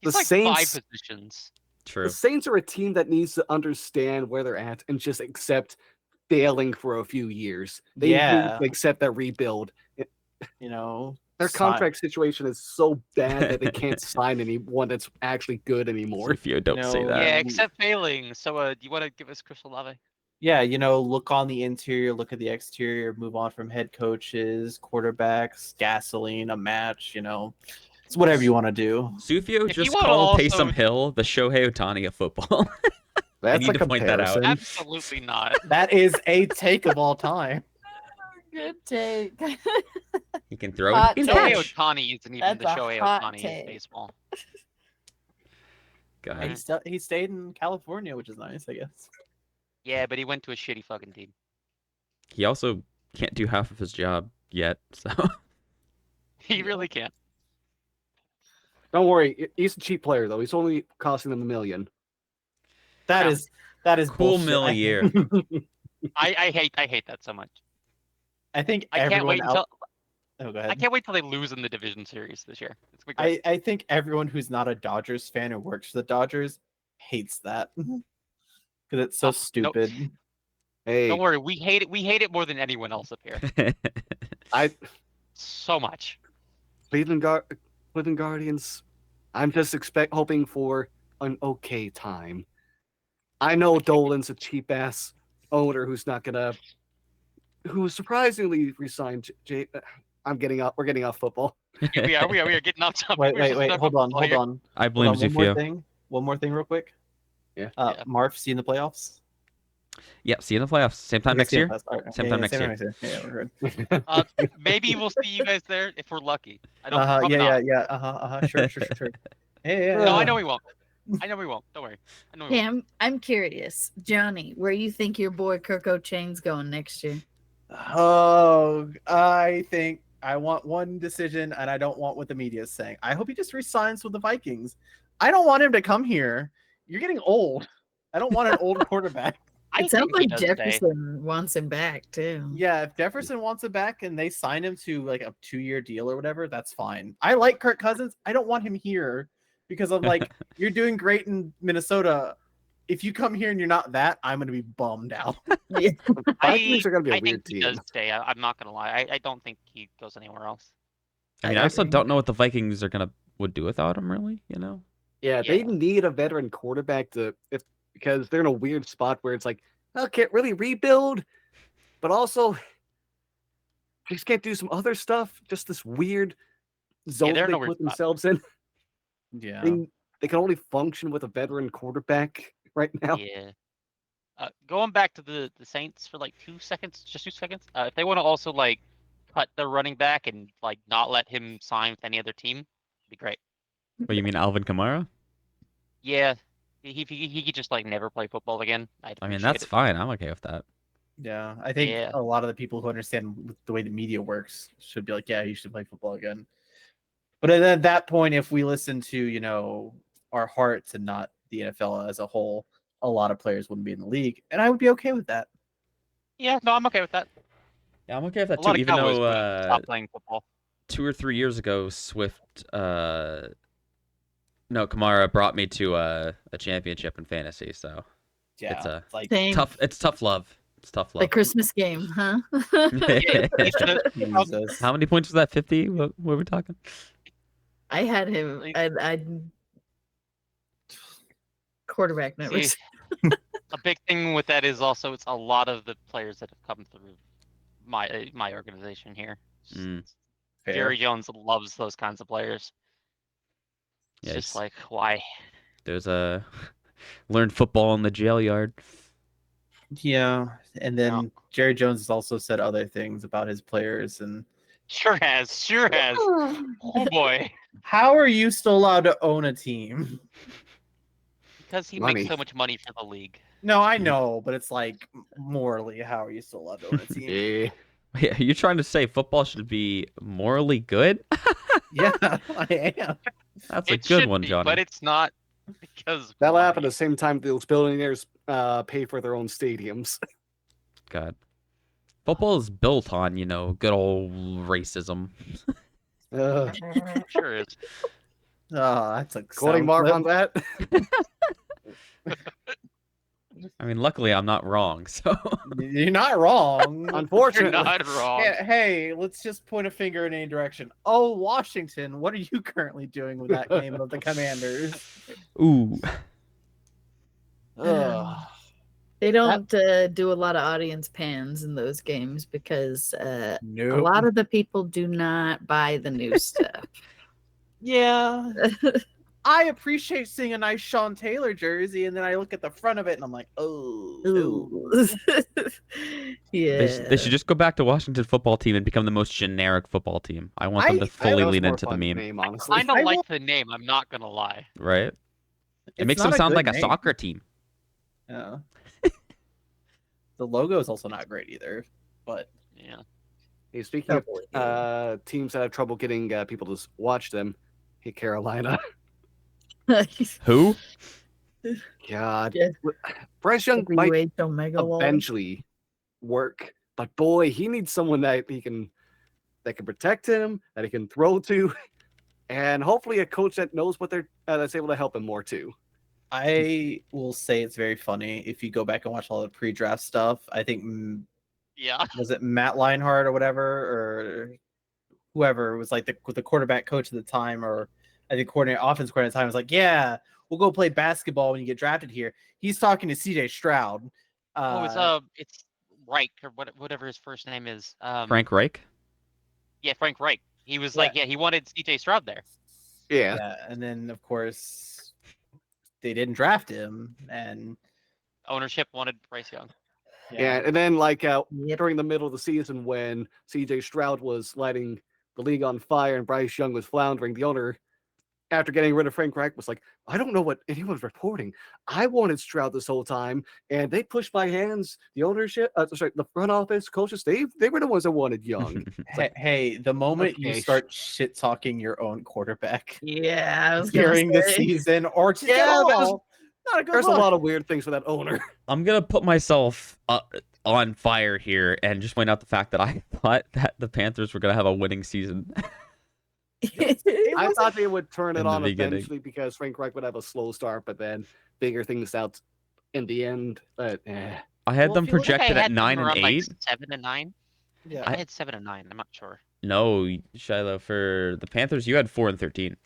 Speaker 5: He's
Speaker 2: The
Speaker 5: like
Speaker 2: Saints-
Speaker 5: 5 positions.
Speaker 1: True.
Speaker 2: the Saints are a team that needs to understand where they're at and just accept failing for a few years. They need
Speaker 4: Yeah.
Speaker 2: to accept that rebuild. Their
Speaker 4: si-
Speaker 2: contract situation is so bad that they can't sign anyone that's actually good anymore.
Speaker 1: If you don't say
Speaker 4: No.
Speaker 1: that.
Speaker 5: Yeah,
Speaker 4: we-
Speaker 5: except failing. So, do you want to give us Chris Olave?
Speaker 4: Yeah, look on the interior, look at the exterior, move on from head coaches, quarterbacks, gasoline, a match. It's whatever you want to do.
Speaker 1: Sufio
Speaker 5: If you
Speaker 1: just
Speaker 5: wanna
Speaker 1: called
Speaker 5: also-
Speaker 1: Taysom Hill the Shohei Otani of football.
Speaker 2: That's
Speaker 1: need
Speaker 2: a
Speaker 1: to point that out.
Speaker 2: comparison.
Speaker 5: Absolutely not.
Speaker 4: That is a take of all time.
Speaker 3: Good take.
Speaker 1: He can throw
Speaker 3: Hot
Speaker 1: it. He can
Speaker 5: Shohei
Speaker 3: take.
Speaker 1: catch.
Speaker 5: Otani isn't even
Speaker 3: That's
Speaker 5: the
Speaker 3: a
Speaker 5: Shohei
Speaker 3: hot
Speaker 5: Otani
Speaker 3: take.
Speaker 5: of baseball.
Speaker 1: God.
Speaker 4: He stayed in California, which is nice, I guess.
Speaker 5: Yeah, but he went to a shitty fucking team.
Speaker 1: He also can't do half of his job yet, so
Speaker 5: He really can't.
Speaker 2: Don't worry, he's a cheap player though. He's only costing them $1 million.
Speaker 4: That
Speaker 5: Yeah.
Speaker 4: is
Speaker 1: cool
Speaker 4: bullshit.
Speaker 1: mill a year.
Speaker 5: I hate that so much.
Speaker 4: I think
Speaker 5: I can't
Speaker 4: everyone
Speaker 5: wait until
Speaker 4: Oh, go
Speaker 5: I
Speaker 4: ahead.
Speaker 5: can't wait till they lose in the division series this year. It's gonna be great.
Speaker 4: I think everyone who's not a Dodgers fan who works for the Dodgers hates that because it's so
Speaker 5: Oh, no.
Speaker 4: stupid.
Speaker 2: Hey,
Speaker 5: Don't worry, we hate it. We hate it more than anyone else up here.
Speaker 2: I
Speaker 5: So much.
Speaker 2: Cleveland Guardians. I'm just hoping for an okay time. I know Dolan's a cheap ass owner who's surprisingly resigned. We're getting off football.
Speaker 5: We are getting off topic.
Speaker 4: Wait,
Speaker 5: We're
Speaker 4: wait,
Speaker 5: just
Speaker 4: wait.
Speaker 5: enough
Speaker 4: Hold on,
Speaker 5: football
Speaker 4: hold
Speaker 5: here.
Speaker 4: on.
Speaker 1: I
Speaker 4: Hold
Speaker 1: blame
Speaker 4: on, one more
Speaker 1: Zufio.
Speaker 4: thing. One more thing, real quick.
Speaker 2: Yeah.
Speaker 5: Yeah.
Speaker 4: Marv, see you in the playoffs.
Speaker 1: Yep, see you in the playoffs. Same time
Speaker 4: Okay,
Speaker 1: next
Speaker 4: see you in
Speaker 1: year.
Speaker 4: the playoffs. All right.
Speaker 1: Same time next year.
Speaker 4: Yeah, we're good.
Speaker 5: Maybe we'll see you guys there if we're lucky. I don't. hope
Speaker 4: Yeah,
Speaker 5: not.
Speaker 4: yeah. Sure. Yeah.
Speaker 5: No, I know we won't. I know we won't. Don't worry. I know we
Speaker 3: Hey,
Speaker 5: won't.
Speaker 3: I'm curious, Johnny, where you think your boy Kirk O'Chain's going next year?
Speaker 4: Oh, I think I want one decision, and I don't want what the media is saying. I hope he just resigns with the Vikings. I don't want him to come here. You're getting old. I don't want an old quarterback.
Speaker 3: It sounds
Speaker 5: think he
Speaker 3: like
Speaker 5: does stay.
Speaker 3: Jefferson wants him back too.
Speaker 4: Yeah, if Jefferson wants it back and they sign him to like a 2-year deal or whatever, that's fine. I like Kirk Cousins. I don't want him here because I'm like, you're doing great in Minnesota. If you come here and you're not that, I'm gonna be bummed out.
Speaker 3: Yeah.
Speaker 2: Vikings are gonna be a
Speaker 5: I
Speaker 2: weird
Speaker 5: think he
Speaker 2: team.
Speaker 5: does stay. I'm not gonna lie. I don't think he goes anywhere else.
Speaker 1: I mean,
Speaker 3: I
Speaker 1: I also
Speaker 3: agree.
Speaker 1: don't know what the Vikings would do without him, really.
Speaker 2: Yeah, they
Speaker 5: Yeah.
Speaker 2: need a veteran quarterback because they're in a weird spot where it's like, oh, can't really rebuild, but also just can't do some other stuff. Just this weird zone
Speaker 5: they're in
Speaker 2: they
Speaker 5: a weird
Speaker 2: put
Speaker 5: spot.
Speaker 2: themselves in.
Speaker 4: Yeah.
Speaker 2: They can only function with a veteran quarterback right now.
Speaker 5: Yeah. Going back to the Saints for like 2 seconds, just 2 seconds. If they want to also like cut the running back and like not let him sign with any other team, it'd be great.
Speaker 1: What you mean, Alvin Kamara?
Speaker 5: Yeah. He could just like never play football again. I'd
Speaker 1: I mean,
Speaker 5: appreciate
Speaker 1: that's
Speaker 5: it.
Speaker 1: fine. I'm okay with that.
Speaker 4: Yeah, I think
Speaker 5: Yeah.
Speaker 4: a lot of the people who understand the way the media works should be like, yeah, you should play football again. But at that point, if we listen to, our hearts and not the NFL as a whole, a lot of players wouldn't be in the league. And I would be okay with that.
Speaker 5: Yeah, no, I'm okay with that.
Speaker 1: Yeah, I'm okay with that
Speaker 5: A
Speaker 1: too.
Speaker 5: lot of
Speaker 1: Even
Speaker 5: Cowboys
Speaker 1: though
Speaker 5: would stop playing football.
Speaker 1: 2 or 3 years ago, Kamara brought me to a championship in fantasy. So
Speaker 4: Yeah.
Speaker 1: It's a
Speaker 4: like
Speaker 3: Same.
Speaker 1: It's tough love. It's tough love.
Speaker 3: The Christmas game, huh?
Speaker 4: Jesus.
Speaker 1: How many points was that? 50? What were we talking?
Speaker 3: I had him. I quarterback numbers.
Speaker 5: See, a big thing with that is also it's a lot of the players that have come through my organization here.
Speaker 1: Mm.
Speaker 4: Fair.
Speaker 5: Jerry Jones loves those kinds of players. It's
Speaker 1: Yeah,
Speaker 5: just
Speaker 1: he's-
Speaker 5: like why?
Speaker 1: There's a learned football in the jail yard.
Speaker 4: Yeah. And then
Speaker 5: Yeah.
Speaker 4: Jerry Jones has also said other things about his players. And
Speaker 5: Sure has. Oh boy,
Speaker 4: how are you still allowed to own a team?
Speaker 5: because he
Speaker 2: Money.
Speaker 5: makes so much money for the league.
Speaker 4: No, I know, but it's like morally, how are you still allowed to own a team?
Speaker 2: Yeah.
Speaker 1: Wait, are you trying to say football should be morally good?
Speaker 4: Yeah, I am.
Speaker 1: That's a
Speaker 5: It
Speaker 1: good
Speaker 5: should
Speaker 1: one,
Speaker 5: be,
Speaker 1: Johnny.
Speaker 5: but it's not because
Speaker 2: That'll happen at
Speaker 5: money.
Speaker 2: the same time those billionaires pay for their own stadiums.
Speaker 1: God. Football is built on, good old racism.
Speaker 5: Sure is.
Speaker 4: Oh, that's a
Speaker 2: Quoting
Speaker 4: sound
Speaker 2: Marv
Speaker 4: clip.
Speaker 2: on that.
Speaker 1: I mean, luckily I'm not wrong, so
Speaker 4: You're not wrong.
Speaker 5: You're
Speaker 2: Unfortunately,
Speaker 5: not wrong.
Speaker 4: Hey, let's just point a finger in any direction. Oh, Washington, what are you currently doing with that game of the Commanders?
Speaker 1: ooh.
Speaker 4: Ugh.
Speaker 3: They don't do a lot of audience pans in those games because a
Speaker 4: Nope.
Speaker 3: lot of the people do not buy the new stuff.
Speaker 4: Yeah. I appreciate seeing a nice Sean Taylor jersey, and then I look at the front of it and I'm like, oh,
Speaker 3: Ooh. Yeah.
Speaker 1: They should just go back to Washington football team and become the most generic football team. I want them to
Speaker 2: That
Speaker 1: fully
Speaker 2: was
Speaker 1: lean
Speaker 2: more
Speaker 1: into the
Speaker 2: fun
Speaker 1: meme,
Speaker 2: name,
Speaker 5: I
Speaker 2: honestly.
Speaker 5: kind of
Speaker 4: I
Speaker 5: like
Speaker 4: will-
Speaker 5: the name. I'm not gonna lie.
Speaker 1: right? It
Speaker 4: It's
Speaker 1: makes them
Speaker 4: not a
Speaker 1: sound
Speaker 4: good
Speaker 1: like a
Speaker 4: name.
Speaker 1: soccer team.
Speaker 4: Yeah. The logo is also not great either, but
Speaker 5: Yeah.
Speaker 2: Hey, speaking
Speaker 3: Double
Speaker 2: of teams that have trouble getting people to watch them, hey, Carolina.
Speaker 1: Who?
Speaker 2: God.
Speaker 3: Yeah.
Speaker 2: Bryce Young might
Speaker 3: WH Omega Wall.
Speaker 2: eventually work, but boy, he needs someone that can protect him, that he can throw to, and hopefully a coach that knows what they're that's able to help him more too.
Speaker 4: I will say it's very funny if you go back and watch all the pre-draft stuff. I think
Speaker 5: Yeah.
Speaker 4: was it Matt Leinart or whatever, or whoever was like the quarterback coach at the time, or I think offense coordinator at the time was like, yeah, we'll go play basketball when you get drafted here. He's talking to CJ Stroud.
Speaker 5: It's Reich or whatever his first name is.
Speaker 1: Frank Reich?
Speaker 5: Yeah, Frank Reich. He was
Speaker 4: Yeah.
Speaker 5: like, he wanted CJ Stroud there.
Speaker 2: Yeah.
Speaker 4: Yeah, and then of course they didn't draft him, and
Speaker 5: Ownership wanted Bryce Young.
Speaker 2: Yeah, and then
Speaker 3: Yep.
Speaker 2: during the middle of the season when CJ Stroud was lighting the league on fire and Bryce Young was floundering, the owner, after getting rid of Frank Reich, was like, I don't know what anyone's reporting. I wanted Stroud this whole time, and they pushed my hands. The ownership, the front office, coaches, they were the ones that wanted Young.
Speaker 4: hey, the moment you
Speaker 2: okay,
Speaker 4: start shit talking your own quarterback
Speaker 3: Yeah, I was gonna
Speaker 4: during the
Speaker 3: say.
Speaker 4: season, or just
Speaker 2: Yeah,
Speaker 4: at
Speaker 2: there's-
Speaker 4: all, not a good
Speaker 2: There's a
Speaker 4: look.
Speaker 2: lot of weird things with that owner.
Speaker 1: I'm gonna put myself on fire here and just point out the fact that I thought that the Panthers were gonna have a winning season.
Speaker 2: I thought they would turn
Speaker 1: In
Speaker 2: it
Speaker 1: the
Speaker 2: on
Speaker 1: beginning.
Speaker 2: eventually because Frank Reich would have a slow start, but then figure things out in the end. But
Speaker 1: I had
Speaker 4: Well,
Speaker 1: them
Speaker 4: if you look at-
Speaker 1: projected
Speaker 5: I
Speaker 1: at
Speaker 5: had them
Speaker 1: 9 and
Speaker 5: around,
Speaker 1: 8.
Speaker 5: like 7 and 9.
Speaker 4: Yeah.
Speaker 5: I had 7 and 9. I'm not sure.
Speaker 1: No, Shiloh, for the Panthers, you had 4 and 13.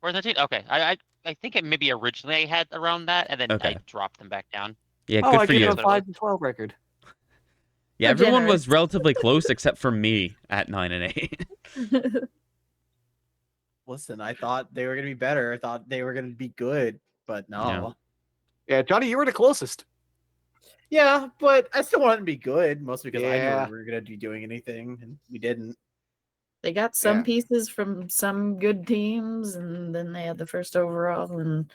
Speaker 5: Or 13. Okay. I think it maybe originally I had around that, and then
Speaker 1: Okay.
Speaker 5: I dropped them back down.
Speaker 1: Yeah,
Speaker 2: oh,
Speaker 1: good
Speaker 2: I
Speaker 1: for
Speaker 2: gave
Speaker 1: you.
Speaker 2: him a 5-12 record.
Speaker 1: Yeah,
Speaker 3: So
Speaker 1: everyone was
Speaker 3: generous.
Speaker 1: relatively close except for me at 9 and 8.
Speaker 4: Listen, I thought they were gonna be better. I thought they were gonna be good, but no.
Speaker 2: Yeah, Johnny, you were the closest.
Speaker 4: Yeah, but I still wanted to be good, mostly because I
Speaker 2: Yeah.
Speaker 4: knew we were gonna be doing anything, and we didn't.
Speaker 3: They got some
Speaker 2: Yeah.
Speaker 3: pieces from some good teams, and then they had the first overall and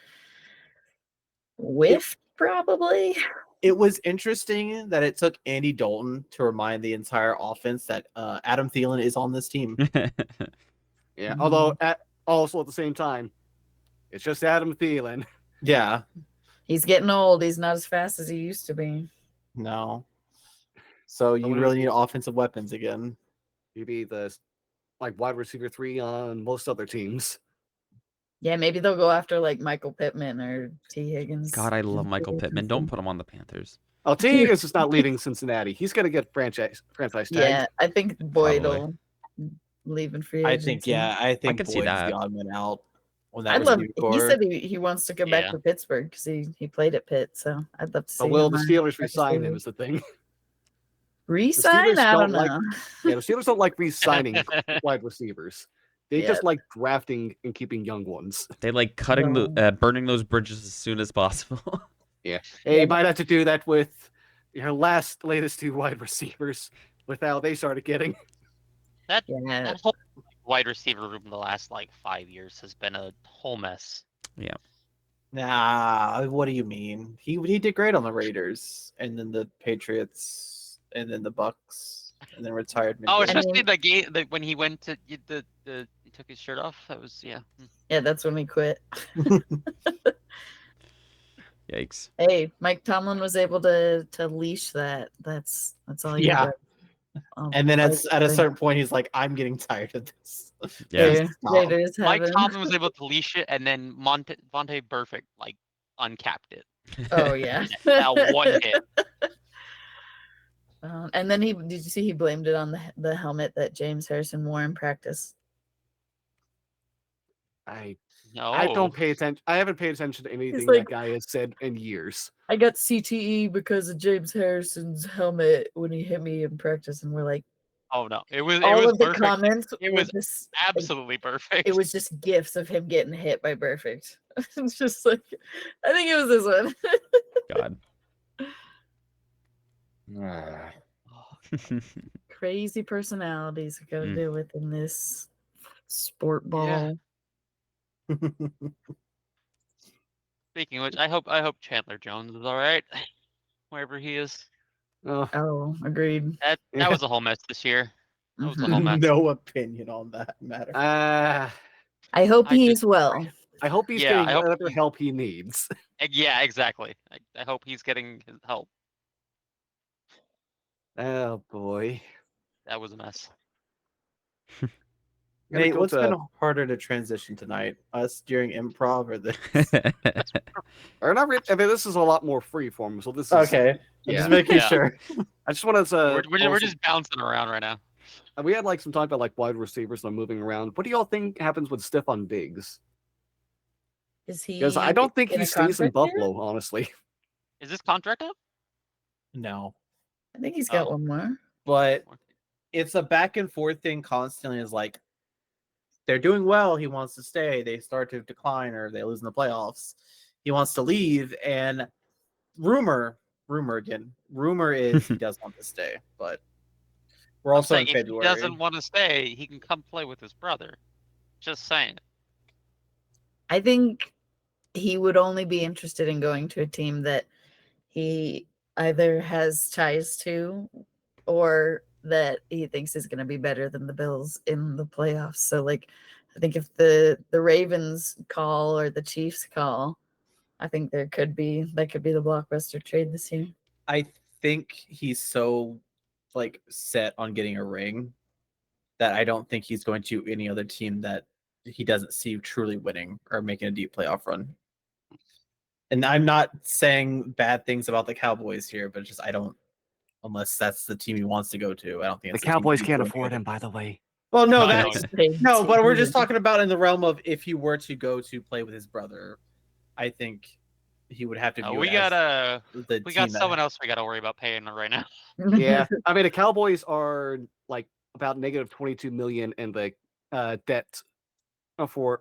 Speaker 3: whiffed probably.
Speaker 4: It was interesting that it took Andy Dalton to remind the entire offense that Adam Thielen is on this team.
Speaker 2: Yeah,
Speaker 3: Mhm.
Speaker 2: although also at the same time, it's just Adam Thielen.
Speaker 4: Yeah,
Speaker 3: He's getting old. He's not as fast as he used to be.
Speaker 4: no. So you
Speaker 2: when
Speaker 4: really need offensive weapons again.
Speaker 2: He'd be the wide receiver 3 on most other teams.
Speaker 3: Yeah, maybe they'll go after like Michael Pittman or T. Higgins.
Speaker 1: God, I love
Speaker 3: in
Speaker 1: Michael
Speaker 3: free
Speaker 1: Pittman.
Speaker 3: agency.
Speaker 1: Don't put him on the Panthers.
Speaker 2: Oh, T. Higgins is not leaving Cincinnati. He's gonna get franchise tagged.
Speaker 3: Yeah, I think Boyd
Speaker 1: Probably.
Speaker 3: will leave in free
Speaker 4: I
Speaker 3: agency.
Speaker 4: think, I think
Speaker 1: could see
Speaker 4: Boyd's
Speaker 1: that.
Speaker 4: the odd man out on that
Speaker 3: I'd love.
Speaker 4: receiving
Speaker 3: He
Speaker 4: core.
Speaker 3: said he wants to go back
Speaker 5: Yeah.
Speaker 3: to Pittsburgh because he played at Pitt. So I'd love to see.
Speaker 2: But will
Speaker 3: him
Speaker 2: the
Speaker 3: on
Speaker 2: Steelers
Speaker 3: wide
Speaker 2: re-sign him?
Speaker 3: receiver.
Speaker 2: Is the thing.
Speaker 3: Resign? I don't
Speaker 2: like-
Speaker 3: know.
Speaker 2: Yeah, the Steelers don't like re-signing wide receivers. They
Speaker 3: Yeah.
Speaker 2: just like drafting and keeping young ones.
Speaker 1: They like cutting
Speaker 3: No.
Speaker 1: burning those bridges as soon as possible.
Speaker 2: Hey,
Speaker 3: Yeah,
Speaker 2: you might have to do that with your latest 2 wide receivers with how they started getting.
Speaker 5: That
Speaker 3: Yeah,
Speaker 5: whole wide receiver room the last like 5 years has been a whole mess.
Speaker 4: Nah, what do you mean? He did great on the Raiders, and then the Patriots, and then the Bucks, and then retired.
Speaker 5: Oh,
Speaker 4: midway.
Speaker 5: especially
Speaker 3: mean-
Speaker 5: the game when he went to he took his shirt off. That was
Speaker 3: yeah, that's when we quit.
Speaker 1: Yikes.
Speaker 3: Hey, Mike Tomlin was able to leash that. That's all you
Speaker 4: Yeah.
Speaker 3: got.
Speaker 4: And then at a certain point, he's like, "I'm getting tired of this."
Speaker 1: Yeah.
Speaker 4: Stop.
Speaker 3: Raiders
Speaker 5: Mike
Speaker 3: have him.
Speaker 5: Tomlin was able to leash it, and then Vontae Burfict like uncapped it.
Speaker 3: Oh yeah.
Speaker 5: That one hit.
Speaker 3: And then did you see he blamed it on the helmet that James Harrison wore in practice?
Speaker 2: I
Speaker 5: No.
Speaker 2: don't pay attention. I haven't paid attention to anything
Speaker 3: like-
Speaker 2: that guy has said in years.
Speaker 3: I got CTE because of James Harrison's helmet when he hit me in practice, and we're like,
Speaker 5: Oh no. It was
Speaker 3: all of the
Speaker 5: perfect.
Speaker 3: comments
Speaker 5: It
Speaker 3: were
Speaker 5: was
Speaker 3: just
Speaker 5: absolutely perfect.
Speaker 3: it was just gifs of him getting hit by Perfect. It's just like, I think it was this one.
Speaker 1: God.
Speaker 3: Crazy personalities I gotta
Speaker 1: Mm.
Speaker 3: deal with in this sport ball.
Speaker 5: Yeah. Speaking of which, I hope Chandler Jones is all right, wherever he is.
Speaker 2: Oh,
Speaker 3: Oh, agreed.
Speaker 5: That
Speaker 2: Yeah.
Speaker 5: was a whole mess this year. That was a
Speaker 3: Mhm.
Speaker 5: whole mess.
Speaker 4: No opinion on that matter.
Speaker 3: I hope
Speaker 5: I
Speaker 3: he's
Speaker 5: just-
Speaker 3: well.
Speaker 2: I hope he's
Speaker 5: Yeah,
Speaker 2: getting
Speaker 5: I hope
Speaker 2: whatever
Speaker 5: he-
Speaker 2: help he needs.
Speaker 5: Yeah, exactly. I hope he's getting his help.
Speaker 2: Oh boy.
Speaker 5: That was a mess.
Speaker 2: Gotta
Speaker 4: Nate,
Speaker 2: go
Speaker 4: what's
Speaker 2: to-
Speaker 4: been harder to transition tonight? Us during improv or this?
Speaker 2: Or not really. I mean, this is a lot more free form, so this is
Speaker 4: Okay, I'm
Speaker 2: yeah.
Speaker 4: just making
Speaker 5: Yeah.
Speaker 4: sure.
Speaker 2: I just wanted to.
Speaker 5: We're
Speaker 2: also-
Speaker 5: just bouncing around right now.
Speaker 2: we had like some talk about like wide receivers and moving around. What do y'all think happens with Stephon Diggs?
Speaker 3: Is he?
Speaker 2: Because I don't think
Speaker 3: in
Speaker 2: he
Speaker 3: a
Speaker 2: stays in
Speaker 3: contract year?
Speaker 2: Buffalo, honestly.
Speaker 5: Is this contract up?
Speaker 4: No,
Speaker 3: I think he's got
Speaker 5: Oh.
Speaker 3: one more.
Speaker 4: but it's a back and forth thing constantly. Is like they're doing well. He wants to stay. They start to decline or they lose in the playoffs. He wants to leave, and rumor is he does want to stay, but we're
Speaker 5: I'm
Speaker 4: also in
Speaker 5: saying if he
Speaker 4: February.
Speaker 5: doesn't want to stay, he can come play with his brother. Just saying.
Speaker 3: I think he would only be interested in going to a team that he either has ties to or that he thinks is going to be better than the Bills in the playoffs. So like I think if the Ravens call or the Chiefs call, I think that could be the blockbuster trade this year.
Speaker 4: I think he's so like set on getting a ring that I don't think he's going to any other team that he doesn't see truly winning or making a deep playoff run. And I'm not saying bad things about the Cowboys here, but just I don't, unless that's the team he wants to go to. I don't think
Speaker 2: The
Speaker 4: it's team
Speaker 2: Cowboys
Speaker 4: he's
Speaker 2: can't
Speaker 4: going to
Speaker 2: afford
Speaker 4: go
Speaker 2: him,
Speaker 4: to.
Speaker 2: by the way.
Speaker 4: Well, no,
Speaker 5: No, I
Speaker 4: that's
Speaker 5: know.
Speaker 4: no, but we're just talking about in the realm of if he were to go to play with his brother, I think he would have to view
Speaker 5: We
Speaker 4: it as
Speaker 5: got
Speaker 4: the
Speaker 5: we
Speaker 4: team
Speaker 5: got someone else we got to worry about paying right now.
Speaker 2: Yeah, I mean the Cowboys are like about negative 22 million in the debt for.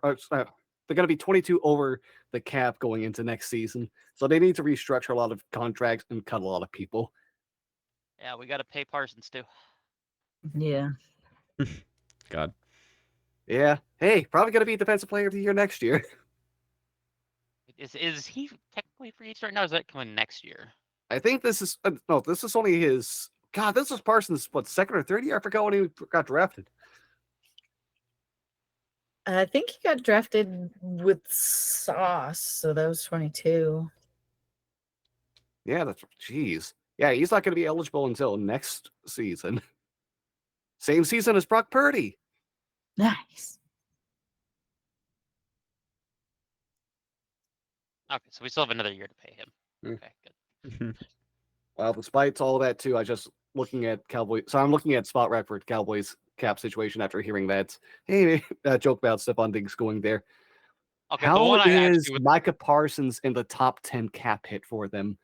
Speaker 2: They're going to be 22 over the cap going into next season, so they need to restructure a lot of contracts and cut a lot of people.
Speaker 5: Yeah, we got to pay Parsons too.
Speaker 3: Yeah.
Speaker 1: God.
Speaker 2: Yeah. Hey, probably going to be Defensive Player of the Year next year.
Speaker 5: Is he technically free agent right now? Or is that coming next year?
Speaker 2: I think this is no. This is only his. God, this is Parsons' what, second or third year? I forgot when he got drafted.
Speaker 3: I think he got drafted with Sauce, so that was 22.
Speaker 2: Yeah, that's jeez. Yeah, he's not going to be eligible until next season. Same season as Brock Purdy.
Speaker 3: Nice.
Speaker 5: Okay, so we still have another year to pay him.
Speaker 2: Mm.
Speaker 5: Okay, good.
Speaker 2: Well, despite all that too, I just looking at Cowboys. So I'm looking at spot rep for Cowboys cap situation after hearing that. Hey, that joke about Stephon Diggs going there.
Speaker 5: Okay, the
Speaker 2: How
Speaker 5: one I
Speaker 2: is
Speaker 5: actually would
Speaker 2: Micah Parsons in the top 10 cap hit for them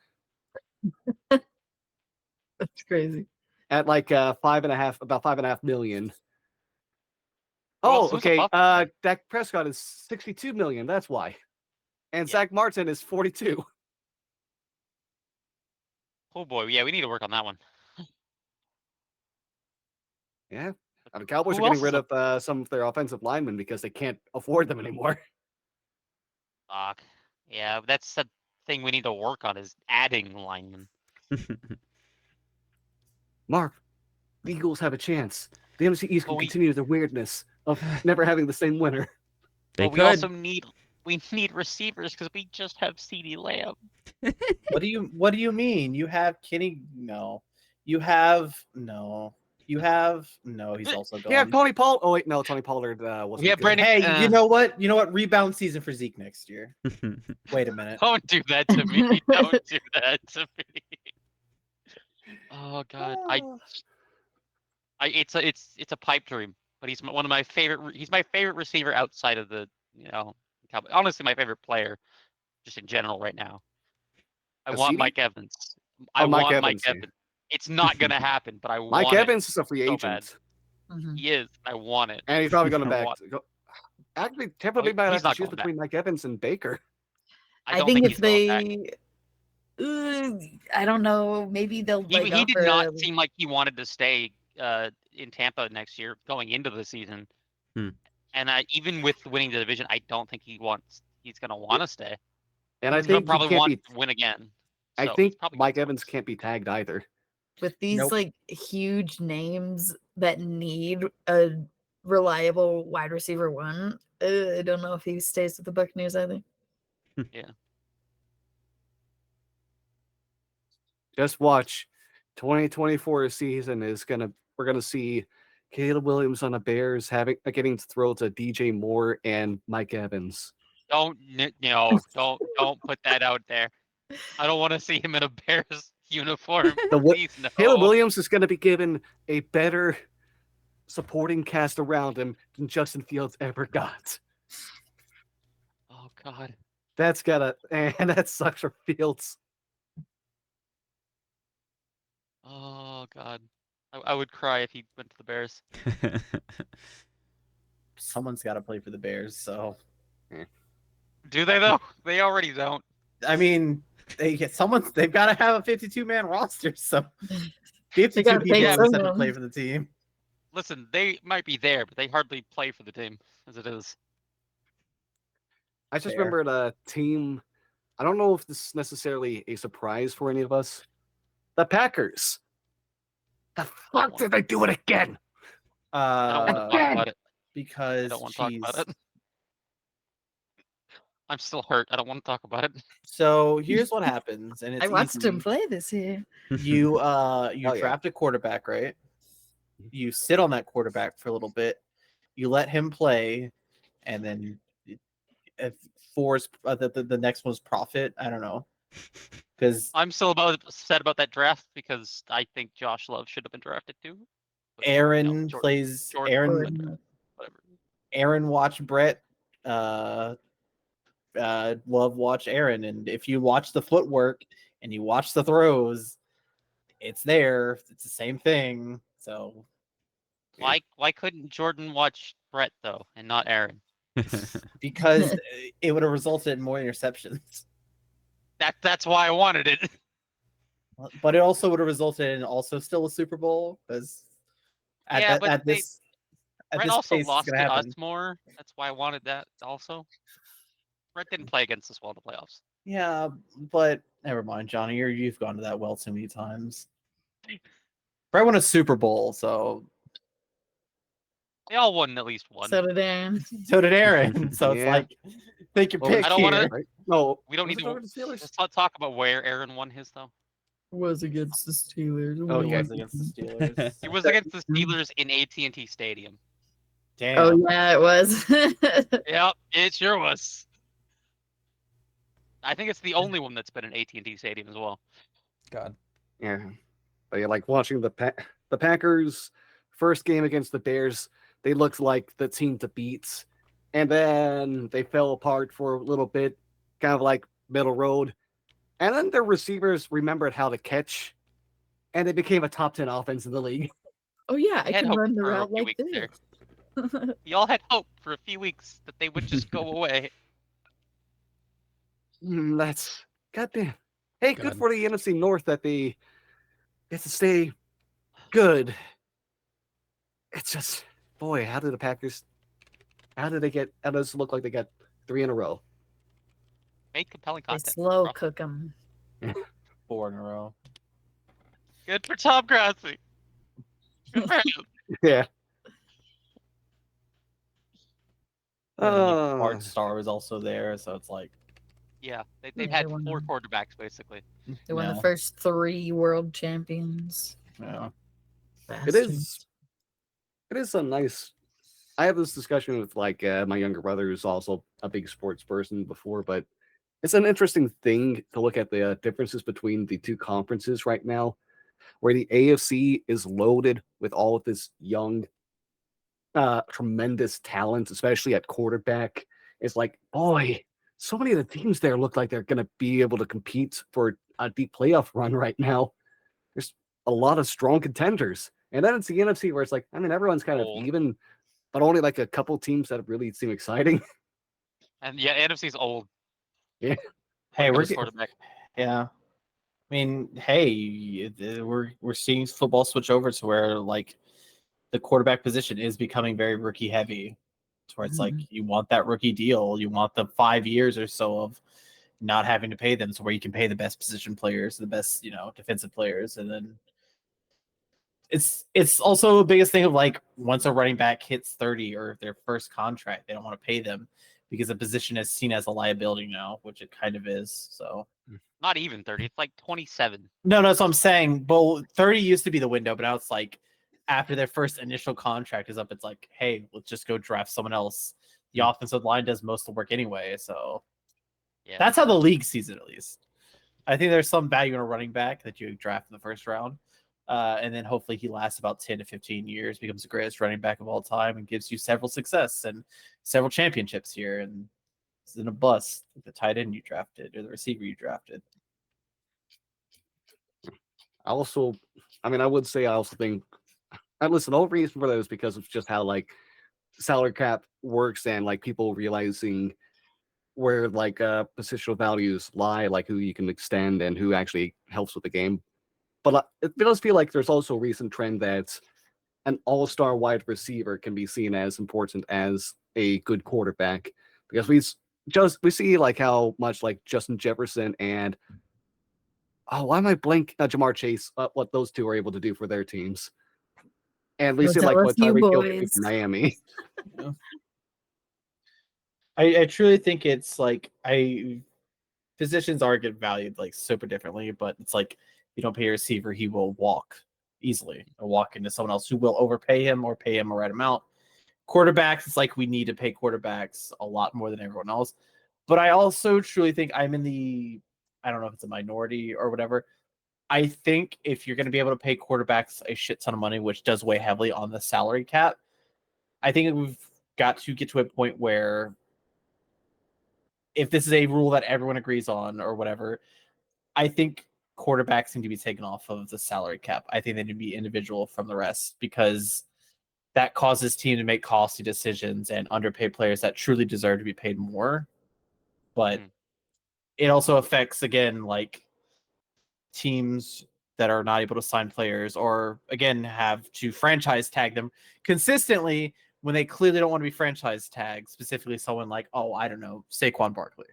Speaker 3: That's crazy.
Speaker 2: at like about 5.5 million?
Speaker 5: Who
Speaker 2: Oh,
Speaker 5: else was
Speaker 2: okay.
Speaker 5: above him?
Speaker 2: Dak Prescott is 62 million. That's why. And
Speaker 5: Yeah.
Speaker 2: Zach Martin is 42.
Speaker 5: Oh boy, yeah, we need to work on that one.
Speaker 2: Yeah. I mean, Cowboys
Speaker 5: Who
Speaker 2: are getting
Speaker 5: else
Speaker 2: rid
Speaker 5: is
Speaker 2: of some of their offensive linemen because they can't afford them anymore.
Speaker 5: Fuck. Yeah, that's the thing we need to work on is adding linemen.
Speaker 2: Mark, the Eagles have a chance. The NFC East can
Speaker 5: Well, we-
Speaker 2: continue the weirdness of never having the same winner.
Speaker 1: They
Speaker 5: But we
Speaker 1: could.
Speaker 5: also need receivers because we just have CeeDee Lamb.
Speaker 4: What do you mean? You have Kenny? No. You have no. You have no. He's also gone.
Speaker 2: Yeah, Tony Pollard. Oh wait, no, Tony Pollard wasn't.
Speaker 5: Yeah,
Speaker 2: good.
Speaker 5: Brandon-
Speaker 4: Hey, you know what? You know what? Rebound season for Zeke next year. Wait a minute.
Speaker 5: Don't do that to me. Don't do that to me. Oh god, it's a pipe dream. But he's one of my favorite. He's my favorite receiver outside of the Cowboys. Honestly, my favorite player, just in general, right now. I
Speaker 2: A
Speaker 5: want
Speaker 2: CD?
Speaker 5: Mike Evans. I
Speaker 2: Oh, Mike
Speaker 5: want Mike
Speaker 2: Evans, yeah.
Speaker 5: Evans. It's not gonna happen, but I
Speaker 2: Mike
Speaker 5: want it
Speaker 2: Evans is a free
Speaker 5: so
Speaker 2: agent,
Speaker 5: bad.
Speaker 3: Mhm.
Speaker 5: He is. I want it.
Speaker 2: and he's probably going to
Speaker 5: I
Speaker 2: back.
Speaker 5: want-
Speaker 2: Actually, Tampa
Speaker 5: Oh,
Speaker 2: Bay might
Speaker 5: he's
Speaker 2: have to
Speaker 5: not
Speaker 2: choose
Speaker 5: going
Speaker 2: between Mike Evans and Baker.
Speaker 5: I
Speaker 3: I
Speaker 5: don't
Speaker 3: think
Speaker 5: think
Speaker 3: if
Speaker 5: he's going back.
Speaker 3: I don't know, maybe they'll
Speaker 5: He
Speaker 3: like
Speaker 5: did not
Speaker 3: offer.
Speaker 5: seem like he wanted to stay in Tampa next year going into the season.
Speaker 1: Hmm.
Speaker 5: And even with winning the division, I don't think he's gonna want to stay.
Speaker 2: And I
Speaker 3: He's
Speaker 5: He's gonna
Speaker 2: think he
Speaker 5: probably
Speaker 2: can't
Speaker 5: want
Speaker 2: be.
Speaker 5: to win again.
Speaker 2: I
Speaker 5: So
Speaker 2: think
Speaker 5: he's probably
Speaker 2: Mike
Speaker 5: gonna
Speaker 2: Evans can't be tagged either.
Speaker 3: with these
Speaker 4: Nope.
Speaker 3: like huge names that need a reliable wide receiver one. I don't know if he stays with the Buccaneers either.
Speaker 2: Just watch. 2024 season is gonna. We're gonna see Caleb Williams on the Bears getting to throw to DJ Moore and Mike Evans.
Speaker 5: Don't put that out there. I don't want to see him in a Bears uniform. Please no.
Speaker 2: Caleb Williams is going to be given a better supporting cast around him than Justin Fields ever got.
Speaker 5: Oh God.
Speaker 2: That's gotta, and that sucks for Fields.
Speaker 5: Oh God. I would cry if he went to the Bears.
Speaker 4: Someone's got to play for the Bears, so
Speaker 5: Do they though? They already don't.
Speaker 4: I mean, they've got to have a 52-man roster, so 52
Speaker 3: gotta
Speaker 4: people
Speaker 3: take
Speaker 4: have to
Speaker 3: someone.
Speaker 4: play for the team.
Speaker 5: Listen, they might be there, but they hardly play for the team as it is.
Speaker 2: I just
Speaker 4: Fair.
Speaker 2: remembered a team. I don't know if this is necessarily a surprise for any of us. The Packers. The fuck did they do it again?
Speaker 5: I don't want to talk
Speaker 2: Again!
Speaker 5: about it. I
Speaker 4: Because
Speaker 5: don't want to talk about
Speaker 4: she's
Speaker 5: it. I'm still hurt. I don't want to talk about it.
Speaker 4: so here's what happens, and it's
Speaker 3: I watched
Speaker 4: easy.
Speaker 3: him play this year.
Speaker 4: You
Speaker 2: yeah.
Speaker 4: draft a quarterback, right? You sit on that quarterback for a little bit. You let him play, and then if the next one's profit. I don't know, because
Speaker 5: I'm still upset about that draft because I think Josh Love should have been drafted too. But,
Speaker 4: Aaron
Speaker 5: Jordan-
Speaker 4: plays
Speaker 5: Jordan
Speaker 4: Aaron.
Speaker 3: Jordan.
Speaker 5: Whatever.
Speaker 4: Aaron watch Brett. Love watch Aaron, and if you watch the footwork and you watch the throws, it's there. It's the same thing. So
Speaker 5: Why couldn't Jordan watch Brett though and not Aaron?
Speaker 4: because it would have resulted in more interceptions,
Speaker 5: That's why I wanted it.
Speaker 4: but it also would have resulted in also still a Super Bowl because at this
Speaker 5: Brett also
Speaker 4: pace, it's
Speaker 5: lost to
Speaker 4: gonna
Speaker 5: us
Speaker 4: happen.
Speaker 5: more. That's why I wanted that also. Brett didn't play against us well in the playoffs.
Speaker 4: Yeah, but never mind, Johnny. You've gone to that well too many times. Brett won a Super Bowl, so
Speaker 5: They all won at least one.
Speaker 3: So did Aaron.
Speaker 4: so did Aaron. So it's
Speaker 2: Yeah.
Speaker 4: like take your
Speaker 2: Well,
Speaker 4: pick
Speaker 5: I don't wanna-
Speaker 4: here.
Speaker 2: Right? No,
Speaker 5: We don't
Speaker 2: was
Speaker 5: need
Speaker 2: it
Speaker 5: to.
Speaker 2: over the Steelers?
Speaker 5: Let's not talk about where Aaron won his though.
Speaker 3: Was against the Steelers.
Speaker 2: Okay.
Speaker 4: It was against the Steelers.
Speaker 5: He was against the Steelers in AT&T Stadium.
Speaker 4: Damn.
Speaker 3: Oh yeah, it was.
Speaker 5: Yep, it sure was. I think it's the only one that's been in AT&T Stadium as well.
Speaker 1: God.
Speaker 2: Yeah. But yeah, like watching the Packers first game against the Bears, they looked like the team to beat. And then they fell apart for a little bit, kind of like middle road. And then their receivers remembered how to catch, and they became a top 10 offense in the league.
Speaker 3: Oh yeah, I
Speaker 5: We had
Speaker 3: can
Speaker 5: hope
Speaker 3: run the
Speaker 5: for a
Speaker 3: route
Speaker 5: few
Speaker 3: like
Speaker 5: weeks
Speaker 3: this.
Speaker 5: there. We all had hope for a few weeks that they would just go away.
Speaker 2: That's goddamn. Hey,
Speaker 1: God.
Speaker 2: good for the NFC North that they get to stay good. It's just, boy, how did the Packers? How does it look like they got 3 in a row?
Speaker 5: Make compelling
Speaker 3: They
Speaker 5: content.
Speaker 3: slow
Speaker 5: Rough.
Speaker 3: cook them.
Speaker 4: 4 in a row.
Speaker 5: Good for Tom Grassi. Good for him.
Speaker 2: Yeah.
Speaker 4: And then
Speaker 2: Uh,
Speaker 4: Bart Starr was also there, so it's like
Speaker 5: Yeah, they've
Speaker 3: Yeah,
Speaker 5: had
Speaker 3: they won
Speaker 5: 4
Speaker 3: them.
Speaker 5: quarterbacks basically.
Speaker 3: They won
Speaker 4: yeah,
Speaker 3: the first 3 world champions.
Speaker 4: yeah.
Speaker 2: it is. It is a nice. I have this discussion with like my younger brother, who's also a big sports person before, but it's an interesting thing to look at the differences between the two conferences right now, where the AFC is loaded with all of this young, tremendous talent, especially at quarterback It's like, boy, so many of the teams there look like they're going to be able to compete for a deep playoff run right now. There's a lot of strong contenders. And then it's the NFC where it's like, I mean, everyone's kind of
Speaker 5: Old.
Speaker 2: even, but only like a couple teams that really seem exciting.
Speaker 5: And yeah, NFC's old.
Speaker 2: Yeah.
Speaker 4: Hey,
Speaker 5: When it
Speaker 4: we're
Speaker 5: comes to quarterback.
Speaker 4: yeah. I mean, hey, we're seeing football switch over to where like the quarterback position is becoming very rookie heavy. To where it's like you want that rookie deal, you want the 5 years or so of not having to pay them, so where you can pay the best position players, the best defensive players, and then it's also the biggest thing of like once a running back hits 30 or their first contract, they don't want to pay them because the position is seen as a liability now, which it kind of is. So
Speaker 5: Not even 30. It's like 27.
Speaker 4: no, that's what I'm saying. Well, 30 used to be the window, but now it's like after their first initial contract is up, it's like, hey, let's just go draft someone else. The offensive line does most of the work anyway, so
Speaker 5: Yeah.
Speaker 4: that's how the league sees it, at least. I think there's some value in a running back that you draft in the first round. And then hopefully he lasts about 10 to 15 years, becomes the greatest running back of all time, and gives you several success and several championships here. And isn't a bust like the tight end you drafted or the receiver you drafted.
Speaker 2: I would say I also think, and listen, the whole reason for that is because of just how like salary cap works and like people realizing where like positional values lie, like who you can extend and who actually helps with the game. But it does feel like there's also a recent trend that an all-star wide receiver can be seen as important as a good quarterback because we see like how much like Justin Jefferson and why am I blank Jamar Chase what those two are able to do for their teams, and we
Speaker 3: Go
Speaker 2: see
Speaker 3: tell
Speaker 2: like
Speaker 3: us,
Speaker 2: what
Speaker 3: you
Speaker 2: Tyreek Hill can do
Speaker 3: boys.
Speaker 2: for Miami.
Speaker 4: I truly think it's like positions are get valued like super differently, but it's like you don't pay a receiver, he will walk easily or walk into someone else who will overpay him or pay him a right amount. Quarterbacks, it's like we need to pay quarterbacks a lot more than everyone else. But I also truly think I'm in I don't know if it's a minority or whatever. I think if you're going to be able to pay quarterbacks a shit ton of money, which does weigh heavily on the salary cap, I think we've got to get to a point where if this is a rule that everyone agrees on or whatever, I think quarterbacks need to be taken off of the salary cap. I think they need to be individual from the rest because that causes team to make costly decisions and underpay players that truly deserve to be paid more. But it also affects, again, like teams that are not able to sign players or, again, have to franchise tag them consistently when they clearly don't want to be franchise tagged, specifically someone like, oh, I don't know, Saquon Barkley.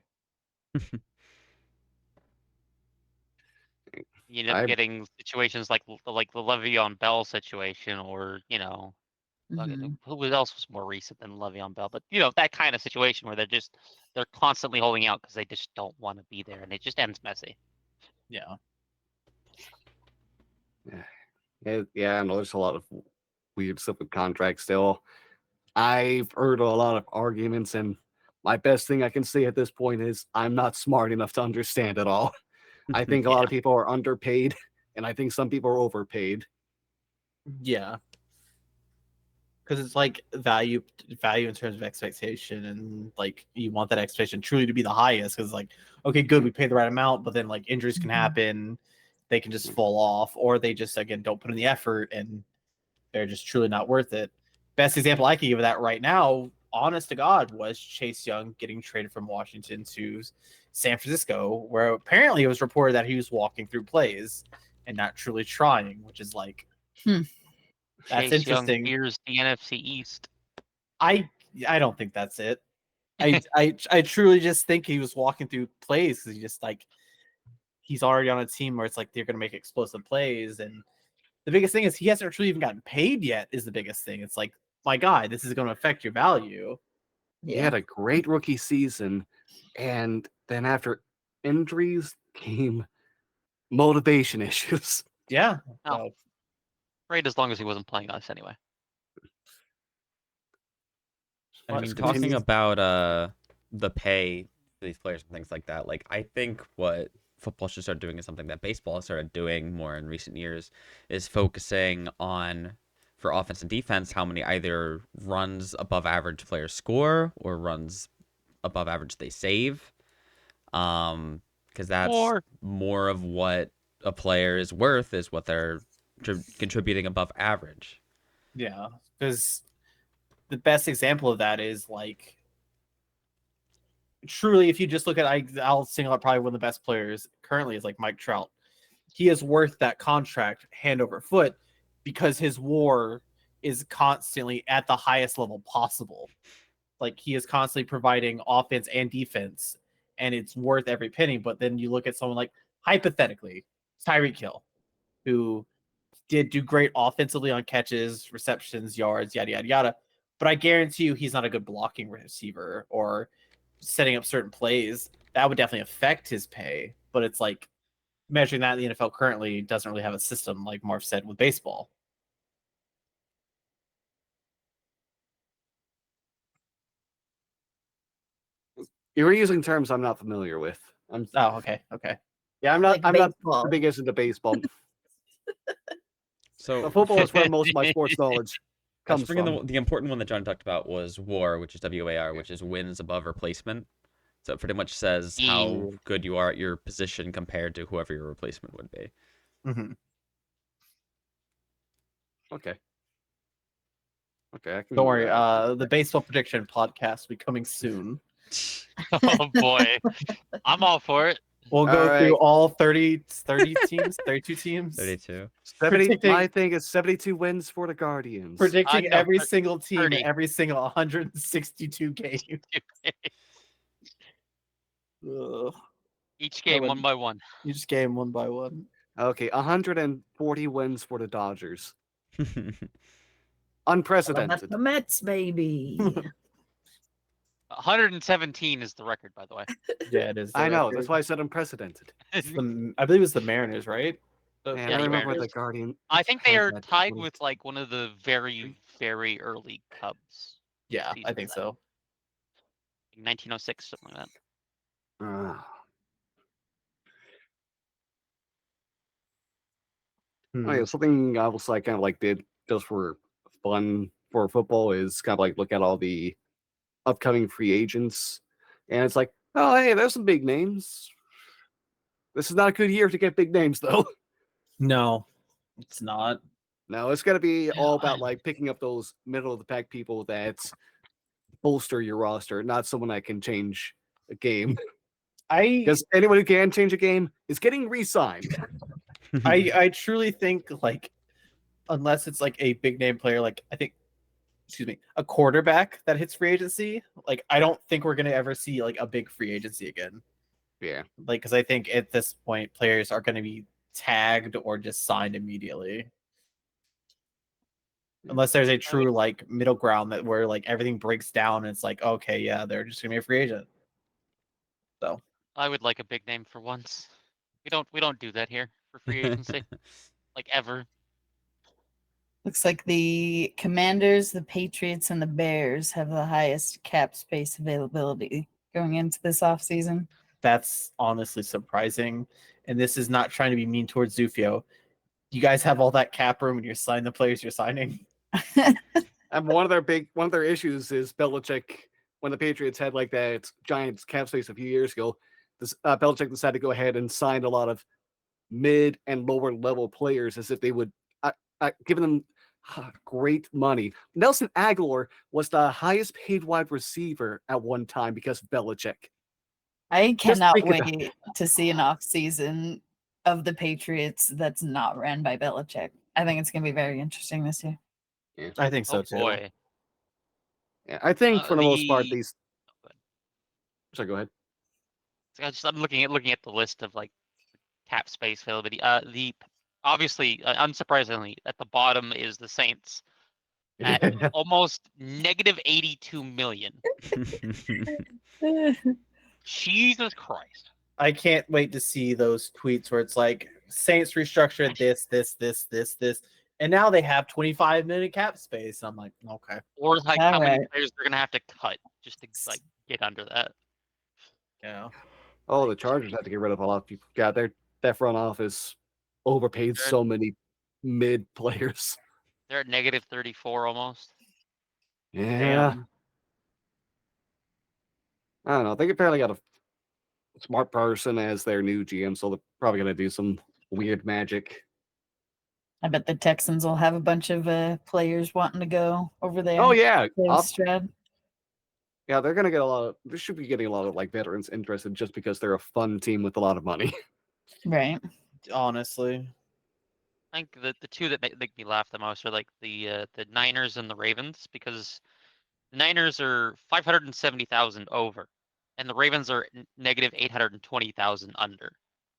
Speaker 5: You end up getting situations like the Le'Veon Bell situation, or who else was more recent than Le'Veon Bell? But that kind of situation where they're constantly holding out because they just don't want to be there, and it just ends messy.
Speaker 4: Yeah.
Speaker 2: Yeah, I know there's a lot of weird stuff with contracts still. I've heard a lot of arguments, and my best thing I can say at this point is I'm not smart enough to understand it all. I think a lot of people are underpaid, and I think some people are overpaid.
Speaker 4: Yeah. Because it's like value in terms of expectation, and like you want that expectation truly to be the highest. Because like, okay, good, we pay the right amount, but then like injuries can happen, they can just fall off, or they just again don't put in the effort, and they're just truly not worth it. Best example I can give of that right now, honest to God, was Chase Young getting traded from Washington to San Francisco, where apparently it was reported that he was walking through plays and not truly trying, which is like. That's
Speaker 5: Chase Young
Speaker 4: interesting.
Speaker 5: fears the NFC East.
Speaker 4: I don't think that's it. I truly just think he was walking through plays because he just like he's already on a team where it's like they're gonna make explosive plays, and the biggest thing is he hasn't truly even gotten paid yet. Is the biggest thing. It's like, my guy, this is going to affect your value.
Speaker 2: He had a great rookie season, and then after injuries came motivation issues.
Speaker 4: Yeah.
Speaker 5: Oh. Great as long as he wasn't playing us anyway.
Speaker 1: I mean, talking about the pay for these players and things like that, like I think what football should start doing is something that baseball has started doing more in recent years, is focusing on, for offense and defense, how many either runs above average players score or runs above average they save. Because that's
Speaker 5: War.
Speaker 1: more of what a player is worth, is what they're contributing above average.
Speaker 4: Yeah, because the best example of that is like truly, if you just look at, I'll single out probably one of the best players currently is like Mike Trout. He is worth that contract hand over foot because his WAR is constantly at the highest level possible. Like he is constantly providing offense and defense, and it's worth every penny. But then you look at someone like hypothetically Tyreek Hill, who did do great offensively on catches, receptions, yards, yada yada yada. But I guarantee you, he's not a good blocking receiver or setting up certain plays. That would definitely affect his pay. But it's like measuring that in the NFL currently doesn't really have a system, like Marv said, with baseball.
Speaker 2: You were using terms I'm not familiar with.
Speaker 4: Oh, okay.
Speaker 2: Yeah, I'm
Speaker 3: Like
Speaker 2: not the
Speaker 3: baseball.
Speaker 2: biggest into baseball.
Speaker 1: So
Speaker 2: But football is where most of my sports knowledge
Speaker 1: let's
Speaker 2: comes
Speaker 1: bring in
Speaker 2: from.
Speaker 1: the important one that John talked about was WAR, which is WAR, which is wins above replacement. So it pretty much says how good you are at your position compared to whoever your replacement would be.
Speaker 4: Mm-hmm.
Speaker 2: Okay. Okay, I can,
Speaker 4: Don't worry. The baseball prediction podcast will be coming soon.
Speaker 5: Oh boy, I'm all for it.
Speaker 4: We'll go
Speaker 2: All
Speaker 4: through
Speaker 2: right.
Speaker 4: all 30 teams, 32 teams.
Speaker 1: 32.
Speaker 2: 70.
Speaker 4: predicting-
Speaker 2: My thing is 72 wins for the Guardians.
Speaker 4: Predicting
Speaker 5: No,
Speaker 4: every single team,
Speaker 5: 30.
Speaker 4: every single 162 games. Ugh.
Speaker 5: Each game
Speaker 4: would-
Speaker 5: one by one.
Speaker 4: Each game one by one.
Speaker 2: Okay, 140 wins for the Dodgers.
Speaker 3: What about
Speaker 2: Unprecedented.
Speaker 3: the Mets, baby?
Speaker 5: 117 is the record, by the way.
Speaker 4: Yeah, it is. the
Speaker 2: I know.
Speaker 4: record.
Speaker 2: That's why I said unprecedented.
Speaker 4: It's I believe it's the Mariners, right?
Speaker 2: Man,
Speaker 5: Yeah,
Speaker 2: I
Speaker 5: the
Speaker 2: remember
Speaker 5: Mariners.
Speaker 2: the Guardian.
Speaker 5: I think they
Speaker 2: had
Speaker 5: are
Speaker 2: that
Speaker 5: tied
Speaker 2: 20.
Speaker 5: with like one of the very, very early Cubs.
Speaker 4: Yeah, I
Speaker 5: seasons
Speaker 4: think
Speaker 5: that-
Speaker 4: so.
Speaker 5: 1906, something like that.
Speaker 2: Oh, yeah, something I was like kind of like did just for fun for football is kind of like look at all the upcoming free agents, and it's like, oh hey, there's some big names. This is not a good year to get big names though.
Speaker 4: No, it's not.
Speaker 2: No, it's gonna be all about
Speaker 5: I-
Speaker 2: like picking up those middle of the pack people that bolster your roster, not someone that can change a game. Because anyone who can change a game is getting re-signed.
Speaker 4: I truly think like unless it's like a big name player, like I think a quarterback that hits free agency, like I don't think we're gonna ever see like a big free agency again.
Speaker 2: Yeah.
Speaker 4: Like because I think at this point players are gonna be tagged or just signed immediately. Unless there's a true like middle ground that where like everything breaks down and it's like, okay, yeah, they're just gonna be a free agent. So
Speaker 5: I would like a big name for once. We don't do that here for free agency, like ever.
Speaker 3: Looks like the Commanders, the Patriots, and the Bears have the highest cap space availability going into this offseason.
Speaker 4: that's honestly surprising. And this is not trying to be mean towards Zufio. You guys have all that cap room and you're signing the players you're signing.
Speaker 2: And one of their issues is Belichick. When the Patriots had like that giant cap space a few years ago, Belichick decided to go ahead and sign a lot of mid and lower level players as if they would give them great money. Nelson Aguilar was the highest paid wide receiver at one time because of Belichick.
Speaker 3: I cannot
Speaker 2: think about
Speaker 3: wait to see an offseason of the Patriots that's not ran by Belichick. I think it's going to be very interesting this year.
Speaker 4: I think so
Speaker 5: Oh
Speaker 4: too.
Speaker 5: boy.
Speaker 2: Yeah, I think for the most part
Speaker 5: the-
Speaker 2: these. Sorry, go ahead.
Speaker 5: I'm looking at the list of like cap space availability. The obviously, unsurprisingly, at the bottom is the Saints at almost negative 82 million. Jesus Christ!
Speaker 4: I can't wait to see those tweets where it's like Saints restructured this, and now they have 25 million cap space. I'm like, okay,
Speaker 5: Or like
Speaker 3: All
Speaker 5: how many
Speaker 3: right.
Speaker 5: players they're gonna have to cut just to like get under that.
Speaker 4: yeah.
Speaker 2: Oh, the Chargers had to get rid of a lot of people. Yeah, that front office overpaid
Speaker 5: They're-
Speaker 2: so many mid players.
Speaker 5: They're at negative 34 almost.
Speaker 2: Yeah. I don't know. They apparently got a smart person as their new GM, so they're probably gonna do some weird magic.
Speaker 3: I bet the Texans will have a bunch of players wanting to go over there.
Speaker 2: Oh yeah,
Speaker 3: Dave Stroud.
Speaker 2: yeah, they're gonna get a lot of. They should be getting a lot of like veterans interested just because they're a fun team with a lot of money.
Speaker 3: Right.
Speaker 4: Honestly,
Speaker 5: I think the two that make me laugh the most are like the Niners and the Ravens, because the Niners are 570,000 over, and the Ravens are negative 820,000 under.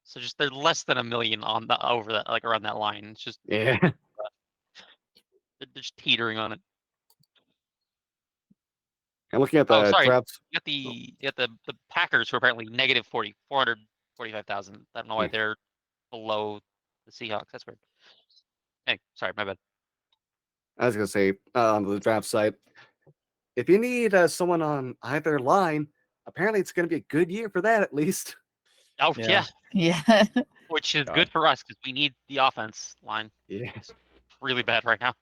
Speaker 5: So just they're less than a million on the over that, like around that line. It's just
Speaker 2: Yeah,
Speaker 5: they're just teetering on it.
Speaker 2: and looking at
Speaker 5: Oh,
Speaker 2: the
Speaker 5: sorry.
Speaker 2: drafts.
Speaker 5: You got the Packers, who are apparently negative 445,000. I don't know why
Speaker 2: Hmm.
Speaker 5: they're below the Seahawks. That's weird. Hey, sorry, my bad.
Speaker 2: I was gonna say on the draft site, if you need someone on either line, apparently it's gonna be a good year for that at least.
Speaker 5: Oh
Speaker 4: Yeah.
Speaker 5: yeah,
Speaker 3: Yeah.
Speaker 5: which is
Speaker 1: God.
Speaker 5: good for us because we need the offense line.
Speaker 2: Yeah.
Speaker 5: It's really bad right now.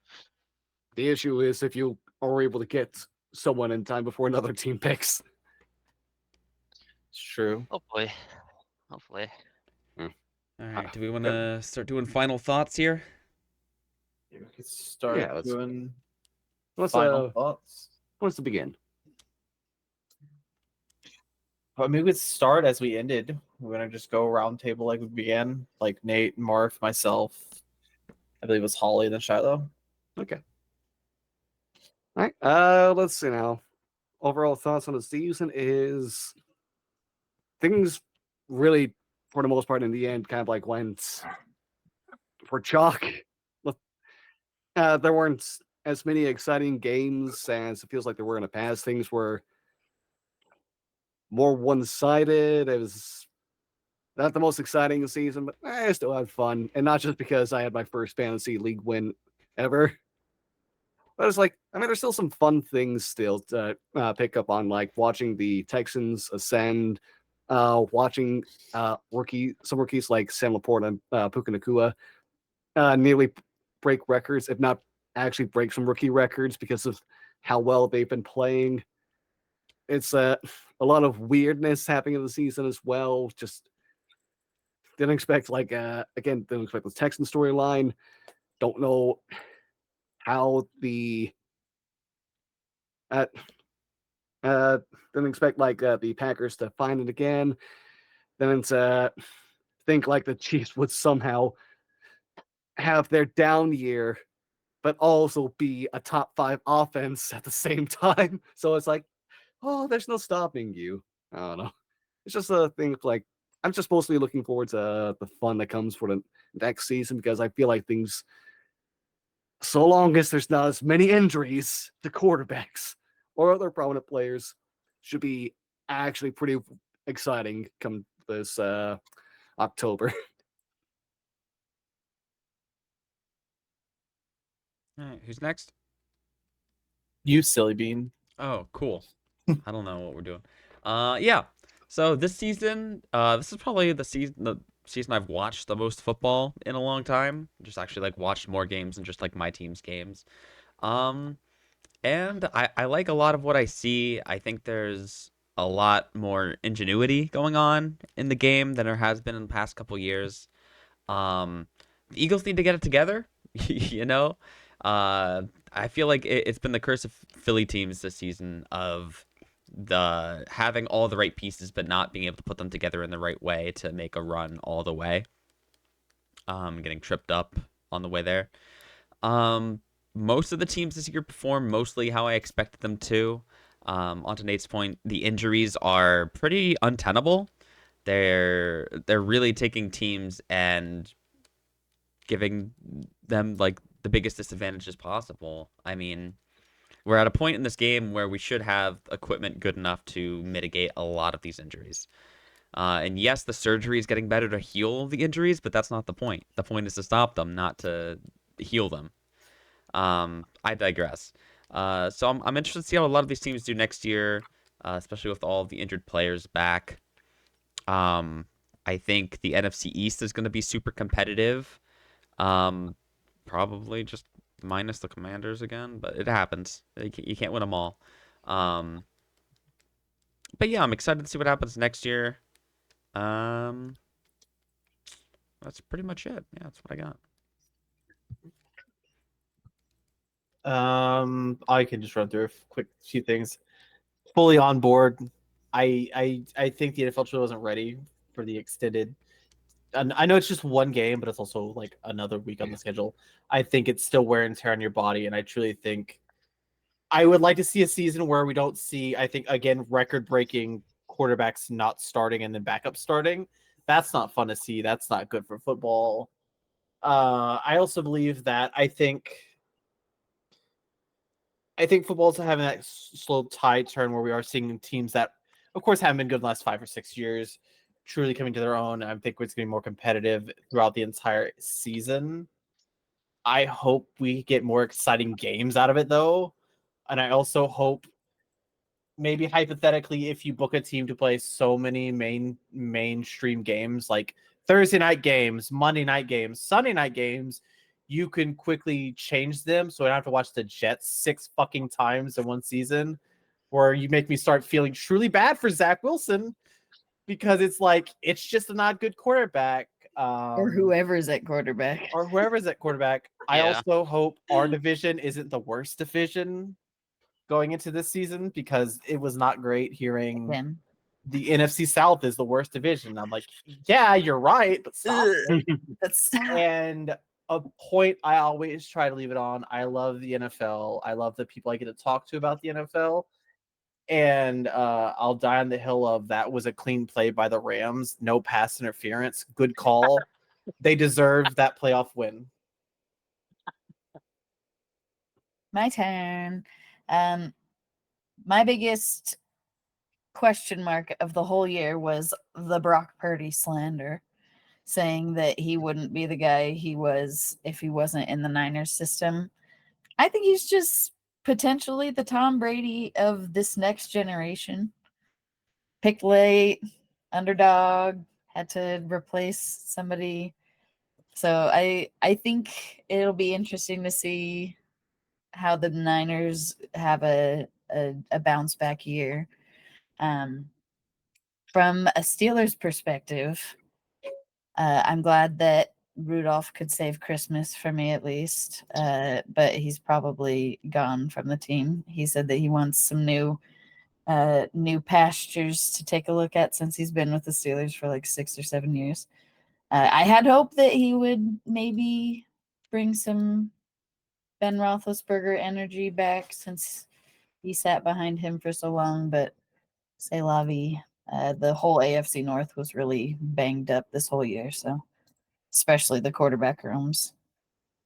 Speaker 2: The issue is if you are able to get someone in time before another team picks.
Speaker 4: it's true.
Speaker 5: Hopefully, hopefully.
Speaker 1: All right.
Speaker 2: Uh,
Speaker 1: Do we want to start doing final thoughts here?
Speaker 4: We could start
Speaker 2: Yeah, let's-
Speaker 4: doing
Speaker 2: Let's
Speaker 4: final thoughts.
Speaker 2: wants to begin.
Speaker 4: I mean, we could start as we ended. We're gonna just go round table like we began, like Nate, Mark, myself. I believe it was Holly, then Shiloh.
Speaker 2: Okay. All right. Let's see now. Overall thoughts on the season is things really, for the most part, in the end, kind of like went for chalk. There weren't as many exciting games as it feels like there were in the past. Things were more one-sided. It was not the most exciting season, but I still had fun, and not just because I had my first fantasy league win ever. But it's like, I mean, there's still some fun things still to pick up on, like watching the Texans ascend, watching some rookies like Sam Laporte and Puka Nacua nearly break records, if not actually break some rookie records because of how well they've been playing. It's a lot of weirdness happening in the season as well. Just didn't expect, like, again, didn't expect the Texan storyline. Don't know how the uh, didn't expect like the Packers to find it again. Then it's think like the Chiefs would somehow have their down year, but also be a top 5 offense at the same time. So it's like, oh, there's no stopping you. I don't know. It's just a thing of like, I'm just mostly looking forward to the fun that comes for the next season because I feel like things, so long as there's not as many injuries to quarterbacks or other prominent players, should be actually pretty exciting come this October.
Speaker 1: All right. Who's next?
Speaker 4: You silly bean.
Speaker 1: Oh, cool. I don't know what we're doing. Yeah. So this season, this is probably the season I've watched the most football in a long time. Just actually like watched more games than just like my team's games. Um, and I like a lot of what I see. I think there's a lot more ingenuity going on in the game than there has been in the past couple years. The Eagles need to get it together, you know? I feel like it's been the curse of Philly teams this season of the having all the right pieces but not being able to put them together in the right way to make a run all the way. Getting tripped up on the way there. Most of the teams this year perform mostly how I expected them to. On to Nate's point, the injuries are pretty untenable. They're really taking teams and giving them like the biggest disadvantages possible. I mean, we're at a point in this game where we should have equipment good enough to mitigate a lot of these injuries. And yes, the surgery is getting better to heal the injuries, but that's not the point. The point is to stop them, not to heal them. I digress. So I'm interested to see how a lot of these teams do next year, especially with all of the injured players back. I think the NFC East is going to be super competitive. Probably just minus the Commanders again, but it happens. You can't win them all. But yeah, I'm excited to see what happens next year. That's pretty much it. Yeah, that's what I got.
Speaker 4: I can just run through a quick few things. Fully on board. I think the NFL truly wasn't ready for the extended. And I know it's just one game, but it's also like another week on the schedule. I think it's still wear and tear on your body, and I truly think I would like to see a season where we don't see, I think, again, record-breaking quarterbacks not starting and then backup starting. That's not fun to see. That's not good for football. I also believe that I think football's having that slow tide turn where we are seeing teams that, of course, haven't been good in the last 5 or 6 years, truly coming to their own. I think it's going to be more competitive throughout the entire season. I hope we get more exciting games out of it, though. And I also hope, maybe hypothetically, if you book a team to play so many mainstream games like Thursday night games, Monday night games, Sunday night games, you can quickly change them so I don't have to watch the Jets 6 fucking times in one season, where you make me start feeling truly bad for Zach Wilson because it's like it's just a not good quarterback.
Speaker 3: Or whoever's at quarterback.
Speaker 4: Or whoever's at quarterback. I
Speaker 5: Yeah.
Speaker 4: also hope our division isn't the worst division going into this season, because it was not great hearing
Speaker 3: Again.
Speaker 4: the NFC South is the worst division. I'm like, yeah, you're right, but stop.
Speaker 3: That's
Speaker 4: And a point I always try to leave it on. I love the NFL. I love the people I get to talk to about the NFL. And I'll die on the hill of that was a clean play by the Rams. No pass interference. Good call. They deserve that playoff win.
Speaker 3: my turn. My biggest question mark of the whole year was the Brock Purdy slander, saying that he wouldn't be the guy he was if he wasn't in the Niners system. I think he's just potentially the Tom Brady of this next generation. Picked late, underdog, had to replace somebody. So I think it'll be interesting to see how the Niners have a bounce back year. From a Steelers perspective, I'm glad that Rudolph could save Christmas for me at least, but he's probably gone from the team. He said that he wants some new pastures to take a look at since he's been with the Steelers for like 6 or 7 years. I had hoped that he would maybe bring some Ben Roethlisberger energy back since he sat behind him for so long, but say la vie. The whole AFC North was really banged up this whole year, so especially the quarterback rooms.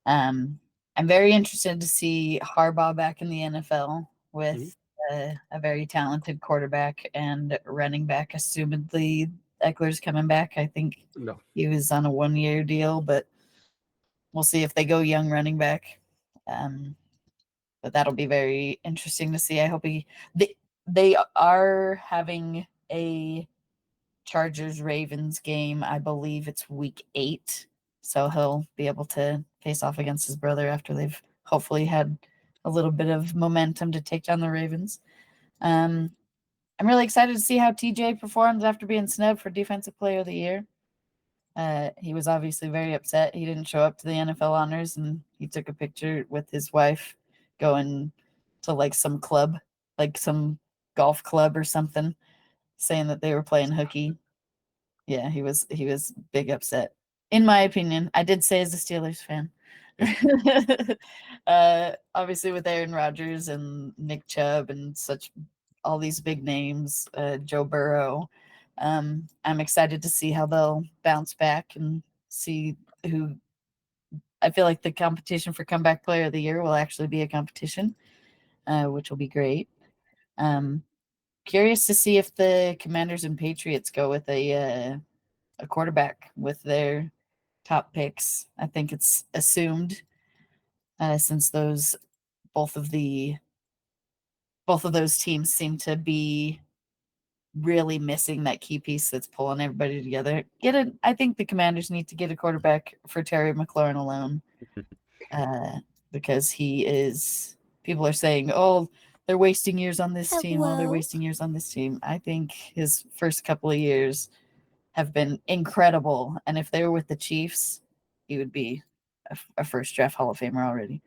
Speaker 3: I'm very interested to see Harbaugh back in the NFL with a very talented quarterback and running back. Assumedly, Eckler's coming back. I think
Speaker 2: No.
Speaker 3: he was on a 1-year deal, but we'll see if they go young running back. But that'll be very interesting to see. I hope they are having a Chargers Ravens game. I believe it's week 8. So he'll be able to face off against his brother after they've hopefully had a little bit of momentum to take down the Ravens. I'm really excited to see how TJ performs after being snubbed for Defensive Player of the Year. He was obviously very upset. He didn't show up to the NFL honors, and he took a picture with his wife going to like some club, like some golf club or something, saying that they were playing hooky. Yeah, he was big upset. In my opinion, I did say as a Steelers fan. Obviously with Aaron Rodgers and Nick Chubb and such all these big names, Joe Burrow. I'm excited to see how they'll bounce back and see who. I feel like the competition for comeback player of the year will actually be a competition, which will be great. Curious to see if the Commanders and Patriots go with a quarterback with their top picks. I think it's assumed, since both of those teams seem to be really missing that key piece that's pulling everybody together. I think the Commanders need to get a quarterback for Terry McLaurin alone, because he is. People are saying, "Oh, they're wasting years on this team. Oh, they're
Speaker 6: Hello?
Speaker 3: wasting years on this team. I think his first couple of years have been incredible. And if they were with the Chiefs, he would be a first draft Hall of Famer already.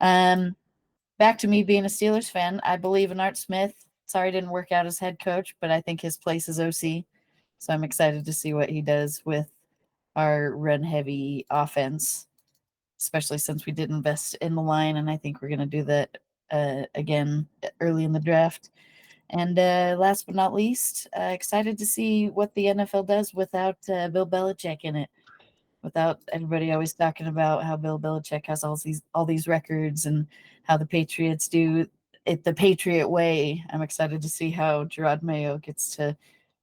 Speaker 3: Back to me being a Steelers fan. I believe in Art Smith. Sorry, didn't work out as head coach, but I think his place is OC. So I'm excited to see what he does with our run heavy offense, especially since we did invest in the line. And I think we're going to do that again early in the draft. And last but not least, excited to see what the NFL does without Bill Belichick in it. Without everybody always talking about how Bill Belichick has all these records and how the Patriots do it the Patriot way. I'm excited to see how Gerard Mayo gets to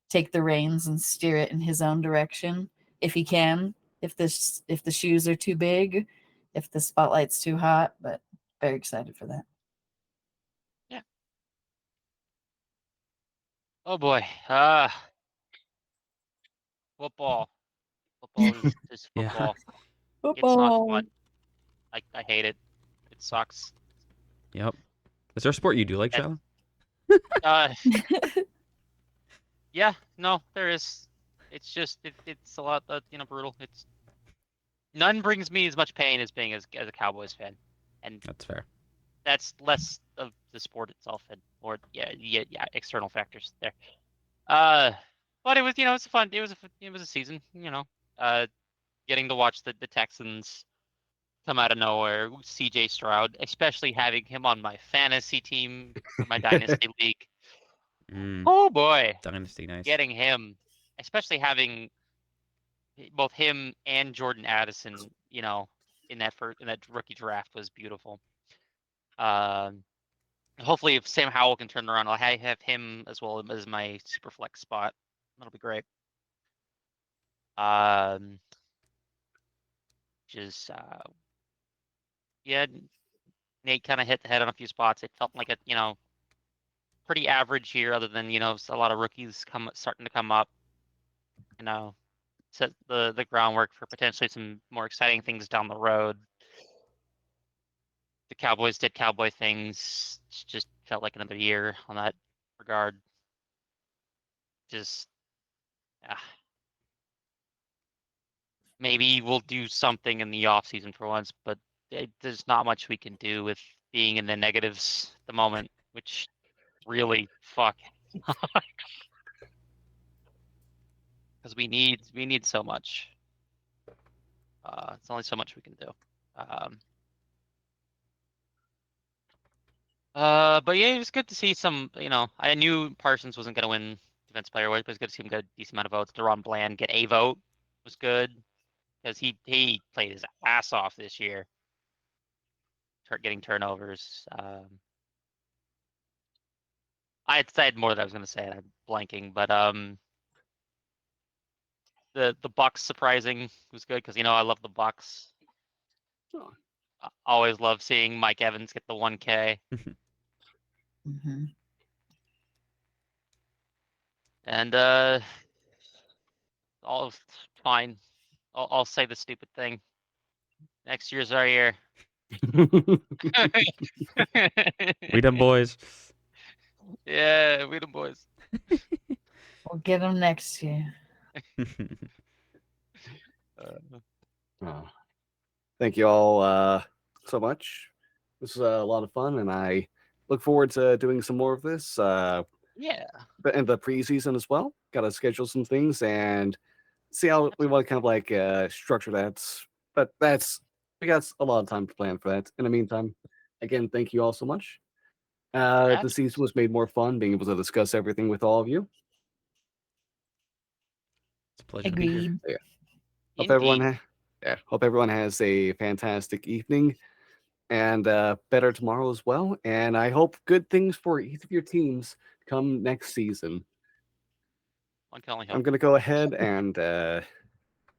Speaker 3: take the reins and steer it in his own direction, if he can. If the shoes are too big, if the spotlight's too hot, but very excited for that.
Speaker 5: Oh boy. Football. Football is
Speaker 1: Yeah.
Speaker 5: football. It's not
Speaker 3: Football.
Speaker 5: fun. I hate it. It sucks.
Speaker 1: Yep. Is there a sport you do like,
Speaker 5: Yeah.
Speaker 1: Shiloh?
Speaker 5: Yeah, no, there is. It's just it's a lot brutal. It's none brings me as much pain as being as a Cowboys fan, and
Speaker 1: That's fair.
Speaker 5: that's less of the sport itself and more external factors there. But it was it's fun. It was a season. Getting to watch the Texans come out of nowhere. C.J. Stroud, especially having him on my fantasy team for my dynasty league.
Speaker 1: Mm,
Speaker 5: Oh boy,
Speaker 1: Dynasty, nice.
Speaker 5: getting him, especially having both him and Jordan Addison, in that rookie draft was beautiful. Hopefully, if Sam Howell can turn around, I'll have him as well as my super flex spot. That'll be great. Just yeah, Nate kind of hit the head on a few spots. It felt like a pretty average year, other than a lot of rookies starting to come up. Set the groundwork for potentially some more exciting things down the road. The Cowboys did Cowboy things. It just felt like another year on that regard. Just maybe we'll do something in the off season for once, but there's not much we can do with being in the negatives at the moment, which really fuck. Because we need so much. It's only so much we can do. But yeah, it was good to see some. I knew Parsons wasn't gonna win Defense Player Award, but it's good to see him get a decent amount of votes. Deron Bland get a vote was good because he played his ass off this year. Start getting turnovers. I had more that I was gonna say, and I'm blanking, but the Bucks surprising was good because I love the Bucks.
Speaker 2: Oh.
Speaker 5: I always love seeing Mike Evans get the 1K.
Speaker 3: Mm-hmm.
Speaker 5: And all fine. I'll say the stupid thing. Next year's our year.
Speaker 1: We done, boys.
Speaker 5: Yeah, we the boys.
Speaker 3: We'll get them next year.
Speaker 2: Thank you all so much. This was a lot of fun, and I look forward to doing some more of this.
Speaker 5: Yeah.
Speaker 2: But in the preseason as well. Got to schedule some things and see how we want to kind of like structure that. But we got a lot of time to plan for that. In the meantime, again, thank you all so much. The season was made more fun being able to discuss everything with all of you.
Speaker 1: It's a pleasure to be here.
Speaker 3: Agreed.
Speaker 2: Hope
Speaker 5: Indeed.
Speaker 2: everyone has a fantastic evening and better tomorrow as well. And I hope good things for each of your teams come next season.
Speaker 5: One can only
Speaker 2: I'm
Speaker 5: hope.
Speaker 2: going to go ahead and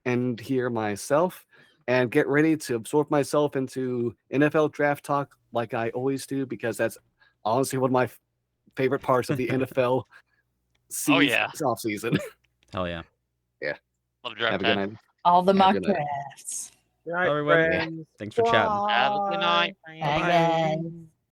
Speaker 2: end here myself and get ready to absorb myself into NFL draft talk like I always do, because that's honestly one of my favorite parts of the NFL
Speaker 5: Oh yeah.
Speaker 2: off season.
Speaker 1: Hell yeah.
Speaker 5: Love draft
Speaker 2: Have a good
Speaker 5: time.
Speaker 2: night.
Speaker 3: All the
Speaker 2: Have a
Speaker 3: mock
Speaker 2: good night.
Speaker 3: drafts.
Speaker 4: Good night,
Speaker 1: Everyone.
Speaker 4: friends.
Speaker 1: Thanks for chatting.
Speaker 5: Have a good night.
Speaker 3: Bye, guys.